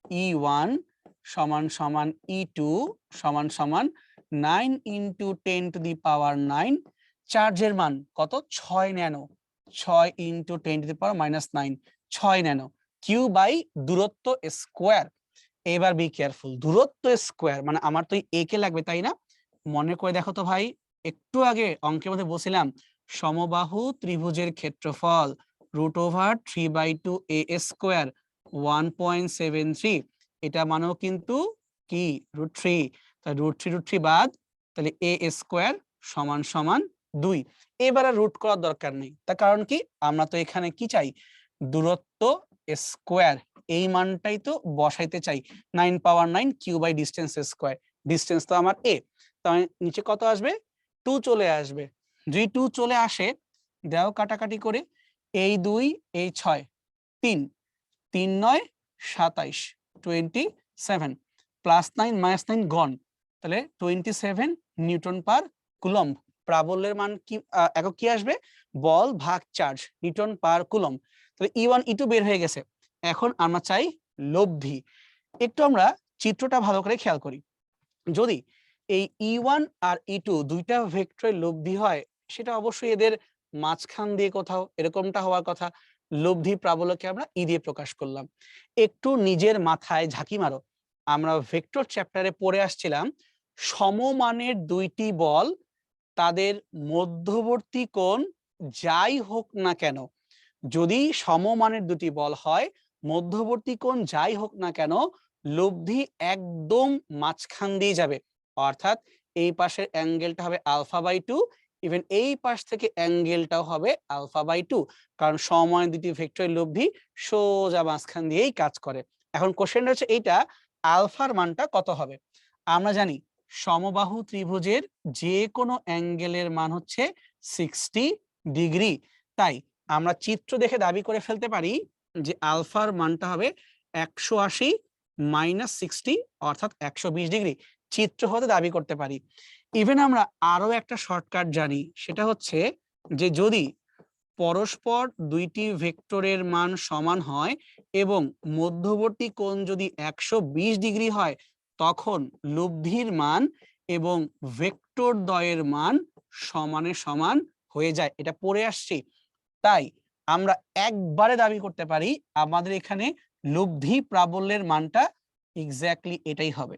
E1 সমান সমান E2 সমান সমান 9 × 10⁻৯। চার্জের মান কত, 6 ন্যানো, 6 × 10⁻৯, 6 ন্যানো, কিউ বাই দূরত্ব স্কোয়ার। এবার বি কেয়ারফুল, দূরত্ব স্কোয়ার মানে আমার তো এ কে লাগবে, তাই না? মনে করে দেখো তো ভাই, একটু আগে অঙ্কের মধ্যে বলছিলাম সমবাহু ত্রিভুজের ক্ষেত্রফল √3/2 a², 1.73, এটা মানেও কিন্তু কি √3, তাই √3 বাদ, তাহলে a² সমান সমান 2। এবারে রুট করার দরকার নেই, তার কারণ কি আমরা তো এখানে কি চাই, দূরত্ব স্কোয়ার, এই মানটাই তো বসাইতে চাই। 9 Q by distance square, distance তো আমার এ, তাই নিচে কত আসবে, 2 চলে আসবে। যদি 2 চলে আসে, দাও কাটাকাটি করে, এই 2 এই 6, 3, 3 9 27, 27, +9 -9 গন, তাহলে 27 নিউটন পার কুলম্ব। প্রাবল্যের মান কি একক কি আসবে, বল ভাগ চার্জ নিউটন পার কুলম। তাহলে E1 E2 বের হয়ে গেছে। এখন আমরা চাই লব্ধি। একটু আমরা চিত্রটা ভালো করে খেয়াল করি। যদি এই E1 আর E2 দুইটা ভেক্টরের লব্ধি হয়, সেটা অবশ্যই এদের মাঝখান দিয়ে কোথাও এরকমটা হওয়ার কথা। লব্ধি প্রাবল্যকে আমরা ই দিয়ে প্রকাশ করলাম। একটু নিজের মাথায় ঝাঁকি মারো। আমরা ভেক্টর চ্যাপ্টারে পড়ে আসছিলাম সমমানের দুইটি বল, তাদের মধ্যবর্তী কোণ যাই হোক না কেন, যদি সমমানের দুটি বল হয়, মধ্যবর্তী কোণ যাই হোক না কেন, লব্ধি একদম মাঝখান দিয়ে যাবে। অর্থাৎ এই পাশের অ্যাঙ্গেলটা হবে α/2, ইভেন এই পাশ থেকে অ্যাঙ্গেলটাও হবে α/2, কারণ সমমানের দুটি ভেক্টরের লব্ধি সোজা মাঝখান দিয়েই কাজ করে। এখন কোশ্চেনটা হচ্ছে এইটা, আলফার মানটা কত হবে? আমরা জানি সমবাহু ত্রিভুজের যে কোনো অ্যাঙ্গেলের মান হচ্ছে 60 ডিগ্রি। তাই আমরা চিত্র দেখে দাবি করে ফেলতে পারি যে আলফার মানটা হবে 180 - 60 অর্থাৎ 120 ডিগ্রি। চিত্র হতে দাবি করতে পারি। ইভেন আমরা আরো একটা শর্টকাট জানি, সেটা হচ্ছে যে যদি পরস্পর দুইটি ভেক্টরের মান সমান হয় এবং মধ্যবর্তী কোণ যদি 120 ডিগ্রি হয়, তখন লব্ধির মান এবং ভেক্টর দ্বয়ের মান সমানে সমান হয়ে যায়। এটা পড়ে আসছি। তাই আমরা একবারে দাবি করতে পারি আমাদের এখানে লব্ধি প্রাবল্যের মানটা এক্স্যাক্টলি এটাই হবে,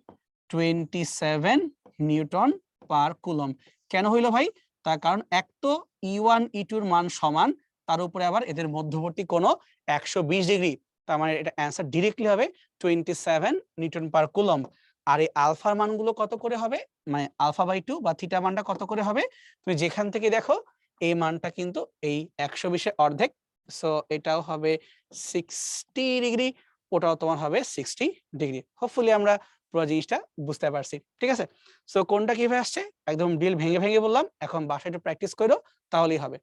27 নিউটন পার কুলম। কেন হইলো ভাই? তার কারণ এক তো E1 E2 এর মান সমান, তার উপরে আবার এদের মধ্যবর্তী কোণ 120 ডিগ্রি। তার মানে এটা অ্যান্সার ডিরেক্টলি হবে 27 নিউটন পার কুলম। আর এই আলফার মানগুলো কত করে হবে, মানে α/2 বা থিটা মানটা কত করে হবে, তুমি যেখান থেকে দেখো এই মানটা কিন্তু এই 120 এর অর্ধেক। সো এটাও হবে 60 ডিগ্রি, ওটাও তোমার হবে 60 ডিগ্রি। হোপফুলি আমরা পুরো জিনিসটা বুঝতে পারছি, ঠিক আছে? সো কোনটা কিভাবে আসছে একদম ডিল ভেঙে ভেঙে বললাম, এখন বাসায় একটু প্র্যাকটিস করো, তাহলেই হবে।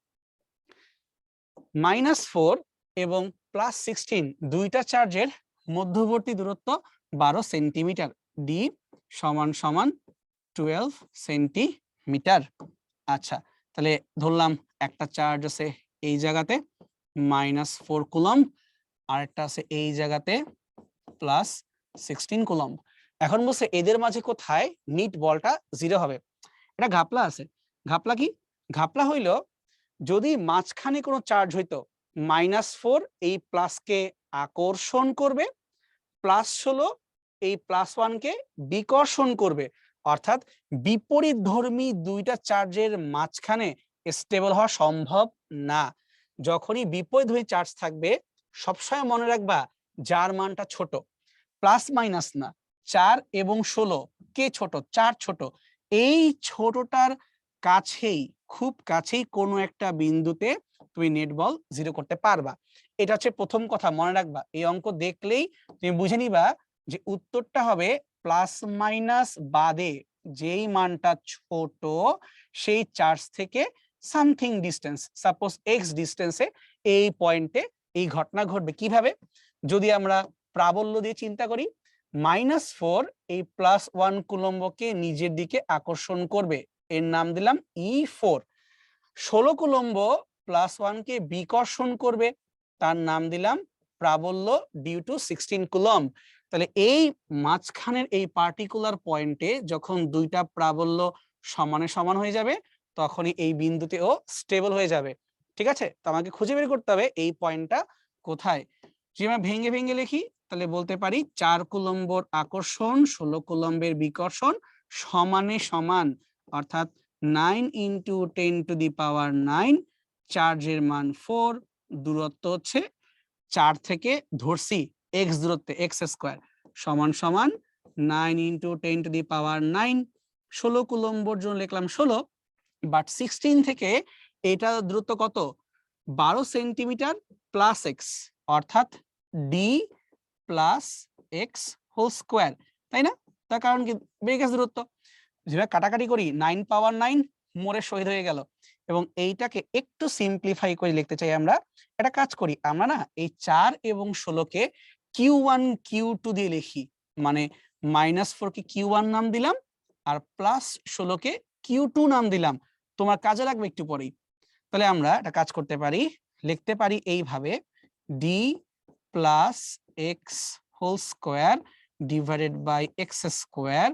-4 এবং +16 দুইটা চার্জের মধ্যবর্তী দূরত্ব 12 সেন্টিমিটার, ডি সমান সমান 12 সেন্টিমিটার। আচ্ছা, তাহলে ধরলাম একটা চার্জ আছে এই জায়গাতে -4 কুলম, আরেকটা আছে এই জায়গাতে +16 কুলম। এখন বলছে এদের মাঝে কোথায় নিট বলটা 0 হবে। এটা ঘাপলা আছে। ঘাপলা কি? ঘাপলা হইল যদি মাঝখানে কোনো চার্জ হইতো, -4 এই প্লাসকে আকর্ষণ করবে, +16 এই +1 কে বিকর্ষণ করবে। অর্থাৎ বিপরীতধর্মী দুইটা চার্জের মাঝখানে স্টেবল হওয়া সম্ভব না। যখনই বিপরীতধর্মী চার্জ থাকবে, সবসময় মনে রাখবা যার মানটা ছোট, প্লাস মাইনাস না, 4 এবং 16 কে ছোট, 4 ছোট। এই ছোটটার কাছেই, খুব কাছেই কোনো একটা বিন্দুতে তুমি নেট বল 0 করতে পারবা। এটা হচ্ছে প্রথম কথা, মনে রাখবা। এই অঙ্ক দেখলেই তুমি বুঝে নিবা যে উত্তরটা হবে প্লাস মাইনাস বাদে যেই মানটা ছোট, সেই চার্জ থেকে সামথিং ডিস্টেন্স, সাপোজ x ডিস্টেন্সে এই পয়েন্টে এই ঘটনা ঘটবে। কিভাবে? যদি আমরা প্রাবল্য দিয়ে চিন্তা করি, -4 এই +1 কুলম্বকে নিজের দিকে আকর্ষণ করবে, এর নাম দিলাম E4। 16 কুলম্ব +1 কে বিকর্ষণ করবে, তার নাম দিলাম প্রাবল্য ডিউ টু 16 কুলম্ব। তাহলে এই মাঝখানের এই পার্টিকুলার পয়েন্টে যখন দুইটা প্রাবল্য সমানে সমান হয়ে যাবে, তখনই এই বিন্দুতেও স্টেবল হয়ে যাবে। ঠিক আছে? তো আমাকে খুঁজে বের করতে হবে এই পয়েন্টটা কোথায়। যদি আমরা ভেঙে ভেঙে লিখি, তাহলে বলতে পারি 4 কুলম্বর আকর্ষণ 16 কুলম্বের বিকর্ষণ সমানে সমান, অর্থাৎ 9 × 10⁹, চার্জের মান 4, দূরত্ব হচ্ছে 4 থেকে ধরছি x দূরত্বে x² সমান সমান 9 × 10⁹, 16 কুলম্বর জন্য লিখলাম 16, বাট 16 থেকে এটা দূরত্ব কত, 12 সেন্টিমিটার প্লাস x, অর্থাৎ d plus x whole square, তাই না? তার কারণ কি, বেড়ে গেছে দূরত্ব। যেভাবে কাটাকাটি করি 9 পাওয়ার 9 মোড়ে শহীদ হয়ে গেল। এবং এইটাকে একটু সিম্পলিফাই করে লিখতে চাই আমরা। একটা কাজ করি আমরা, না এই 4 এবং 16 কে Q1 Q2 দিয়ে লিখি, মানে -4 কে Q1 নাম দিলাম আর +16 কে Q2 নাম দিলাম। তোমার কাজে লাগবে একটু পরেই। তাহলে আমরা একটা কাজ করতে পারি, লিখতে পারি এইভাবে, D plus X whole square divided by X square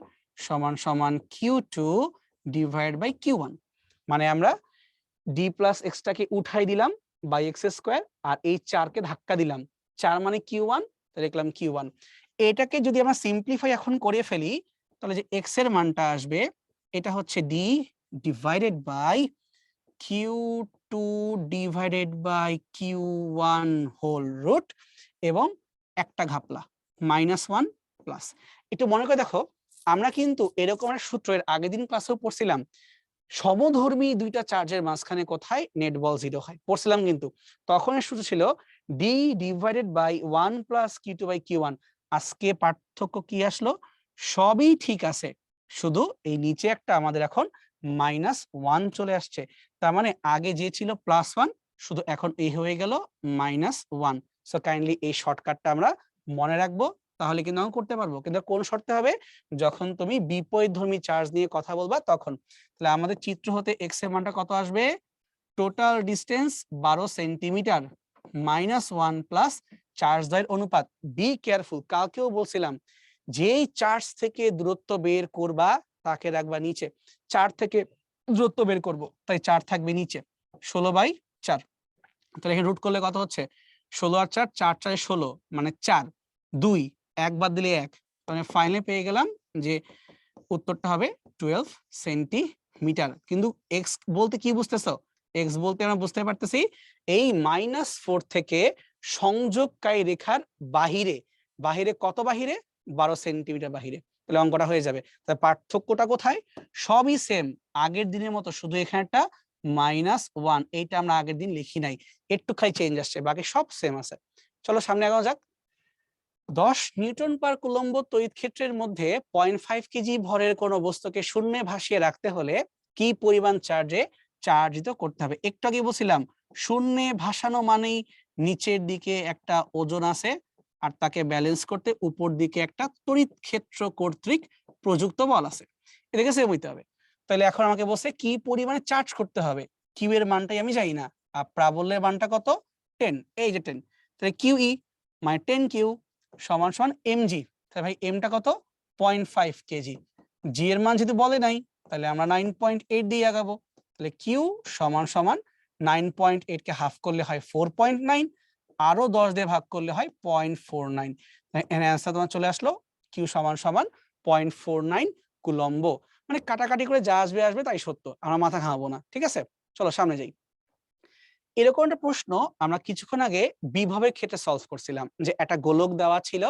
সমান সমান Q two divide by Q one. মানে আমরা ডি প্লাস এক্সটাকে উঠাই দিলাম বাই এক্স স্কোয়ার, আর এই 4কে ধাক্কা দিলাম, 4 মানে কিউ ওয়ান, লিখলাম কিউ ওয়ান। এটাকে যদি আমরা সিম্পলিফাই এখন করে ফেলি, তাহলে যে এক্স এর মানটা আসবে এটা হচ্ছে D divided by Q two divided by Q one whole root এবং একটা ঘাপলা -1 প্লাস। একটু মনে করে দেখো, আমরা কিন্তু এরকম একটা সূত্র এর আগের দিন ক্লাসেও পড়ছিলাম, সমধর্মী দুইটা চার্জের মাঝখানে কোথায় নেট বল 0 হয়, পড়ছিলাম কিন্তু তখন এর সূত্র ছিল D divided by 1 plus Q two by Q one. আজকে পার্থক্য কি আসলো? সবই ঠিক আছে, শুধু এই নিচে একটা আমাদের এখন -1 চলে আসছে। তার মানে আগে যে ছিল +1, শুধু এখন এই হয়ে গেল -1। সো কাইন্ডলি এই শর্টকাটটা আমরা মনে রাখবো, তাহলে কিন্তু আমরা করতে পারবো। কিন্তু কোন শর্তে হবে? যখন তুমি বিপরীতধর্মী চার্জ নিয়ে কথা বলবা তখন। তাহলে আমাদের চিত্র হতে এক্স এর মানটা কত আসবে? Total distance 12 centimetre -1 plus charge দ্বয়ের অনুপাত। বি কেয়ারফুল, কালকেও বলছিলাম যেই চার্জ থেকে দূরত্ব বের করবা তাকে রাখবা নিচে। 4 থেকে দূরত্ব বের করব, তাই 4 থাকবে নিচে, 16/4। তাহলে এখানে রুট করলে কত হচ্ছে? 16 আর 4, 4 4 16 মানে 4, 2 1 বাদ দিলে 1। মানে ফাইনালি পেয়ে গেলাম যে উত্তরটা হবে 12 সেন্টিমিটার। কিন্তু এক্স বলতে কি বুঝতেছো? এক্স বলতে আমরা বুঝতে পারতেছি এই -4 থেকে সংযোগকারী রেখার বাহিরে, বাহিরে কত বাহিরে? 12 সেন্টিমিটার বাহিরে। তাহলে অঙ্কটা হয়ে যাবে। তাহলে পার্থক্যটা কোথায়? সবই সেম, আগের দিনের মতো, শুধু এখানে একটা -1, এইটা আমরা আগের দিন লিখি নাই, একটু খালি চেঞ্জ আসছে, বাকি সব সেম আছে। চলো সামনে আগানো যাক। 10 নিউটন পার কুলম্ব তড়িৎ ক্ষেত্রের মধ্যে 0.5 কেজি ভরের কোন বস্তুকে শূন্যে ভাসিয়ে রাখতে হলে কি পরিমাণ চার্জে চার্জিত করতে হবে? একটু আগে বলছিলাম শূন্যে ভাসানো মানেই নিচের দিকে একটা ওজন আছে, আর তাকে ব্যালেন্স করতে উপর দিকে একটা তড়িৎ ক্ষেত্র কর্তৃক প্রযুক্ত বল আছে, এটাকে সেম হইতে হবে। তাহলে এখন আমাকে বলছে কি পরিমাণে চার্জ করতে হবে। কিউ এর মানটাই আমি জানি না, আর প্রাবল্যের মানটা কত? 10, এই যে 10। তাহলে কিউ ই মানে 10 কিউ সমান সমান mg। তাহলে ভাই এমটা কত? 0.5 কেজি। জি এর মান যদি বলে নাই, তাহলে আমরা 9.8 দিয়ে আগাবো। তাহলে কিউ সমান সমান 9.8 কে হাফ করলে হয় 4.9, আরো 10 দিয়ে ভাগ করলে হয় 0.49। এর অ্যান্সার তোমার চলে আসলো কিউ সমান সমান 0.49 কুলম্ব। মানে কাটাকাটি করে যা আসবে আসবে, তাই সত্য, আমরা মাথা ঘামাবো না, ঠিক আছে? চলো সামনে যাই। এরকম একটা প্রশ্ন আমরা কিছুক্ষণ আগে বিভবের ক্ষেত্রে সলভ করছিলাম, যে একটা গোলক দেওয়া ছিল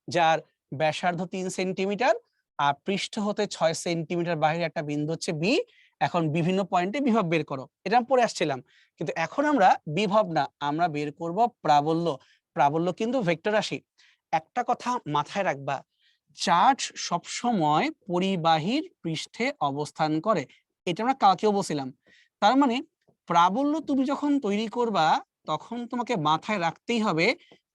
যার ব্যাসার্ধ 3 সেন্টিমিটার আর পৃষ্ঠ হতে 6 সেন্টিমিটার বাইরে একটা বিন্দু হচ্ছে বি। এখন বিভিন্ন পয়েন্টে বিভব বের করো, এটা আমি পড়ে আসছিলাম। কিন্তু এখন আমরা বিভব না, আমরা বের করব প্রাবল্য। প্রাবল্য কিন্তু ভেক্টর রাশি। একটা কথা মাথায় রাখবা, চার্জ সবসময় পরিবাহীর পৃষ্ঠে অবস্থান করে, এটা আমরা কালকেও বলছিলাম। তার মানে প্রাবল্য তুমি যখন তৈরি করবা তখন তোমাকে মাথায় রাখতেই হবে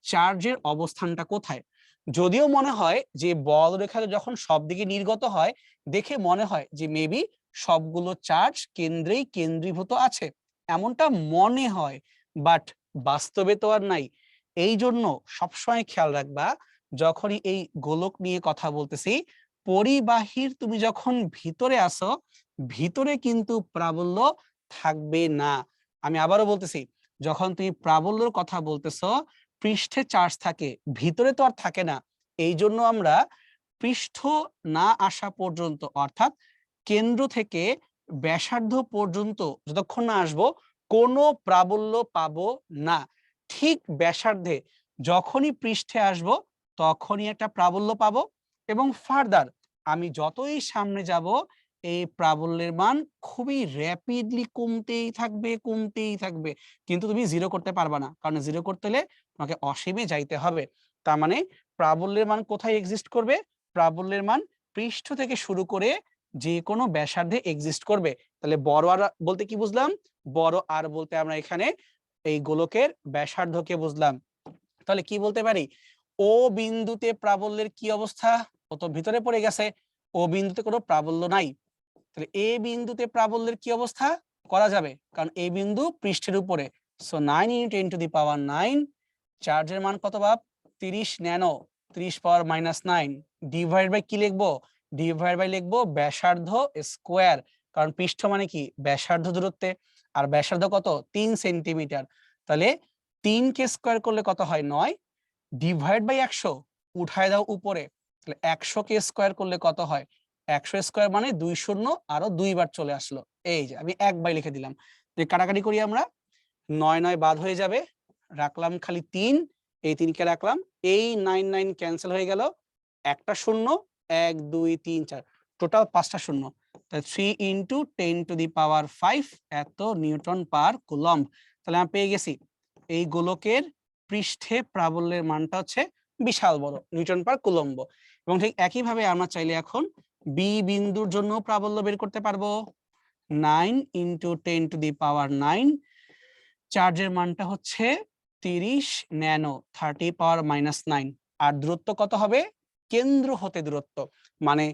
চার্জের অবস্থানটা কোথায়। যদিও মনে হয় যে বল রেখা যখন সব দিকে নির্গত হয়, দেখে মনে হয় যে মেবি সবগুলো চার্জ কেন্দ্রেই কেন্দ্রীভূত আছে, এমনটা মনে হয়, বাট বাস্তবে তো আর নাই। এই জন্য সবসময় খেয়াল রাখবা, যখনই এই গোলক নিয়ে কথা বলতেছি, পরিবাহীর তুমি যখন ভিতরে আসো, ভিতরে কিন্তু প্রাবল্য থাকবে না। আমি আবারও বলতেছি, যখন তুমি প্রাবল্যর কথা বলতেছো, পৃষ্ঠে চার্জ থাকে, ভিতরে তো আর থাকে না। এই জন্য আমরা পৃষ্ঠ না আসা পর্যন্ত, অর্থাৎ কেন্দ্র থেকে ব্যাসার্ধ পর্যন্ত যতক্ষণ না আসবো, কোনো প্রাবল্য পাবো না। ঠিক ব্যাসার্ধে যখনই পৃষ্ঠে আসবো তখনই একটা প্রাবল্য পাবো, এবং ফার্দার আমি যতই সামনে যাব এই প্রাবল্যের মান খুবই র্যাপিডলি কমতেই থাকবে, কমতেই থাকবে। কিন্তু তুমি জিরো করতে পারবা না, কারণ জিরো করতে হলে তোমাকে অসীমে যাইতে হবে। তার মানে প্রাবল্যের মান কোথায় এক্সিস্ট করবে? প্রাবল্যের মান পৃষ্ঠ থেকে শুরু করে যে কোনো ব্যাসার্ধে এক্সিস্ট করবে। তাহলে বড় আর বলতে কি বুঝলাম? বড় আর বলতে আমরা এখানে এই গোলকের ব্যাসার্ধকে বুঝলাম। তাহলে কি বলতে পারি? ও বিন্দুতে প্রাবল্যের কি অবস্থা? ও তো ভিতরে পড়ে গেছে, ও বিন্দুতে কোনো প্রাবল্য নাই। তাহলে এ বিন্দুতে প্রাবল্যের কি অবস্থা? করা যাবে, কারণ এই বিন্দু পৃষ্ঠের উপরে। সো 9 × 10⁻9, চার্জের মান কত বাপ? 30 ন্যানো, 30 পাওয়ার -9, ডিভাইড বাই কি লিখবো? ডিভাইড বাই লিখবো ব্যাসার্ধ স্কোয়ার, কারণ পৃষ্ঠ মানে কি? ব্যাসার্ধ দূরত্বে, আর ব্যাসার্ধ কত? 3 সেন্টিমিটার। তাহলে 3 কে স্কোয়ার করলে কত হয়? 9, ডিভাইড বাই 100, উঠায় দাও উপরে, তাহলে 100 কে স্কোয়ার করলে কত হয়? 100 স্কোয়ার মানে 2 শূন্য, আরো 2 বার চলে আসলো। এই যে আমি 1 বাই লিখে দিলাম। যে কাটাকাটি করি আমরা, 9 9 বাদ হয়ে যাবে, রাখলাম খালি 3, এই 3 কে রাখলাম, এই 9 9 ক্যান্সেল হয়ে গেল, একটা শূন্য, 1 2 3 4, টোটাল 5টা শূন্য। তাহলে 3 × 10⁵ এত নিউটন পার কুলম্ব। তাহলে আমি পেয়ে গেছি এই গোলকের পৃষ্ঠে প্রাবল্যের মানটা হচ্ছে বিশাল বড়, নিউটন পার কুলম্ব। এবং ঠিক একইভাবে আমরা চাইলে এখন বি বিন্দুর জন্য প্রাবল্য বের করতে পারবো। 9 × 10⁻9, চার্জের মানটা হচ্ছে 30 ন্যানো, 30⁻⁻9, আর দূরত্ব কত হবে? কেন্দ্র হতে দূরত্ব মানে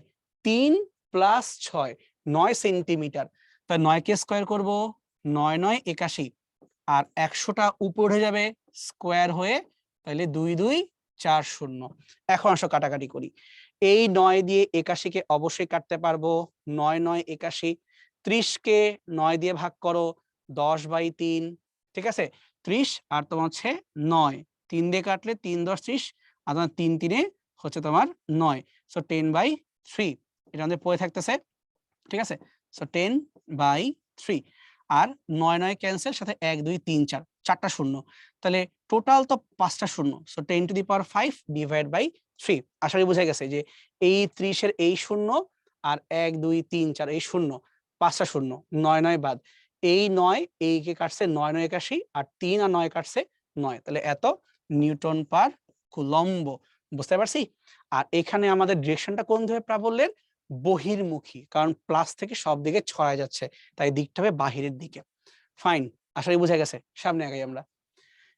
3 + 6, 9 সেন্টিমিটার। তাই 9 কে স্কোয়ার করবো, 9 9 81, আর 100টা উপরে যাবে স্কোয়ার হয়ে, তাহলে 2 2 4 0। এখন আসো কাটাকাটি করি, এই 9 দিয়ে 81 কে অবশ্যই কাটতে পারবো, 9 9 81, 30 কে 9 দিয়ে ভাগ করো, 10/3, ঠিক আছে? 30 আর তোমার হচ্ছে 9, 3 দিয়ে কাটলে 3 10 30, আর তোমার 3 3 হচ্ছে তোমার 9, সো 10/3 এটা আমাদের পড়ে থাকতেছে, ঠিক আছে? সো 10/3, আর 9 9 ক্যান্সেল, সাথে 1 2 3 4, 4টা শূন্য, তাহলে টোটাল তো 5টা শূন্য। So 10⁵ divide by 3। আশা করি বোঝা গেছে যে এই 30 এর এই শূন্য, আর 1 2 3 4 এই শূন্য, 5টা শূন্য, 9 9 বাদ, এই 9 এই কে কাটছে 9 9 81, আর 3 আর 9 কাটছে 9, তাহলে এত নিউটন পার কুলম্ব। বুঝতে পারছি? আর এখানে আমাদের ডিরেকশনটা কোন দিকে প্রাবল্যের? বহির্মুখী, কারণ প্লাস থেকে সব দিকে ছড়ায় যাচ্ছে, তাই দিকটা হবে বাহিরের দিকে। ফাইন, আশা করি বোঝা গেছে। সামনে আগাই আমরা।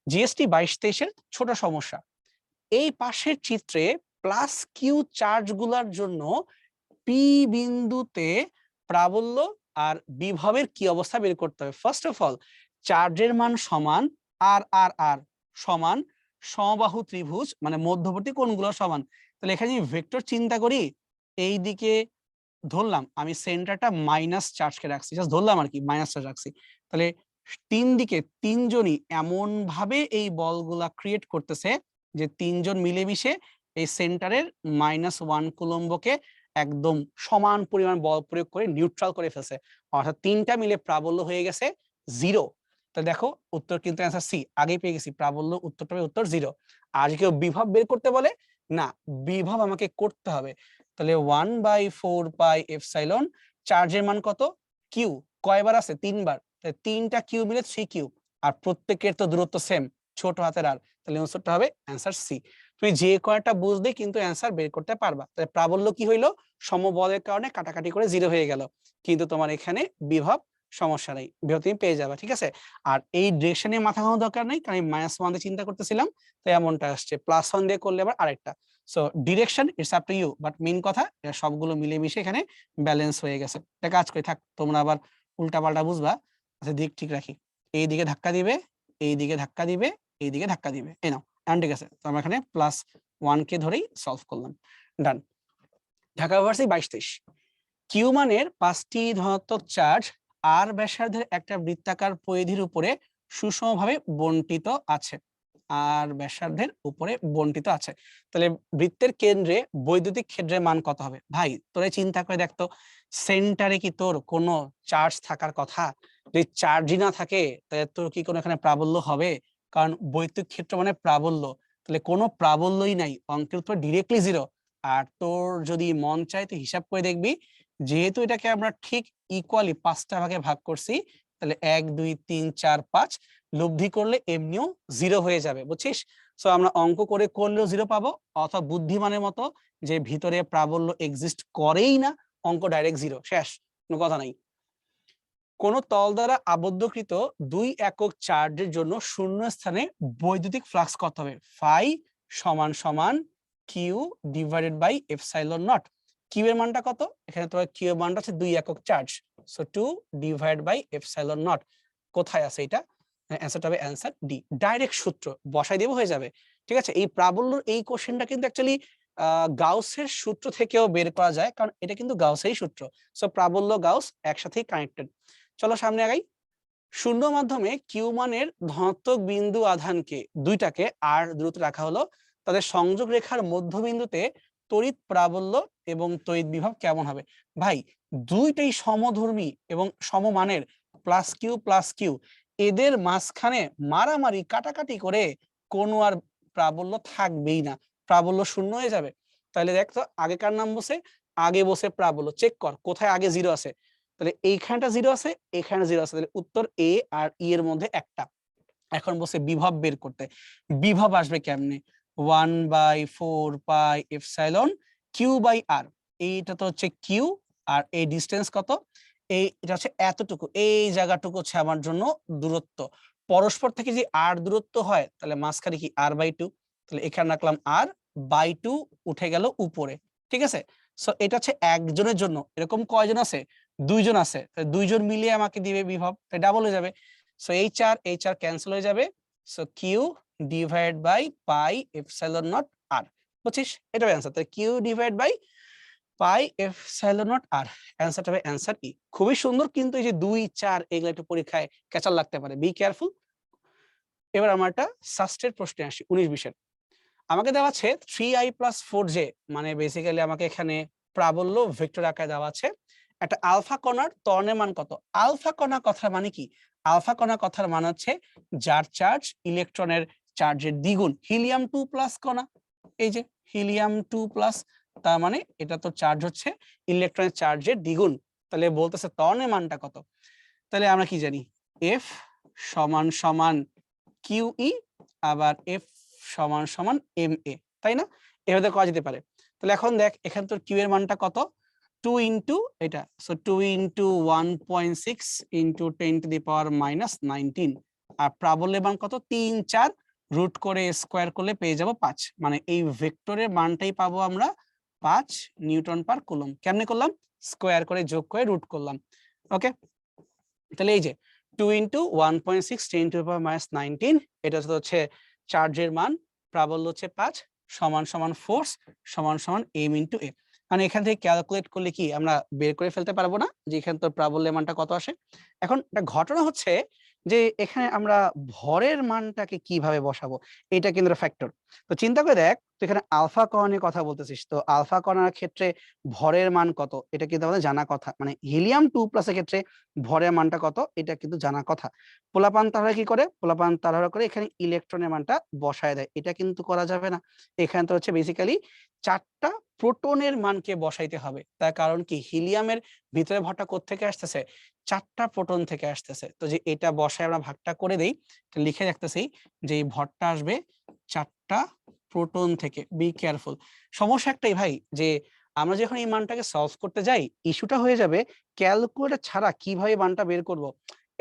জিএসটি 22-23 এর ছোট সমস্যা। এই পাশের চিত্রে প্লাস কিউ চার্জ গুলার জন্য পি বিন্দুতে প্রাবল্য আর বিভবের কি অবস্থা বের করতে হবে। ফার্স্ট অফ অল, চার্জের মান সমান, আর আর আর সমান সমবাহু ত্রিভুজ, মানে মধ্যবর্তী কোণগুলো সমান। তাহলে এখানে ভেক্টর চিন্তা করি, এই দিকে ধরলাম আমি সেন্টারটা মাইনাস চার্জকে রাখছি, জাস্ট ধরলাম আর কি, মাইনাস চার্জ রাখছি। তাহলে 3 দিকে 3 জনই এমন ভাবে এই বলগুলা ক্রিয়েট করতেছে যে 3 জন মিলেমিশে এই সেন্টারের -1 কুলম্বকে একদম সমান পরিমাণ বল প্রয়োগ করে নিউট্রাল করে ফেলছে, অর্থাৎ 3টা মিলে প্রাবল্য হয়ে গেছে 0। তো দেখো উত্তর কিন্তু অ্যান্সার সি, আগেই পেয়ে গেছি, প্রাবল্য উত্তরটা হবে উত্তর 0। আর কেউ বিভব বের করতে বলে, না বিভব আমাকে করতে হবে। তাহলে 1/4πε, চার্জের মান কত? কিউ, কয়বার আছে? 3 বার, তাহলে 3টা কিউ মিলে 3 কিউ, আর প্রত্যেকের তো দূরত্ব সেম, ছোট হাতের আর, তাহলে উত্তরটা হবে অ্যান্সার সি। তুমি যে কয়টা বুঝলে কিন্তু অ্যান্সার বের করতে পারবা। তাহলে প্রাবল্য কি হইলো? সমবলের কারণে কাটাকাটি করে 0 হয়ে গেল, কিন্তু তোমার এখানে বিভব সমস্যা নেই, বিভব তুমি পেয়ে যাবে, ঠিক আছে? আর এই ডিরেকশনে মাথা ঘামানোর দরকার নেই, কারণ আমি -1 দিয়ে চিন্তা করতেছিলাম, তাই এমনটা আসছে। +1 দিয়ে করলে আবার আরেকটা। So direction it's up to you, but main কথা এটা সবগুলো মিলেমিশে এখানে ব্যালেন্স হয়ে গেছে। এটা কাজ করে থাক, তোমরা আবার উল্টাপাল্টা বুঝবা। আচ্ছা দিক ঠিক রাখি, এই দিকে ধাক্কা দিবে, এই দিকে ধাক্কা দিবে, এই দিকে ধাক্কা দিবে, এই নাও এখন ঠিক আছে। তো আমরা এখানে +1 কে ধরেই সলভ করলাম, ডান। ঢাকা ইউনিভার্সিটি 22-23, কিউ মানের 5টি ধনাত্মক চার্জ আর ব্যাসার্ধের একটা বৃত্তাকার পরিধির উপরে সুষমভাবে বণ্টিত আছে, আর ব্যাসার্ধের উপরে বণ্টিত আছে। তাহলে বৃত্তের কেন্দ্রে বৈদ্যুতিক ক্ষেত্রের মান কত হবে? ভাই তোরা চিন্তা করে দেখতো, সেন্টারে কি তোর কোনো চার্জ থাকার কথা? যদি চার্জই না থাকে তাহলে তোর কি কোনো এখানে প্রাবল্য হবে? কারণ বৈদ্যুতিক ক্ষেত্র মানে প্রাবল্য, তাহলে কোনো প্রাবল্যই নাই, অঙ্কের উত্তর ডিরেক্টলি 0। আর তোর যদি মন চায় তুই হিসাব করে দেখবি, যেহেতু এটাকে আমরা ঠিক ইকুয়ালি 5টা ভাগে ভাগ করছি, তাহলে 1 2 3 4 5 লব্ধি করলে এমনিও 0 হয়ে যাবে, বুঝছিস? সো আমরা অঙ্ক করে করলেও 0 পাবো, অথবা বুদ্ধিমানের মতো যে ভিতরে প্রাবল্য এক্সিস্ট করেই না, অঙ্ক ডাইরেক্ট 0, শেষ, কোনো কথা নাই। কোন তল দ্বারা আবদ্ধকৃত 2 একক চার্জের জন্য শূন্য স্থানে বৈদ্যুতিক ফ্লাক্স কত হবে? ফাই সমান সমান Q divided by epsilon naught. Q এর মানটা কত? এখানে তোমার কিউ এর মানটা হচ্ছে 2 একক charge, so 2 divide by epsilon naught কোথায় আছে এটা? অ্যান্সারটা হবে অ্যান্সার ডি। ডাইরেক্ট সূত্র বসাই দেব হয়ে যাবে। ঠিক আছে, এই প্রাবল্যর এই কোশ্চেনটা কিন্তু অ্যাকচুয়ালি গাউসের সূত্র থেকেও বের করা যায়, কারণ এটা কিন্তু গাউসেরই সূত্র। সো প্রাবল্য গাউস একসাথেই কানেক্টেড। চলো সামনে আগাই। শূন্য মাধ্যমে কিউ মানের ধনাত্মক বিন্দু আধানকে দুইটাকে আর দূরত্বে রাখা হলো, তাদের সংযোগ রেখার মধ্যবিন্দুতে তড়িৎ প্রাবল্য এবং তড়িৎ বিভব কেমন হবে? ভাই, দুইটাই সমধর্মী এবং সমমানের, প্লাস কিউ, এদের মাঝখানে মারামারি কাটাকাটি করে কোনো আর প্রাবল্য থাকবেই না, প্রাবল্য শূন্য হয়ে যাবে। তাহলে দেখ তো আগেকার নাম বসে, আগে বসে প্রাবল্য, চেক কর কোথায় আগে জিরো আছে। তাহলে এইখানটা জিরো আছে, এখানে জিরো আছে, তাহলে উত্তর এ আর ই এর মধ্যে একটা। এখন বসে বিভব বের করতে, বিভব আসবে কেমনে? 1/4 পাই এপসাইলন কিউ বাই আর। এইটা তো হচ্ছে কিউ, আর এই ডিস্টেন্স কত? এটা হচ্ছে এতটুকু, এই জায়গাটুকু হচ্ছে আমার জন্য দূরত্ব। পরস্পর থেকে যে আর দূরত্ব হয়, তাহলে মাঝখানে কি r/2, তাহলে এখানে রাখলাম r/2 উঠে গেল উপরে। ঠিক আছে, সো এটা হচ্ছে একজনের জন্য। এরকম কয়জন আছে? দুইজন আছে, দুইজন মিলিয়ে আমাকে দিবে বিভব, ডাবল হয়ে যাবে। সো এইচ আর ক্যান্সেল হয়ে যাবে। So Q divide by pi epsilon naught R. বুঝছিস? এটা হবে অ্যান্সার। তাহলে Q divide by pi epsilon naught R, অ্যান্সারটা হবে অ্যান্সার ই। খুবই সুন্দর, কিন্তু এই যে 2, 4 এগুলো একটু পরীক্ষায় ক্যাচাল লাগতে পারে, বি কেয়ারফুল। এবার আমার একটা সাস্টের প্রশ্নে আসি 19-20-এর। আমাকে দেওয়া আছে 3i + 4j, মানে বেসিক্যালি আমাকে এখানে প্রাবল্য ভেক্টর আকারে দেওয়া আছে। একটা আলফা কণার ত্বরণের মান কত? আলফা কণা কথার মানে কি? আলফা কণা কথার মানে হচ্ছে যার চার্জ ইলেকট্রনের চার্জের দ্বিগুণ। হিলিয়াম 2+ কণা, এই যে হিলিয়াম 2+, তার মানে এটা তো চার্জ হচ্ছে ইলেকট্রনের চার্জের দ্বিগুণ। তাহলে বলতেছে ত্বরণের মানটা কত? তাহলে আমরা কি জানি? এফ সমান সমান কিউই, আবার এফ সমান সমান এম এ, তাই না? এভাবে করা যেতে পারে। তাহলে এখন দেখ, এখানে তোর কিউ এর মানটা কত? 2 ইন্টু এটা, সো 2 ইন্টু 1.6 ইন্টু 10⁻⁻19, আর প্রাবল্যের মান কত? 3, 4 রুট করে স্কোয়ার করলে পেয়ে যাব 5। মানে এই ভেক্টরের মানটাই পাবো আমরা 5 নিউটন পার কুলম। কেমনে করলাম? স্কোয়ার করে, যোগ করে, রুট করলাম। ওকে, তাহলে এই যে 2 ইন্টু 1.6 10⁻⁻19, এটা হচ্ছে চার্জের মান, প্রাবল্য হচ্ছে 5, সমান সমান ফোর্স সমান সমান এম ইন্টু এ। মানে এখান থেকে ক্যালকুলেট করলে কি আমরা বের করে ফেলতে পারবো না যে এখানে তোর প্রাবল্যের মানটা কত আসে? এখন একটা ঘটনা হচ্ছে যে এখানে আমরা ভরের মানটাকে কিভাবে বসাবো, এটা কিন্তু ফ্যাক্টর। তো চিন্তা করে দেখ, তুই এখানে আলফা কণা নিয়ে কথা বলতেছিস, তো আলফা কণার ক্ষেত্রে ভরের মান কত এটা কিন্তু আমাদের জানা কথা। মানে হিলিয়াম 2+ এর ক্ষেত্রে ভরের মানটা কত এটা কিন্তু জানা কথা। পোলাপান তারা কি করে? পোলাপান তাড়াহুড়া করে এখানে ইলেকট্রনের মানটা বসায় দেয়, এটা কিন্তু করা যাবে না। এখানে তো হচ্ছে বেসিক্যালি 4টা প্রোটনের মানকে বসাইতে হবে। তার কারণ কি? হিলিয়ামের ভিতরে ভরটা কোত্থেকে আসতেছে? 4টা প্রোটন থেকে আসতেছে। তো যে এটা বসায় আমরা ভাগটা করে দেই, লিখে রাখতেছি যে এই ভরটা আসবে 4টা প্রোটন থেকে। Be careful. সমস্যা একটাই ভাই, যে আমরা যখন এই মানটাকে সলভ করতে যাই, ইস্যুটা হয়ে যাবে ক্যালকুলেটর ছাড়া কিভাবে মানটা বের করব।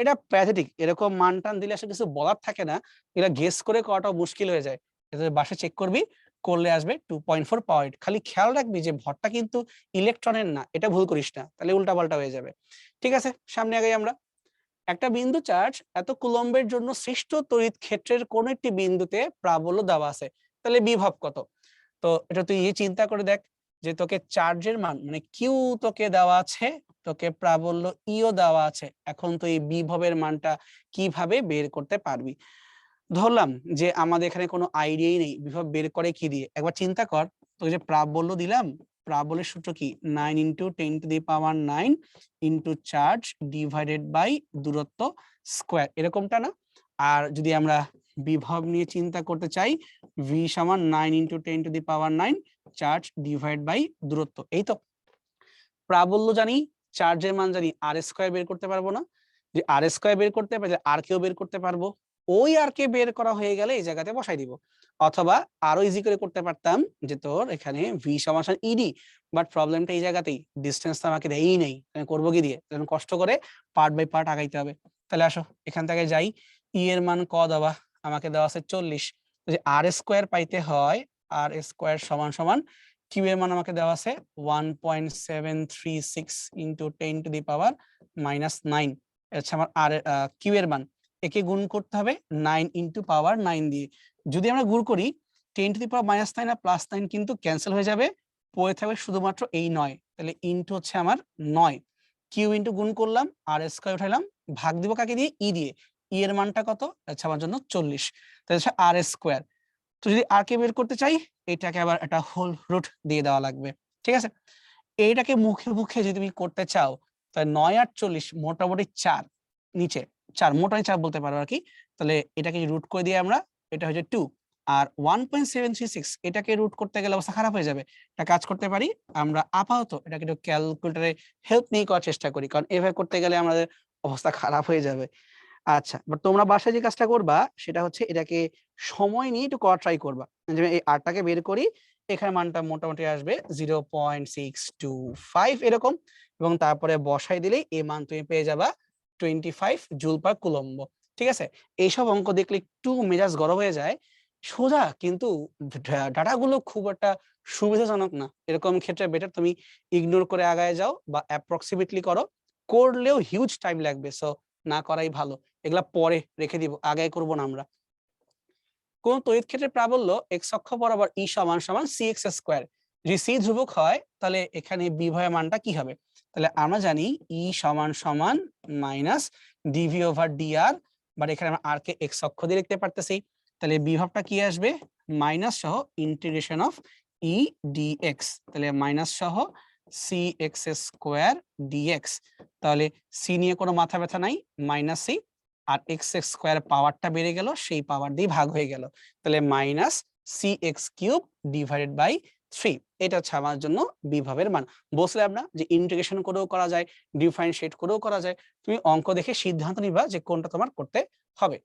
এটা প্যাথেটিক। এরকম মান টান দিলে আসলে কিছু বলার থাকে না, এটা গেস করে করাটাও মুশকিল হয়ে যায়। এটা বাসায় চেক করবি, করলে আসবে 2.4 পাওয়ার। খালি খেয়াল রাখবি যে ভরটা কিন্তু ইলেকট্রনের না, এটা ভুল করিস না, তাহলে উল্টাপাল্টা হয়ে যাবে। ঠিক আছে, সামনে আগাই আমরা। একটা বিন্দু চার্জ এত কুলম্বের জন্য সৃষ্ট তড়িৎ ক্ষেত্রের কোন একটি বিন্দুতে প্রাবল্য দেওয়া আছে, তাহলে বিভব কত? তো এটা তুই চিন্তা করে দেখ, যে তোকে চার্জের মান মানে কিউ তোকে দেওয়া আছে, তোকে প্রাবল্য ইও দেওয়া আছে। এখন তুই বিভবের মানটা কিভাবে বের করতে পারবি? ধরলাম যে আমাদের এখানে কোনো আইডিয়াই নেই বিভব বের করে কি দিয়ে। একবার চিন্তা কর, তোকে যে প্রাবল্য দিলাম, প্রাবল্যের সূত্র কি? 9 into 10⁻9 into charge divided by দূরত্ব স্কোয়ার, এরকমটা না? আর যদি আমরা বিভব নিয়ে চিন্তা করতে চাই, ভি সমান 9 ইন্টু 10⁻9 চার্জ ডিভাইড বাই দূরত্ব। এই তো প্রাবল্য জানি, চার্জের মান জানি, আর স্কোয়ার বের করতে পারবো না? যে আর স্কোয়ার বের করতে পারলে আর কেও বের করতে পারবো। ওই আর কে বের করা হয়ে গেলে এই জায়গাতে বসাই দিব। অথবা আরো ইজি করে করতে পারতাম যে তোর এখানে ভি সমান ইডি, বাট প্রবলেমটা এই জায়গাতেই, ডিসটেন্স তো আমাকে দেয়ই নেই, আমি করবো কি দিয়ে? কষ্ট করে পার্ট বাই পার্ট আগাইতে হবে। তাহলে আসো এখান থেকে যাই। ই এর মান ক দেওয়া? আমাকে দেওয়া আছে 40। যে আর স্কোয়ার পাইতে হয়, আর স্কোয়ার সমান সমান কিউ এর মান আমাকে দেওয়া আছে 1.736 ইন্টু 10⁻⁻9 -9 হচ্ছে আমার আর কিউ এর মান, একে গুণ করতে হবে 9 ইনটু পাওয়ার 9 দিয়ে। যদি আমরা গুণ করি 10 টু দি পাওয়ার -9 আর +9 কিন্তু ক্যান্সেল হয়ে যাবে, পড়ে থাকবে শুধুমাত্র এই 9, তাহলে ইনটু হচ্ছে আমার 9, কিউ ইনটু গুণ করলাম আর স্কয়ার উঠাইলাম, ভাগ দিব কাকে দিয়ে, ই দিয়ে, ই এর মানটা কত, আচ্ছা আমার জন্য 40, তাহলে হচ্ছে আর স্কয়ার। তো যদি আর কে বের করতে চাই, এটাকে আবার একটা হোল রুট দিয়ে দেওয়া লাগবে, ঠিক আছে। এইটাকে মুখে মুখে যদি তুমি করতে চাও, তাহলে 9 আর 40 মোটামুটি 4, নিচে 4 মোটামুটি 4 বলতে পারো আর কি। তাহলে এটাকে রুট করে দিয়ে আমরা, এটা হচ্ছে 2 আর 1.736, এটাকে রুট করতে গেলে অবস্থা খারাপ হয়ে যাবে। একটা কাজ করতে পারি আমরা, আপাতত এটাকে একটু ক্যালকুলেটরে হেল্প নিয়ে করার চেষ্টা করি, কারণ এভাবে করতে গেলে আমাদের অবস্থা খারাপ হয়ে যাবে। আচ্ছা, বাট তোমরা বাসায় যে কাজটা করবা সেটা হচ্ছে এটাকে সময় নিয়ে একটু করা ট্রাই করবা। যে এই 8 টাকে বের করি, এখানে মানটা মোটামুটি আসবে 0.625 এরকম, এবং তারপরে বসাই দিলেই এই মান তুমি পেয়ে যাবা 25 জুল পার কুলম্ব। ঠিক আছে, এইসব অঙ্ক দেখলে একটু মেজাজ গরম হয়ে যায়, সোজা কিন্তু ডাটাগুলো খুব একটা সুবিধাজনক না। এরকম ক্ষেত্রে বেটার তুমি ইগনোর করে আগায় যাও বা অ্যাপ্রক্সিমেটলি করো, করলেও হিউজ টাইম লাগবে, সো না করাই ভালো। এগুলা পরে রেখে দিব, আগে করব না আমরা। কোন তড়িৎ ক্ষেত্রের প্রাবল্য x অক্ষ বরাবর E সমান সমান cx স্কয়ার, যদি c ধ্রুবক হয় তাহলে এখানে বিভবের মানটা কি হবে? তাহলে আমরা জানি E সমান সমান minus dv over dr, but এখানে আমরা r কে x অক্ষ দিয়ে লিখতে পারতেছি, তাহলে বিভবটা কি আসবে, মাইনাস সহ ইন্টিগ্রেশন অফ E dx, তাহলে মাইনাস সহ cx স্কয়ার dx, তাহলে c নিয়ে কোনো মাথা ব্যথা নাই, মাইনাস c, আর x স্কয়ার পাওয়ারটা বেড়ে গেল, সেই পাওয়ার দিয়ে ভাগ হয়ে গেল, তাহলে minus cx cube divided by 3, এটা হচ্ছে আমার জন্য বিভবের মান। বলছিলাম না যে ইন্টিগ্রেশন করেও করা যায়, ডিফারেন্সিয়েট করেও করা যায়, তুমি অঙ্ক দেখে সিদ্ধান্ত নিবা যে কোনটা তোমার করতে হবে।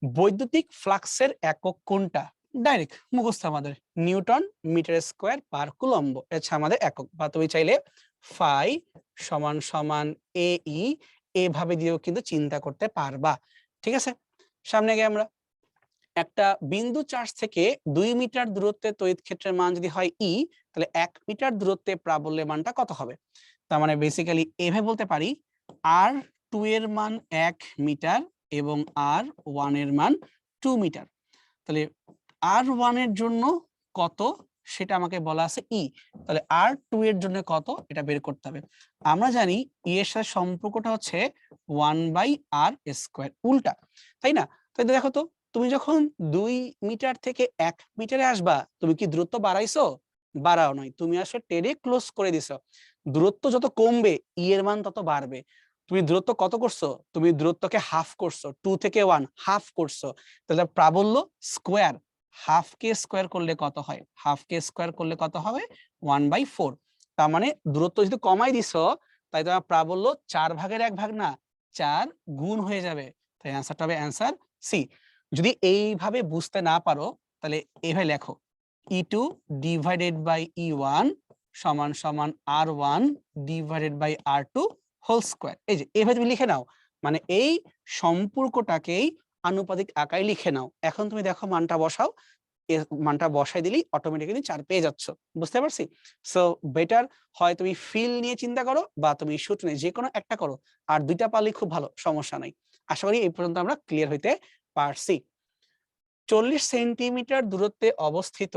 বৈদ্যুতিক ফ্লাক্সের একক কোনটা? ডাইরেক্ট মুখস্থ আমাদের, newton metre square per coulomb, এটা আমাদের একক। বা তুমি চাইলে ফাই সমান সমান এ ই এভাবে দিয়েও কিন্তু চিন্তা করতে পারবা, ঠিক আছে। সামনে গিয়ে আমরা, একটা বিন্দু চার্জ থেকে 2 মিটার দূরত্বে তড়িৎ ক্ষেত্রের মান যদি হয় ই, তাহলে 1 মিটার দূরত্বে প্রাবল্যের মানটা কত হবে? তার মানে বেসিক্যালি এভাবে বলতে পারি, R2 এর মান 1 মিটার এবং R1 এর মান 2 মিটার, তাহলে R1 এর জন্য কত সেটা আমাকে বলা আছে ই, তাহলে R2 এর জন্য কত এটা বের করতে হবে। আমরা জানি ই এর সাথে সম্পর্কটা হচ্ছে 1/r স্কয়ার, উল্টা, তাই না? তাই দেখো তো, তুমি যখন 2 মিটার থেকে 1 মিটারে আসবা, তুমি কি দূরত্ব বাড়াইছো? বাড়াও নাই, তুমি আসলে টেনে ক্লোজ করে দিছো। দূরত্ব যত কমবে ই এর মান তত বাড়বে। তুমি দূরত্ব কত করছো? তুমি দূরত্বকে হাফ করছো, 2 থেকে 1 হাফ করছো, তাহলে প্রাবল্য স্কয়ার, হাফ কে স্কয়ার করলে কত হয়? হাফ কে স্কয়ার করলে কত হবে? 1/4। তার মানে দূরত্ব যদি কমাই দিছো, তাই তোমার প্রাবল্য 4 ভাগের 1 ভাগ না, 4 গুণ হয়ে যাবে, তাই অ্যানসারটা হবে অ্যানসার সি। যদি এইভাবে বুঝতে না পারো, তাহলে এইভাবে লেখো, E2 ডিভাইডেড বাই E1 সমান সমান R1 divided by R2 whole square. এই যে এইভাবে তুমি লিখে নাও, মানে এই সম্পর্কটাকেই আনুপাতিক আকারে লিখে নাও। এখন তুমি দেখো মানটা বসাও, এর মানটা বসাই দিলেই অটোমেটিক্যালি 4 পেয়ে যাচ্ছ, বুঝতে পারছি? সো বেটার হয় তুমি ফিল নিয়ে চিন্তা করো বা তুমি সূত্র নিয়ে, যে কোনো একটা করো, আর দুইটা পারলে খুব ভালো, সমস্যা নাই। আশা করি এই পর্যন্ত আমরা ক্লিয়ার হইতে পারছি। 40 সেন্টিমিটার দূরত্বে অবস্থিত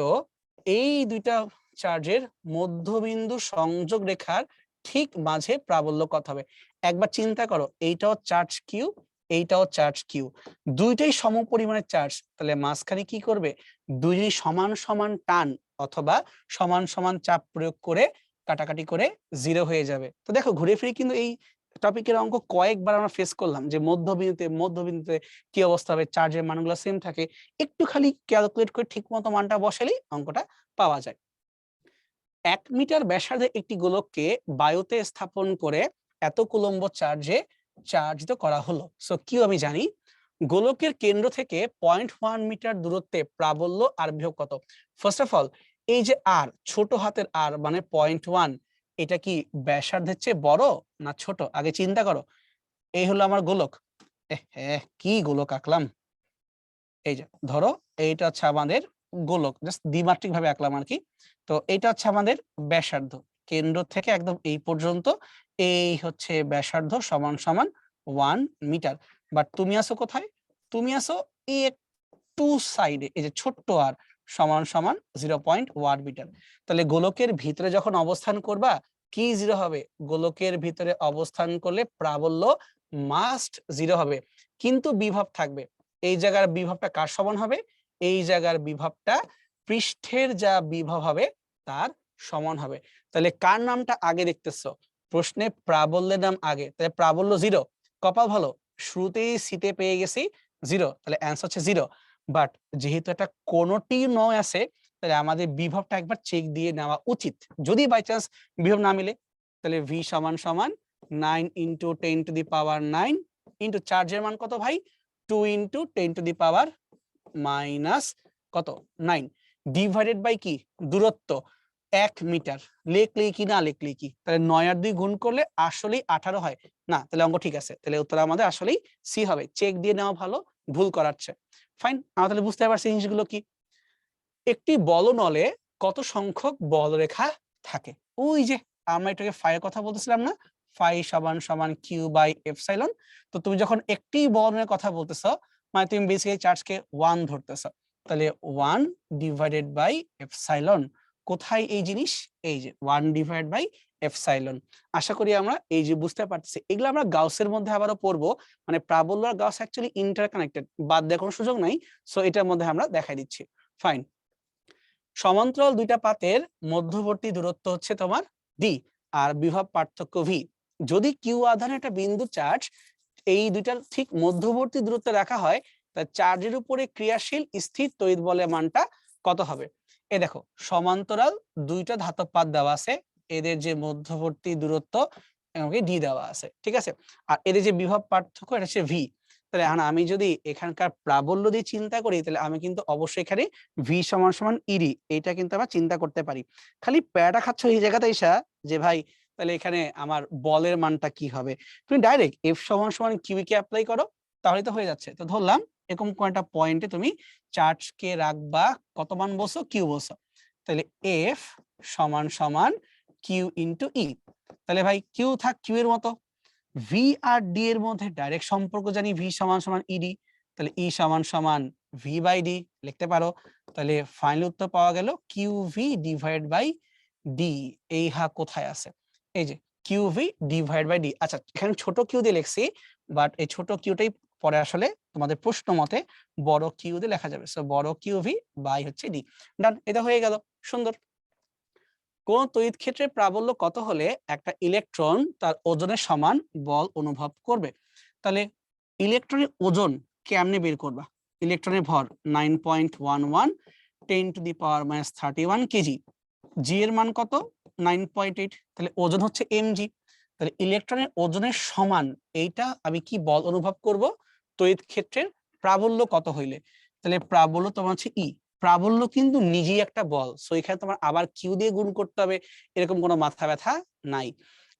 এই দুইটা চার্জের মধ্যবিন্দু সংযোগ রেখার ঠিক মাঝে প্রাবল্য কত হবে? একবার চিন্তা করো, এইটাও চার্জ কিউ, এইটাও চার্জ কিউ, দুইটাই সমপরিমাণের চার্জ, তাহলে মাঝখানে কি করবে? দুইটাই সমান সমান টান অথবা সমান সমান চাপ প্রয়োগ করে কাটাকাটি করে 0 হয়ে যাবে। তো দেখো ঘুরে ফিরে কিন্তু এই টপিকের অঙ্ক কয়েকবার আমরা ফেস করলাম, যে মধ্যবিন্দুতে কি অবস্থা হবে, চার্জের মানগুলো সেম থাকে, একটু খালি ক্যালকুলেট করে ঠিকমতো মানটা বসালেই অঙ্কটা পাওয়া যায়। 1 মিটার ব্যাসার্ধের একটি গোলককে বায়ুতে স্থাপন করে এত কুলম্ব চার্জে চার্জিত করা হলো। সো কি আমি জানি, গোলকের কেন্দ্র থেকে 0.1 মিটার দূরত্বে প্রাবল্য আর বিভব কত? ফার্স্ট অফ অল, এই যে আর, ছোট হাতের আর মানে 0.1, এটা কি ব্যাসার্ধের চেয়ে বড় না ছোট? আগে চিন্তা করো। এই হলো আমার গোলক, কি গোলক আঁকলাম, এই যে ধরো এইটা হচ্ছে আমাদের গোলক, জাস্ট দ্বিমাত্রিক ভাবে আঁকলাম আর কি। তো এইটা হচ্ছে আমাদের ব্যাসার্ধ, কেন্দ্র থেকে একদম এই পর্যন্ত এই হচ্ছে ব্যাসার্ধ সমান সমান 1 মিটার। বাট তুমি আসো কোথায়? তুমি আসো এই একটু সাইডে, এই যে ছোট্ট আর সমান সমান 0.1 মিটার। তাহলে গোলকের ভিতরে যখন অবস্থান করবা কি জিরো হবে? গোলকের ভিতরে অবস্থান করলে প্রাবল্য মাস্ট জিরো হবে, কিন্তু বিভব থাকবে। এই জায়গার বিভবটা কার সমান হবে? এই জায়গার বিভবটা পৃষ্ঠের যা বিভব হবে তার সমান হবে। তাহলে কার নামটা আগে দেখতেছো? প্রশ্নে প্রাবল্যের নাম আগে, তাহলে প্রাবল্য জিরো। কপাল ভালো, শুরুতেই সিতে পেয়ে গেছি জিরো, তাহলে অ্যান্সার হচ্ছে জিরো। বাট যেহেতু এটা কোনটি নয় আছে, তাহলে আমাদের বিভবটা একবার চেক দিয়ে নেওয়া উচিত। যদি বাই চান্স বিভব না মিলে, তাহলে ভি সমান সমান 9 ইন্টু 10⁻9 ইন্টু চার্জের মান কত ভাই? 2 ইন্টু 10⁻⁻ কত 9 ডিভাইডেড বাই কি? দূরত্ব 1 মিটার। লিখলেই কি না লিখলেই কি? তাহলে 9 আর 2 গুণ করলে আসলেই 18 হয় না? তাহলে অঙ্ক ঠিক আছে, তাহলে উত্তর আমাদের আসলেই সি হবে। চেক দিয়ে নেওয়া ভালো, ভুল করার চেয়ে। ফাইন, আমরা তাহলে বুঝতে পারছি জিনিসগুলো কি। একটি বলনলে কত সংখ্যক বলরেখা থাকে? ওই যে আমরা এটাকে ফাইয়ের কথা বলতেছিলাম না, ফাই সমান সমান কিউ বাই এপসাইলন। তো তুমি যখন একটি বলনের কথা বলতেছো, মানে তুমি বেসিক্যালি চার্জকে 1 ধরতেছো, তাহলে 1 ডিভাইডেড বাই এপসাইলন। কোথায় এই জিনিস? এই যে 1 ডিভাইড বাই এপসাইলন। আশা করি আমরা এই যে বুঝতে পারতেছি। এগুলো আমরা গাউসের মধ্যে আবারও পড়বো, মানে প্রাবল্য আর গাউস অ্যাকচুয়ালি ইন্টারকানেক্টেড, বাদ দেওয়ার কোনো সুযোগ নাই। সো এটার মধ্যে আমরা দেখাই দিচ্ছি। ফাইন, সমান্তরাল দুইটা পাতের মধ্যবর্তী দূরত্ব হচ্ছে তোমার ডি, আর বিভব পার্থক্য ভি। যদি কিউ আধানে একটা বিন্দু চার্জ এই দুইটার ঠিক মধ্যবর্তী দূরত্বে রাখা হয়, তা চার্জের উপরে ক্রিয়াশীল স্থির তড়িৎ বলের মানটা কত হবে? এ দেখো, সমান্তরাল দুইটা ধাতব পাত দেওয়া আছে, এদের যে মধ্যবর্তী দূরত্ব আমাকে ডি দেওয়া আছে, ঠিক আছে। আর এদের যে বিভব পার্থক্য এটা হচ্ছে ভি। তাহলে এখন আমি যদি এখানকার প্রাবল্য দিয়ে চিন্তা করি, তাহলে আমি কিন্তু অবশ্যই এখানে ভি সমান সমান ইডি এটা কিন্তু আমরা চিন্তা করতে পারি। খালি প্যারাটা খাচ্ছ এই জায়গাতে এসা যে ভাই তাহলে এখানে আমার বলের মানটা কি হবে? তুমি ডাইরেক্ট এফ সমান সমান কিউ কে অ্যাপ্লাই করো, তাহলে তো হয়ে যাচ্ছে। তো ধরলাম এরকম কয়টা পয়েন্টে তুমি চার্জকে রাখবা, কত মান বলছো? কিউ বলছো। তাহলে এফ সমান সমান কিউ ইন্টু ই। তাহলে ভাই কিউ থাক কিউ এর মতো, ভি আর ডি এর মধ্যে ডাইরেক্ট সম্পর্ক জানি, ভি সমান সমান ইডি, তাহলে ই সমান সমান ভি বাই ডি লিখতে পারো। তাহলে ফাইনাল উত্তর পাওয়া গেল Q V divide by D. এই হা কোথায় আছে? এই যে Q V divide by D. আচ্ছা, এখানে ছোট কিউ দিয়ে লিখছি, বাট এই ছোট কিউটাই পরে আসলে তোমাদের প্রশ্ন মতে বড় কিউ দিয়ে লেখা যাবে। সো বড় কিউ ভি বাই হচ্ছে ডি। ডান, এটা হয়ে গেল। সুন্দর। কোন তড়িৎ ক্ষেত্রের প্রাবল্য কত হলে একটা ইলেকট্রন তার ওজনের সমান বল অনুভব করবে? তাহলে ইলেকট্রনের ওজন কেমনে বের করবা? ইলেকট্রনের ভর 9.11 10⁻³ কেজি। জি এর মান কত? 9.8। তাহলে ওজন হচ্ছে mg। তাহলে ইলেকট্রনের ওজনের সমান এইটা আমি কি বল অনুভব করব? তড়িৎ ক্ষেত্রের প্রাবল্য কত হইলে। তাহলে প্রাবল্য তোমার হচ্ছে ই। প্রাবল্য কিন্তু নিজেই একটা বল, সো এখানে তোমার আবার কিউ দিয়ে গুণ করতে হবে, এরকম কোনো মাথা ব্যথা নাই।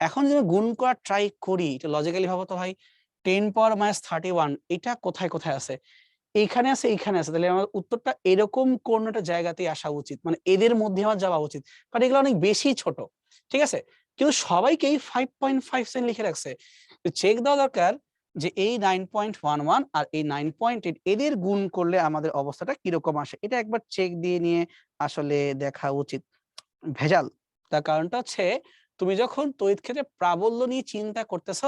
এখন যদি গুণ করার ট্রাই করি, এটা লজিক্যালি ভাবো তো ভাই, 10⁻³ এটা কোথায় কোথায় আছে? এইখানে আছে, এইখানে আছে, তাহলে আমার উত্তরটা এরকম কোন একটা জায়গাতেই আসা উচিত, মানে এদের মধ্যে আমার যাওয়া উচিত, কারণ এগুলো অনেক বেশি ছোট, ঠিক আছে। কিন্তু সবাইকেই 5.5 সেন্ট লিখে রাখছে। চেক দেওয়া দরকার যে এই 9.11 আর এই 9.8 এদের গুণ করলে আমাদের অবস্থাটা কিরকম আসে, এটা একবার চেক দিয়ে নিয়ে আসলে দেখা উচিত। ভেজাল, তার কারণটা হচ্ছে তুমি যখন তড়িৎ ক্ষেত্রে প্রাবল্য নিয়ে চিন্তা করতেছ,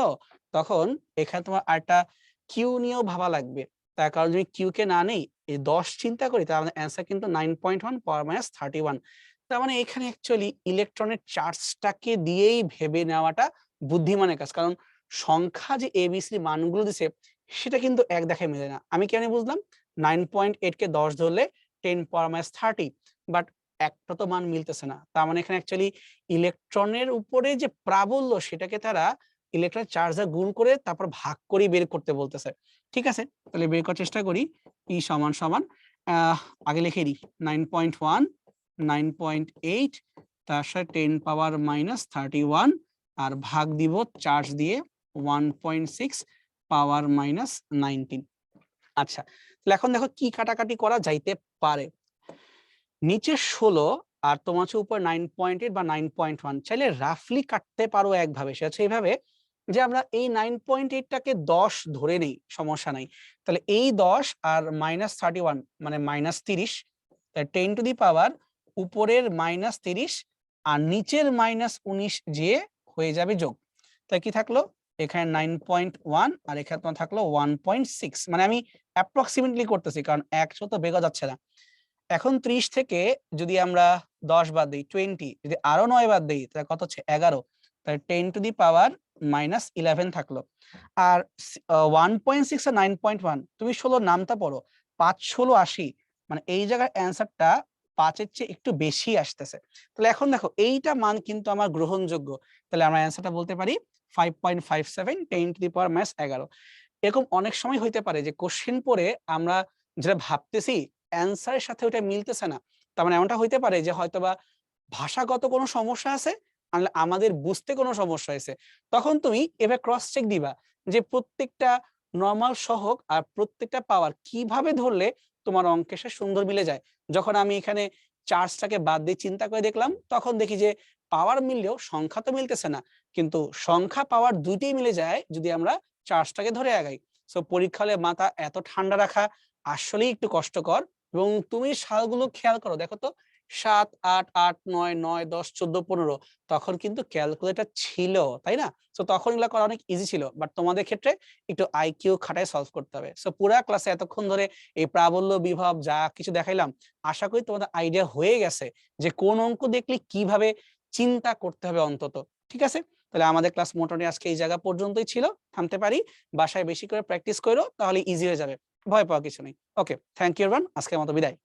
তখন এখানে তোমার আরেকটা কিউ নিয়েও ভাবা লাগবে। তার কারণ যদি কিউ কে না নেই, এই 10 চিন্তা করি, তার আমাদের অ্যান্সার কিন্তু 9.1 × 10⁻31। তার মানে এখানে অ্যাকচুয়ালি ইলেকট্রনের চার্জটাকে দিয়েই ভেবে নেওয়াটা বুদ্ধিমানের কাজ, কারণ সংখ্যা যে এবিসি মানগুলো দিছে সেটা কিন্তু এক দেখায় মেলে না। আমি কেন বুঝলাম 9.8 কে 10 ধরলে 10⁻30, বাট একটা তো মান মিলতেছে না। তার মানে এখানে অ্যাকচুয়ালি ইলেকট্রনের উপরে যে প্রাবল্য সেটাকে তারা ইলেকট্রন চার্জে গুণ করে তারপর ভাগ করে বের করতে বলতেছে। ঠিক আছে, তাহলে বের করার চেষ্টা করি। ই সমান সমান আগে লিখে দিই 9.1 9.8 তার সাথে 10⁻31 আর ভাগ দিব চার্জ দিয়ে 1.6⁻19। আচ্ছা, তাহলে এখন দেখো কি কাটাকাটি করা যাইতে পারে। নিচে 16 আর তোমার হচ্ছে উপর 9.8 বা 9.1, চাইলে রাফলি কাটতে পারো একভাবে, সে হচ্ছে এইভাবে যে আমরা এই 9.8টাকে 10 ধরে নেই, সমস্যা নাই। তাহলে এই 10 আর -31 মানে -30, 10 টু দি পাওয়ার উপরের -30 আর নিচের -19 যে হয়ে যাবে যোগ। তাই কি থাকলো এখানে 9.1 আর এখানে তোমার থাকলো 1.6, মানে আমি অ্যাপ্রক্সিমেটলি করতেছি কারণ 100 তো বেগা যাচ্ছে না। এখন 30 থেকে যদি আমরা 10 বাদ দিই 20, যদি আরো 9 বাদ দিই তাহলে কত হচ্ছে 11, তাহলে 10 টু দি পাওয়ার -11 থাকলো। আর 1.6 আর 9.1 তুমি 16 নামটা পড়ো, 5 16 80, মানে এই জায়গার অ্যান্সারটা 5 এর চেয়ে একটু বেশি আসতেছে। তাহলে এখন দেখো এইটা মান কিন্তু আমার গ্রহণযোগ্য, তাহলে আমরা অ্যান্সারটা বলতে পারি 5.57 10 টু দি পাওয়ার -11। এরকম অনেক সময় হইতে পারে যে কোশ্চেন পড়ে আমরা যেটা ভাবতেছি অ্যান্সারের সাথে ওটা মিলতেছে না, তার মানে এমনটা হইতে পারে যে হয়তোবা ভাষাগত কোনো সমস্যা আছে, আমাদের বুঝতে কোনো সমস্যা হয়েছে। তখন তুমি এবার ক্রস চেক দিবা যে প্রত্যেকটা নরমাল সহগ আর প্রত্যেকটা পাওয়ার কিভাবে ধরলে তোমার অঙ্কের সাথে সুন্দর মিলে যায়। যখন আমি এখানে চার্জটাকে বাদ দিয়ে চিন্তা করে দেখলাম, তখন দেখি যে পাওয়ার মিললেও সংখ্যা তো মিলতেছে না, কিন্তু সংখ্যা পাওয়ার দুইটাই মিলে যায় যদি আমরা চার্জটাকে ধরে আগাই। সো পরীক্ষা হলে মাথা এত ঠান্ডা রাখা আসলেই একটু কষ্টকর। এবং তুমি সালগুলো খেয়াল করো, দেখো তো 7 8 8 9 9 10 14 15, তখন কিন্তু ক্যালকুলেটর ছিল, তাই না? সো তখন এগুলো করা অনেক ইজি ছিল, বাট তোমাদের ক্ষেত্রে একটু আইকিউ খাটায় সলভ করতে হবে। সো পুরা ক্লাসে এতক্ষণ ধরে এই প্রাবল্য বিভব যা কিছু দেখাইলাম, আশা করি তোমাদের আইডিয়া হয়ে গেছে যে কোন অঙ্ক দেখলে কিভাবে চিন্তা করতে হবে অন্তত। ঠিক আছে, তাহলে আমাদের ক্লাস মোটামুটি আজকে এই জায়গা পর্যন্তই ছিল, থামতে পারি। বাসায় বেশি করে প্র্যাকটিস করো, তাহলে ইজি হয়ে যাবে, ভয় পাওয়ার কিছু নেই। ওকে, থ্যাংক ইউ এভরিওয়ান, আজকের মতো বিদায়।